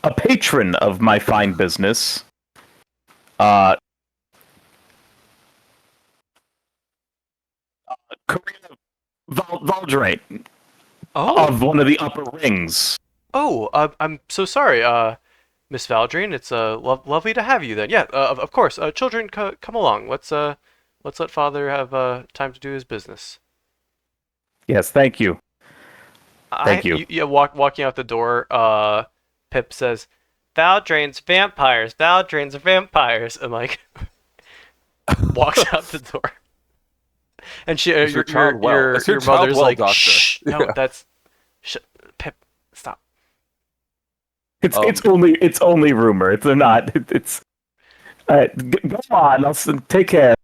a patron of my fine business. Karina Valdrate of one of the upper rings.
I'm so sorry, Miss Valdrine. It's lovely to have you then. Yeah, of course. Children, come along. Let's let Father have time to do his business.
Yes, thank you. Thank you.
Yeah, walking out the door, Pip says, "Valdrine's vampires. Valdrine's vampires," and like walks out the door. And she,
Is your child well?
your
Is your child
mother's
well,
like,
doctor?
"Shh, no,
Yeah.
that's Pip, stop."
It's only rumor. They're not. It's. All right, go on. Take care.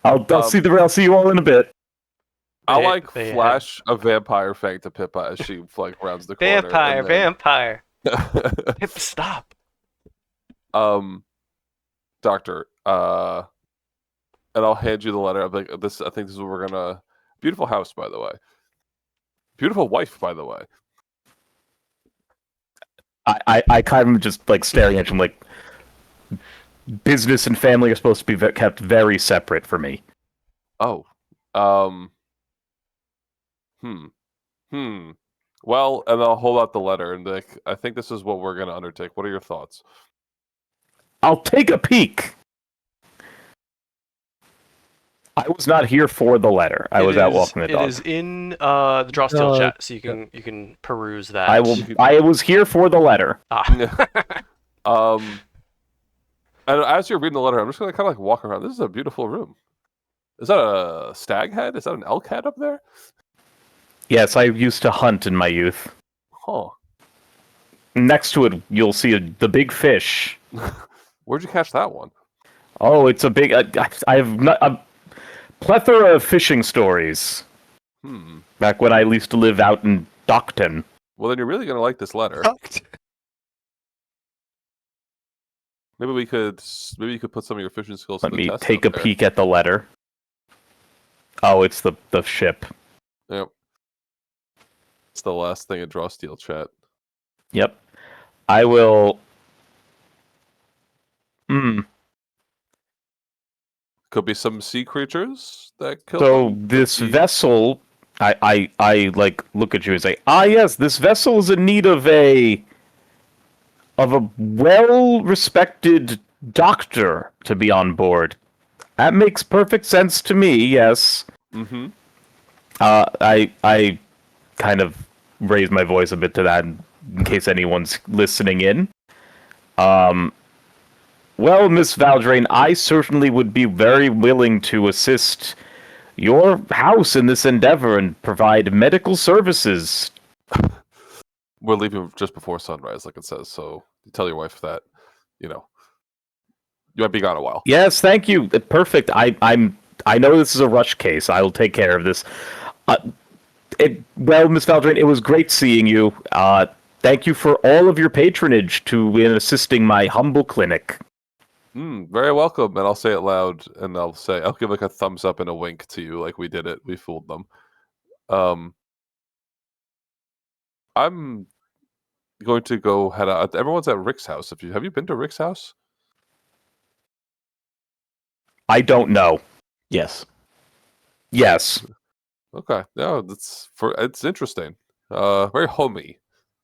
I'll see you all in a bit.
I
They
flash a vampire fang to Pippa as she like rounds the corner.
Vampire,
and then-
vampire. Pip, stop.
Doctor, and I'll hand you the letter. I'm like, this. I think this is what we're gonna. Beautiful house, by the way. Beautiful wife, by the way.
I kind of just like staring at him like business and family are supposed to be kept very separate for me.
Oh, Well, and I'll hold out the letter and be like, I think this is what we're gonna undertake. What are your thoughts?
I'll take a peek. I was not here for the letter. I was out walking the dog.
It is in the Draw Steel chat, so you can peruse that.
I was here for the letter.
And as you're reading the letter, I'm just gonna kind of like walk around. This is a beautiful room. Is that a stag head? Is that an elk head up there?
Yes, I used to hunt in my youth.
Huh.
Next to it, you'll see the big fish.
Where'd you catch that one?
Oh, it's a big. I have a plethora of fishing stories. Back when I used to live out in Dockton.
Well, then you're really gonna like this letter. Maybe you could put some of your fishing skills
Let
to the
me
test.
take a peek at the letter. Oh, it's the ship.
Yep. It's the last thing in Draw Steel chat.
Yep. I will.
Could be some sea creatures that kill
So
them.
this vessel, I like look at you and say, yes, this vessel is in need of a well-respected doctor to be on board. That makes perfect sense to me. Yes.
Mm-hmm.
I kind of raise my voice a bit to that in case anyone's listening in. Well, Miss Valdrain, I certainly would be very willing to assist your house in this endeavor and provide medical services.
We're leaving just before sunrise, like it says. So you tell your wife that, you might be gone a while.
Yes, thank you. Perfect. I know this is a rush case. I will take care of this. Well, Miss Valdrain, it was great seeing you. Thank you for all of your patronage in assisting my humble clinic.
Very welcome. And I'll say it loud, and I'll give like a thumbs up and a wink to you, like we did it. We fooled them. I'm going to go head out. Everyone's at Rick's house. Have you been to Rick's house?
I don't know.
Yes.
Yes.
Okay. No, it's interesting. Very homey,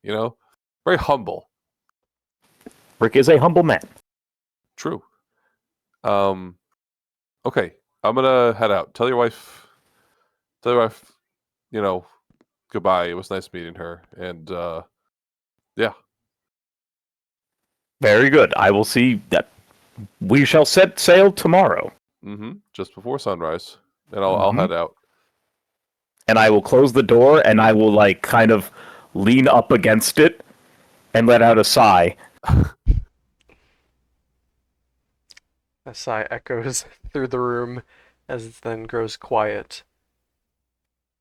very humble.
Rick is a humble man.
True. Okay. I'm gonna head out. Tell your wife, goodbye. It was nice meeting her. And yeah.
Very good. I will see that we shall set sail tomorrow.
Just before sunrise. And I'll head out.
And I will close the door and I will kind of lean up against it and let out a sigh.
A sigh echoes through the room as it then grows quiet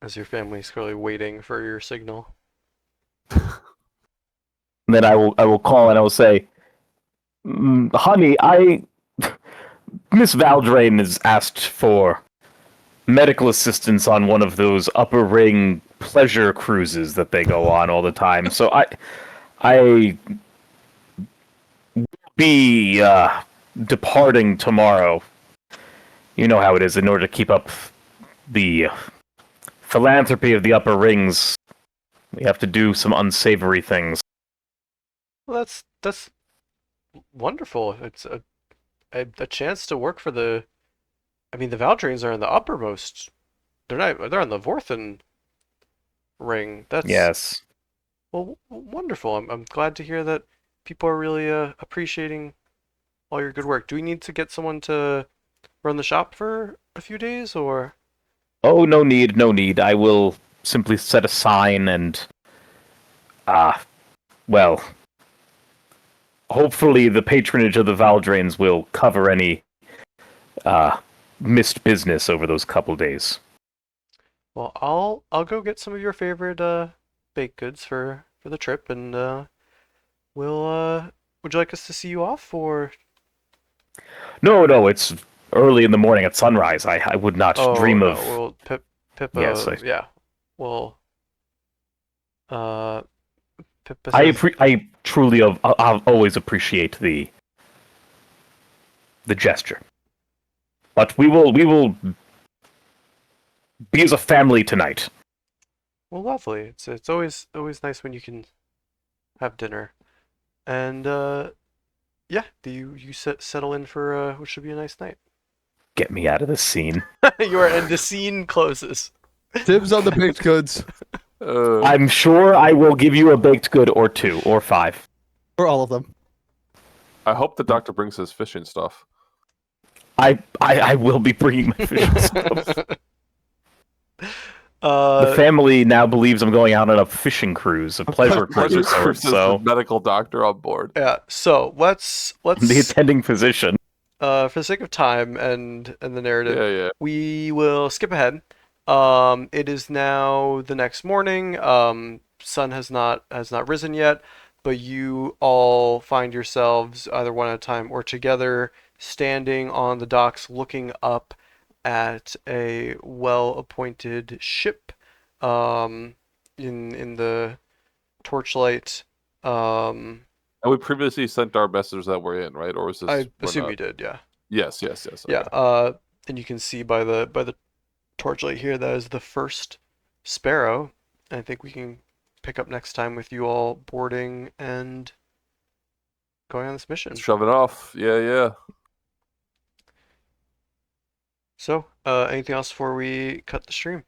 as your family is clearly waiting for your signal.
And then I will call and I will say, honey, Miss Valdrain has asked for medical assistance on one of those upper ring pleasure cruises that they go on all the time. So I will be departing tomorrow. You know how it is. In order to keep up the philanthropy of the upper rings, we have to do some unsavory things.
Well, that's wonderful. It's a chance to work for the. I mean, the Valdrains are in the uppermost. They're not. They're on the Vorthen ring. That's
Yes.
Well, wonderful. I'm glad to hear that people are really appreciating all your good work. Do we need to get someone to run the shop for a few days, or?
Oh, no need, no need. I will simply set a sign and, well, hopefully the patronage of the Valdrains will cover any, missed business over those couple days.
Well, I'll go get some of your favorite baked goods for the trip, and would you like us to see you off, or?
No, it's early in the morning at sunrise. I would not dream
no.
of.
Well, Pippa.
Yes,
yeah. Well, Pippa
I
says,
I truly I'll always appreciate the gesture, but we will be as a family tonight.
well, lovely. It's always nice when you can have dinner, and yeah. Do you settle in for what should be a nice night?
Get me out of this scene.
You are, and the scene closes.
Dibs on the baked goods.
I'm sure I will give you a baked good or 2 or 5.
Or all of them.
I hope the doctor brings his fishing stuff.
I will be bringing my fishing stuff.
The
The family now believes I'm going out on a fishing cruise, a pleasure cruise of sorts, so
the medical doctor on board.
Yeah. So let's
I'm the attending physician.
for the sake of time and the narrative,
Yeah.
we will skip ahead It is now the next morning. Sun has not risen yet, but you all find yourselves either one at a time or together standing on the docks looking up at a well-appointed ship in the torchlight. Um,
And we previously sent our messengers that we're in, right? Or is this
I
we're
assume
not?
you did, yeah.
Yes.
Yeah,
Okay.
and you can see by the torchlight here that is the first sparrow. I think we can pick up next time with you all boarding and going on this
Let's
mission.
shove it off. Yeah.
So, anything else before we cut the stream?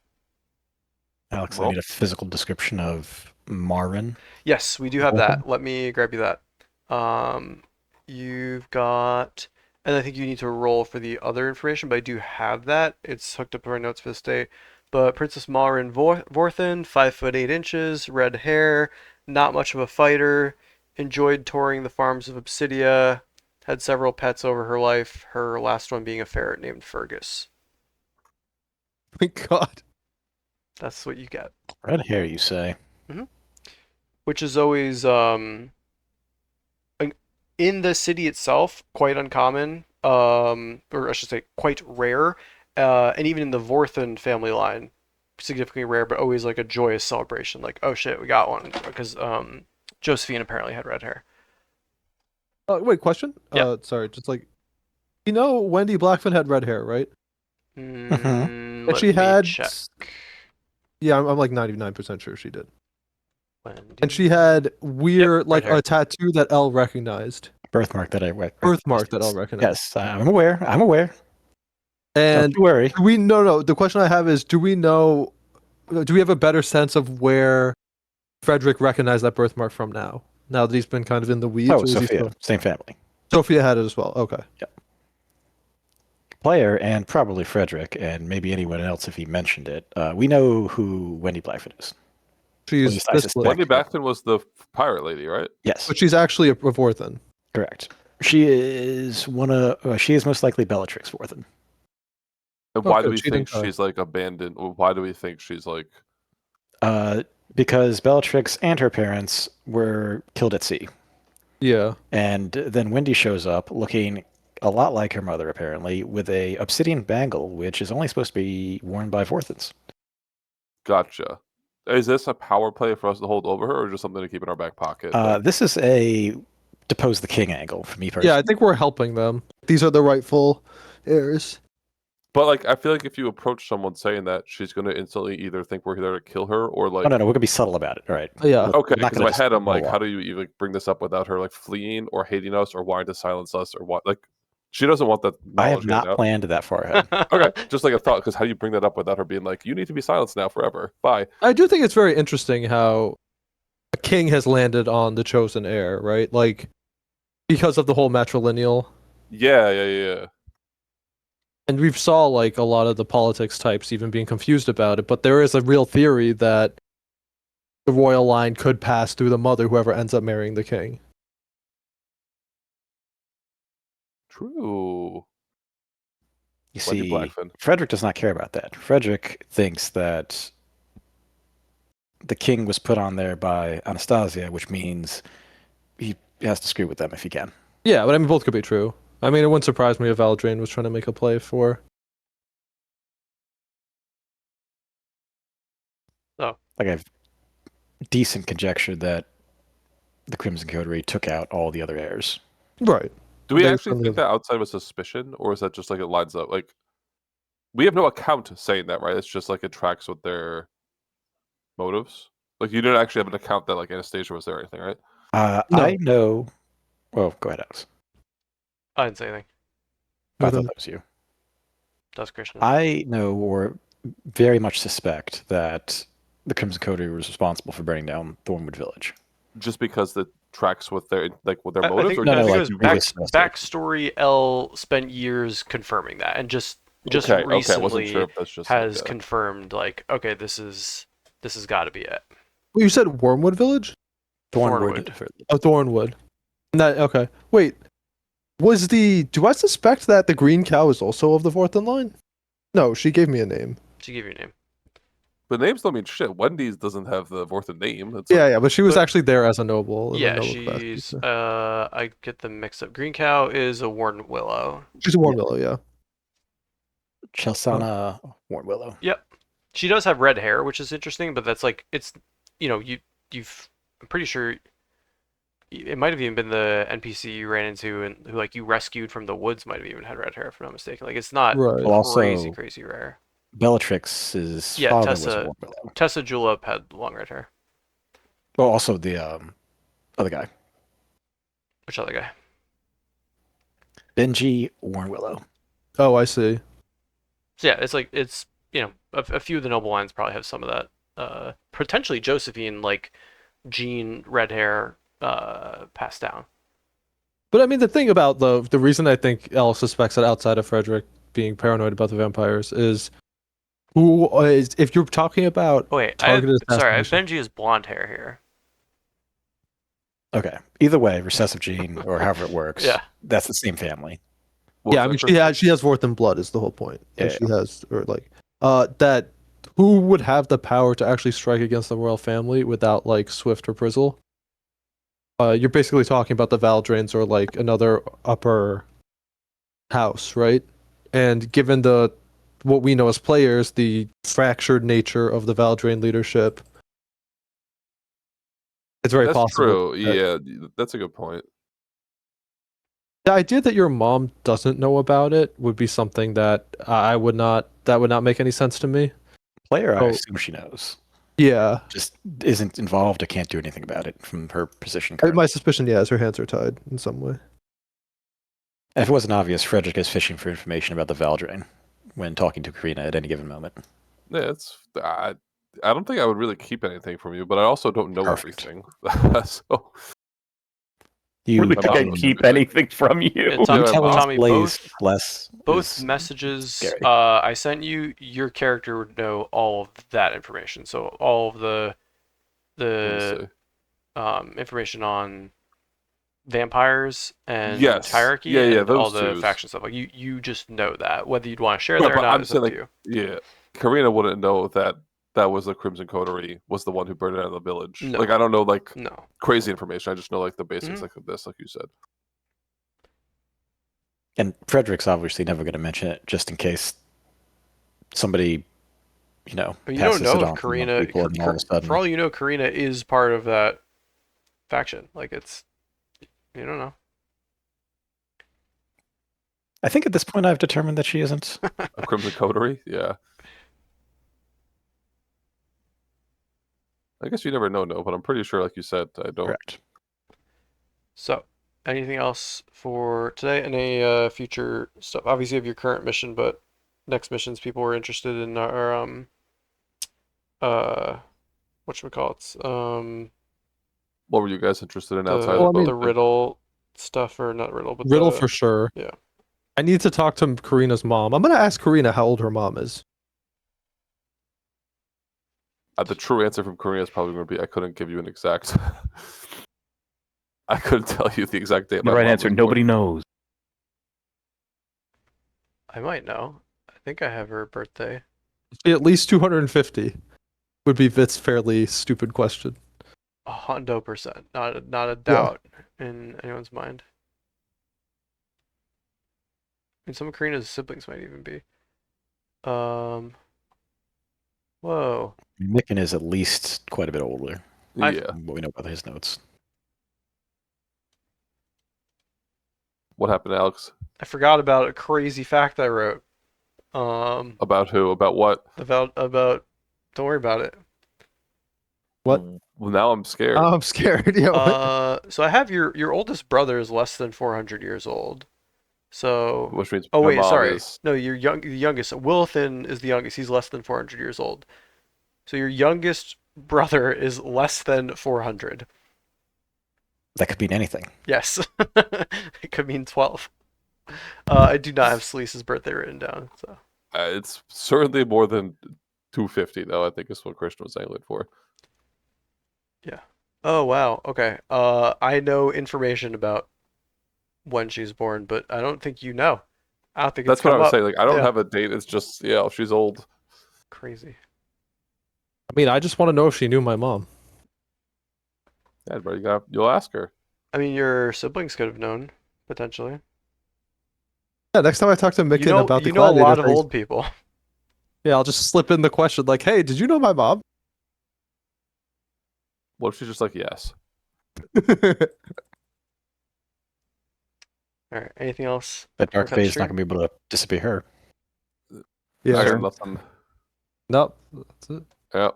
Alex, I
Well,
need a physical description of Marin.
Yes, we do have that. Let me grab you that. Um, you've got, and I think you need to roll for the other information, but I do have that. It's hooked up to our notes for this day. But Princess Marin Vorthen, 5'8" red hair, not much of a fighter, enjoyed touring the farms of Obsidia, had several pets over her life, her last one being a ferret named Fergus.
My God.
That's what you get.
Red hair, you say?
Which is always in the city itself quite uncommon, or I should say quite rare, and even in the Vorthen family line, significantly rare, but always like a joyous celebration. Like, oh shit, we got one because Josephine apparently had red hair.
Wait, question?
Yeah.
Sorry, just like Wendy Blackfin had red hair, right? And
Let
she
me
had
check.
Yeah, I'm like 99% sure she did.
Wendy.
And she had weird,
red hair.
a tattoo that Elle recognized.
Birthmark that I
Birthmark that Elle recognized.
Yes, I'm aware. I'm aware.
And
Don't you worry.
no. The question I have is, do we have a better sense of where Frederick recognized that birthmark from now? Now that he's been kind of in the weeds?
Oh,
or is he
Sophia,
still...
same family.
Sophia had it as well. Okay.
Player and probably Frederick and maybe anyone else if he mentioned it. We know who Wendy Blackfoot is.
She's
least I
this
suspect.
Wendy Blackfin was the pirate lady, right?
Yes,
but she's actually a Vorthen.
correct. She is she is most likely Bellatrix Worthen.
And why do
good,
we
she
think
didn't die.
she's like abandoned? Or why do we think she's like?
Because Bellatrix and her parents were killed at sea.
Yeah.
And then Wendy shows up looking a lot like her mother, apparently, with a obsidian bangle, which is only supposed to be worn by Vorthens.
Gotcha. Is this a power play for us to hold over her, or just something to keep in our back pocket?
This is a depose the king angle for me personally.
Yeah, I think we're helping them. These are the rightful heirs.
But like, I feel like if you approach someone saying that, she's going to instantly either think we're there to kill her, or like,
Oh, no, we're gonna be subtle about it. All right.
Yeah.
okay.
We're not
Because in
gonna
my
just
head, I'm like,
roll
how
off.
do you even bring this up without her like fleeing or hating us or wanting to silence us or what? Like, she doesn't want that
I
knowledge
have not
getting out.
planned that far ahead.
Okay, just like a thought. Because how do you bring that up without her being like, you need to be silenced now forever? Bye.
I do think it's very interesting how a king has landed on the chosen heir, right? Like, because of the whole matrilineal.
Yeah.
And we've saw like a lot of the politics types even being confused about it, but there is a real theory that the royal line could pass through the mother, whoever ends up marrying the king.
True.
You
Wendy
see,
Blackfin.
Frederick does not care about that. Frederick thinks that the king was put on there by Anastasia, which means he has to screw with them if he can.
Yeah, but I mean, both could be true. I mean, it wouldn't surprise me if Valdrain was trying to make a play for.
Oh.
Like, I have decent conjecture that the Crimson Coterie took out all the other heirs.
Right.
Do we
They
actually
certainly
think that outside of a suspicion, or is that just like it lines up? Like, we have no account saying that, right? It's just like it tracks with their motives. Like, you didn't actually have an account that like Anastasia was there or anything, right?
No.
I know. Well, go ahead, Alex.
I didn't say anything.
I thought that was you.
That's Christian.
I know or very much suspect that the Crimson Coterie was responsible for burning down Thornwood Village.
Just because the tracks with their motives,
I
or
think,
No,
I think
like
it was
previous
backstory. L spent years confirming that, and just
okay, I wasn't
recently
sure if that's just
has
like a...
confirmed like, okay, this has got to be it.
Well, you said Wormwood Village?
Thornwood.
Oh, Thornwood. Okay. Wait. Do I suspect that the green cow is also of the Vorthen line? No, she gave me a name.
To give you a name.
But names don't mean shit. Wendy's doesn't have the Vorthen name. It's
Yeah, but she was
but-
actually there as a noble. In a
Yeah,
noble capacity,
she's
so.
I get them mixed up. Green Cow is a Warden Willow.
She's a Warm Willow, yeah.
Chelsana Warren Willow.
Yep. She does have red hair, which is interesting, but that's like it's you've I'm pretty sure it might have even been the NPC you ran into and who like you rescued from the woods might have even had red hair if I'm not mistaken. Like it's not
Right.
Well,
crazy
also-
crazy rare.
Bellatrix's
Yeah,
father was
Tessa-
a Warren Willow.
Tessa Julep had long red hair.
Well, also the other guy,
Which other guy?
Benji Warren Willow.
Oh, I see.
So yeah, it's a few of the noble lines probably have some of that. Potentially Josephine like Jean red hair passed down.
But I mean, the thing about the reason I think Elle suspects that outside of Frederick being paranoid about the vampires is who is if you're talking about
Oh wait,
targeted
sorry,
assassination.
Benji has blonde hair here.
Okay. Either way, recessive gene or however it works.
Yeah.
That's the same family.
What
Yeah, I
was
mean,
that,
she has Vorthen blood is the whole point. And
Yeah.
she has or like that who would have the power to actually strike against the royal family without like Swift or Prizzle? You're basically talking about the Valdrains or like another upper house, right? And given what we know as players, the fractured nature of the Valdrain leadership, it's very
That's
possible.
true.
that-
Yeah, that's a good point.
The idea that your mom doesn't know about it would be something that that would not make any sense to me.
Player, I
Oh.
assume she knows.
Yeah.
Just isn't involved or can't do anything about it from her position currently.
My suspicion, yeah, is her hands are tied in some way.
And if it wasn't obvious, Frederick is fishing for information about the Valdrain when talking to Karina at any given moment.
Yeah, I don't think I would really keep anything from you, but I also don't know
Perfect.
everything. So
You
Really
My
think I
mom was
keep
everything.
anything from you?
Yeah,
you
Tommy,
telling
Tommy,
Blaze less
both
is
messages
scary.
I sent you, your character would know all of that information. So all of
let me
the
see.
information on vampires and
Yes.
hierarchy
Yeah,
and all
those
the
twos.
faction stuff. Like you just know that. Whether you'd want to share
Right,
that or
but
not
I'm
is
saying,
up to
like,
you.
yeah, Karina wouldn't know that was the Crimson Coterie was the one who burned down the village.
No.
Like, I don't know like
No.
crazy information. I just know like the basics
Mhm.
like this, like you said.
And Frederick's obviously never going to mention it just in case somebody,
But you
passes
don't know
it
if
on to
Karina,
people and all of a sudden.
for all you know, Karina is part of that faction. Like you don't know.
I think at this point I've determined that she isn't.
A Crimson Coterie, yeah. I guess you never know, but I'm pretty sure, like you said, I don't.
Correct.
So, anything else for today? Any future stuff? Obviously, you have your current mission, but next missions people were interested in are whatchamacallits?
What were you guys interested in
The
outside
Well, I
of
mean-
the
both?
riddle stuff or not riddle, but
Riddle
the,
for sure.
yeah.
I need to talk to Karina's mom. I'm gonna ask Karina how old her mom is.
The true answer from Karina is probably going to be I couldn't give you an exact. I couldn't tell you the exact date.
The right answer, nobody knows.
I might know. I think I have her birthday.
At least 250 would be Vit's fairly stupid question.
100%. Not a doubt in anyone's mind. And some of Karina's siblings might even be. Whoa.
Micken is at least quite a bit older.
Yeah.
What we know about his notes.
What happened, Alex?
I forgot about a crazy fact I wrote.
About who? About what?
About don't worry about it.
What?
Well, now I'm scared.
Oh, I'm scared. Yeah.
So I have your oldest brother is less than 400 years old. So
Which means
oh
my
wait,
mom
sorry.
is-
No, the youngest. Willithin is the youngest. He's less than 400 years old. So your youngest brother is less than 400.
That could mean anything.
Yes. It could mean 12. I do not have Selise's birthday written down, so.
It's certainly more than 250, though. I think is what Christian was angling for.
Oh wow. Okay. I know information about when she's born, but I don't think you know. I don't think it's
That's what I
come
was
up.
saying. Like, I don't
Yeah.
have a date. It's just, she's old.
Crazy.
I mean, I just want to know if she knew my mom.
Yeah, bro, you'll ask her.
I mean, your siblings could have known potentially.
Yeah, next time I talk to Micken about the
You know a
gladiator
lot of
thing,
old people.
yeah, I'll just slip in the question like, "Hey, did you know my mom?"
What if she's just like, yes?
All right. Anything else?
That dark
About the
phase is not
stream?
going to be able to dissipate her.
Yeah.
I got
Sure.
nothing.
Nope. That's it.
Yeah.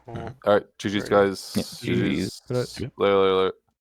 Oh,
All right, GG's,
Alrighty.
guys.
Yeah, GG's.
GG's. Later, later, later.